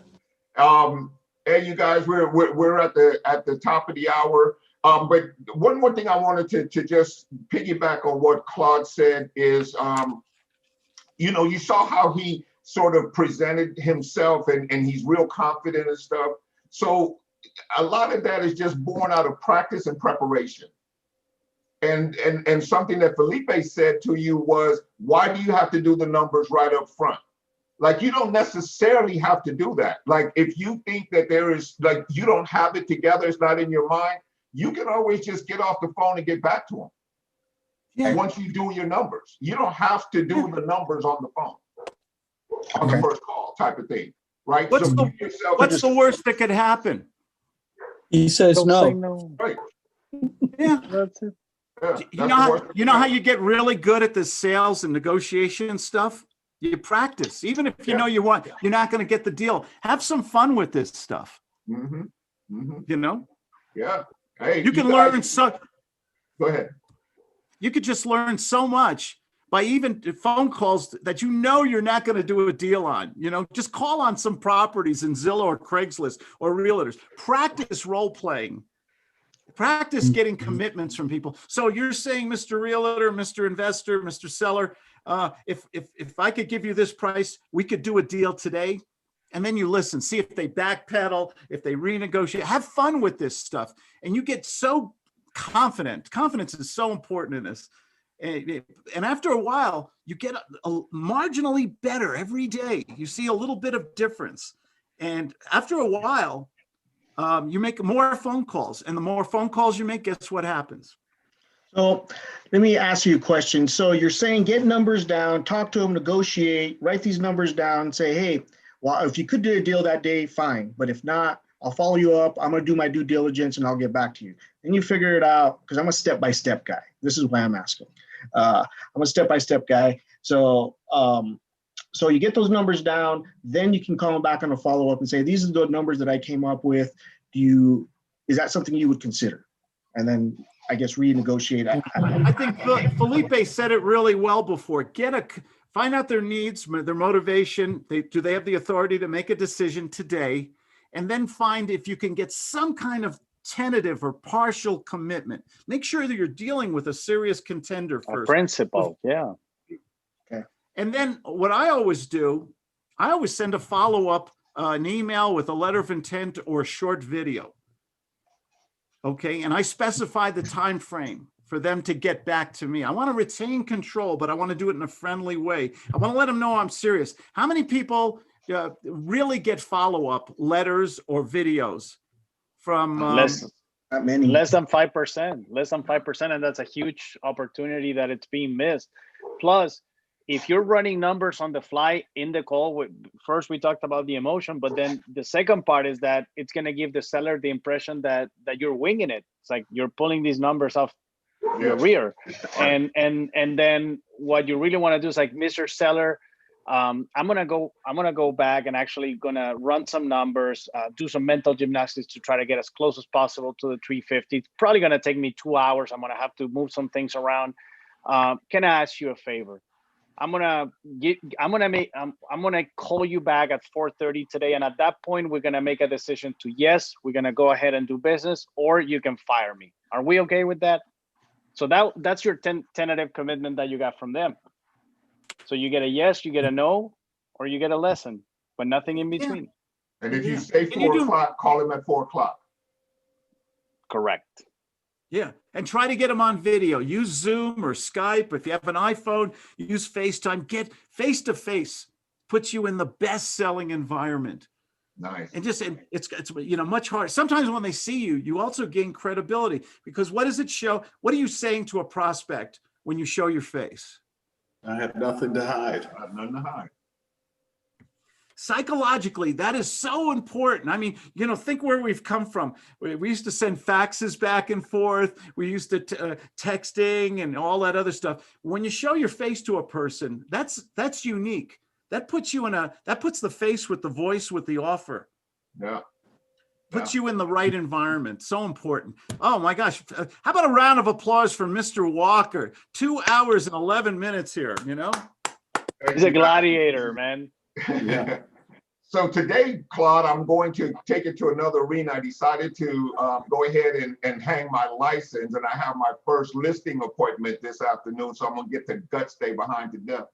Hey, you guys, we're at the top of the hour. But one more thing I wanted to just piggyback on what Claude said is, you saw how he sort of presented himself and he's real confident and stuff. So a lot of that is just born out of practice and preparation. And something that Felipe said to you was, why do you have to do the numbers right up front? Like, you don't necessarily have to do that. Like, if you think that there is, like, you don't have it together, it's not in your mind, you can always just get off the phone and get back to them. Yeah. Once you do your numbers, you don't have to do the numbers on the phone, on the first call type of thing, right? What's the worst that could happen? He says no. Right. Yeah. That's it. Yeah, you know how you get really good at the sales and negotiation stuff? You practice. Even if you know you're not going to get the deal. Have some fun with this stuff. Mm-hmm. Mm-hmm. You know? Yeah. Hey, you can learn so. Go ahead. You could just learn so much by even phone calls that you're not going to do a deal on. Just call on some properties in Zillow or Craigslist or realtors. Practice role playing. Practice getting commitments from people. So you're saying, Mr. Realtor, Mr. Investor, Mr. Seller, if I could give you this price, we could do a deal today. And then you listen, see if they backpedal, if they renegotiate, have fun with this stuff. And you get so confident. Confidence is so important in this. And after a while, you get a marginally better every day. You see a little bit of difference. And after a while, you make more phone calls, and the more phone calls you make, guess what happens? So let me ask you a question. So you're saying get numbers down, talk to them, negotiate, write these numbers down, say, hey, well, if you could do a deal that day, fine. But if not, I'll follow you up. I'm going to do my due diligence and I'll get back to you. Then you figure it out, because I'm a step-by-step guy. This is why I'm asking. I'm a step-by-step guy. So you get those numbers down, then you can call them back on a follow-up and say, these are the numbers that I came up with. Is that something you would consider? And then I guess renegotiate. I think Felipe said it really well before. Find out their needs, their motivation. Do they have the authority to make a decision today? And then find if you can get some kind of tentative or partial commitment. Make sure that you're dealing with a serious contender first. A principal, yeah. Okay. And then what I always do, I always send a follow-up, an email with a letter of intent or a short video. Okay, and I specify the time frame for them to get back to me. I want to retain control, but I want to do it in a friendly way. I want to let them know I'm serious. How many people really get follow-up letters or videos from not many. Less than 5%, less than 5%, and that's a huge opportunity that it's being missed. Plus, if you're running numbers on the fly in the call, first we talked about the emotion, but then the second part is that it's going to give the seller the impression that you're winging it. It's like you're pulling these numbers off your rear, and then what you really want to do is like, Mr. Seller, I'm gonna go back and actually gonna run some numbers, do some mental gymnastics to try to get as close as possible to the 350. It's probably gonna take me 2 hours. I'm gonna have to move some things around. Can I ask you a favor? I'm gonna call you back at 4:30 today, and at that point we're gonna make a decision to yes, we're gonna go ahead and do business, or you can fire me. Are we okay with that? So that's your tentative commitment that you got from them. So you get a yes, you get a no, or you get a lesson, but nothing in between. And if you say 4 o'clock, call him at 4 o'clock. Correct. Yeah, and try to get them on video. Use Zoom or Skype. If you have an iPhone, use FaceTime. Get face-to-face. Puts you in the best-selling environment. Nice. And it's much harder. Sometimes when they see you, you also gain credibility, because what does it show? What are you saying to a prospect when you show your face? I have nothing to hide. I have nothing to hide. Psychologically, that is so important. I mean, think where we've come from. We used to send faxes back and forth. We used to texting and all that other stuff. When you show your face to a person, that's unique. That puts the face with the voice with the offer. Yeah. Puts you in the right environment. So important. Oh my gosh. How about a round of applause for Mr. Walker? 2 hours and 11 minutes here, He's a gladiator, man. Yeah. So today, Claude, I'm going to take it to another arena. I decided to go ahead and hang my license, and I have my first listing appointment this afternoon. So I'm gonna get the gut stay behind to death.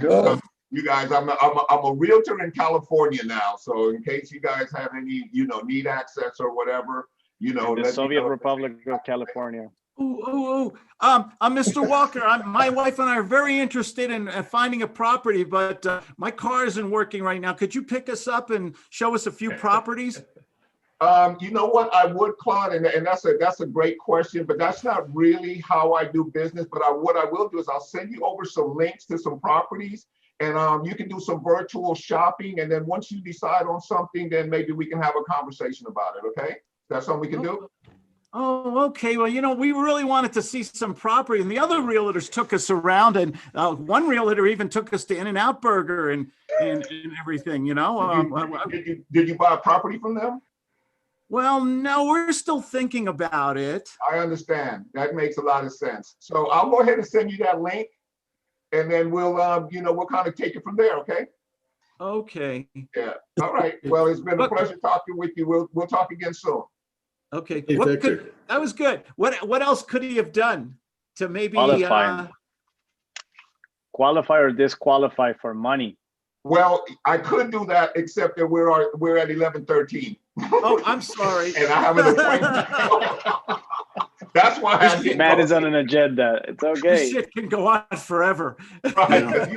Good. You guys, I'm a realtor in California now. So in case you guys have any, need access or whatever, the Soviet Republic of California. Mr. Walker, my wife and I are very interested in finding a property, but my car isn't working right now. Could you pick us up and show us a few properties? You know what, I would, Claude, and that's a great question, but that's not really how I do business. But what I will do is I'll send you over some links to some properties, and you can do some virtual shopping. And then once you decide on something, then maybe we can have a conversation about it. Okay, that's something we can do. Oh, okay. Well, we really wanted to see some property, and the other realtors took us around, and one realtor even took us to In-N-Out Burger and everything. Did you buy a property from them? Well, no, we're still thinking about it. I understand. That makes a lot of sense. So I'll go ahead and send you that link, and then we'll kind of take it from there. Okay. Okay. Yeah. All right. Well, it's been a pleasure talking with you. We'll talk again soon. Okay. Hey, Victor. That was good. What else could he have dne to maybe qualify or disqualify for money? Well, I could do that, except that we're at 11:13. Oh, I'm sorry. And I have an appointment. That's why Matt is on an agenda. It's okay. This shit can go on forever. Right.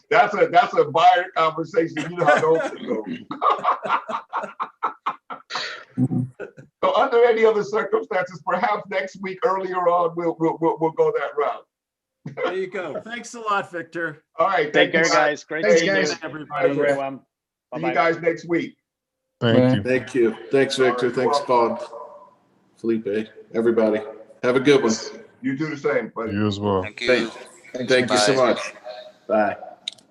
That's a buyer conversation. You know how those go. So under any other circumstances, perhaps next week earlier on, we'll go that route. There you go. Thanks a lot, Victor. All right. Take care, guys. Great seeing you. Everybody. Everyone. See you guys next week. Thank you. Thank you. Thanks, Victor. Thanks, Claude. Felipe. Everybody. Have a good one. You do the same, buddy. You as well. Thank you so much. Bye.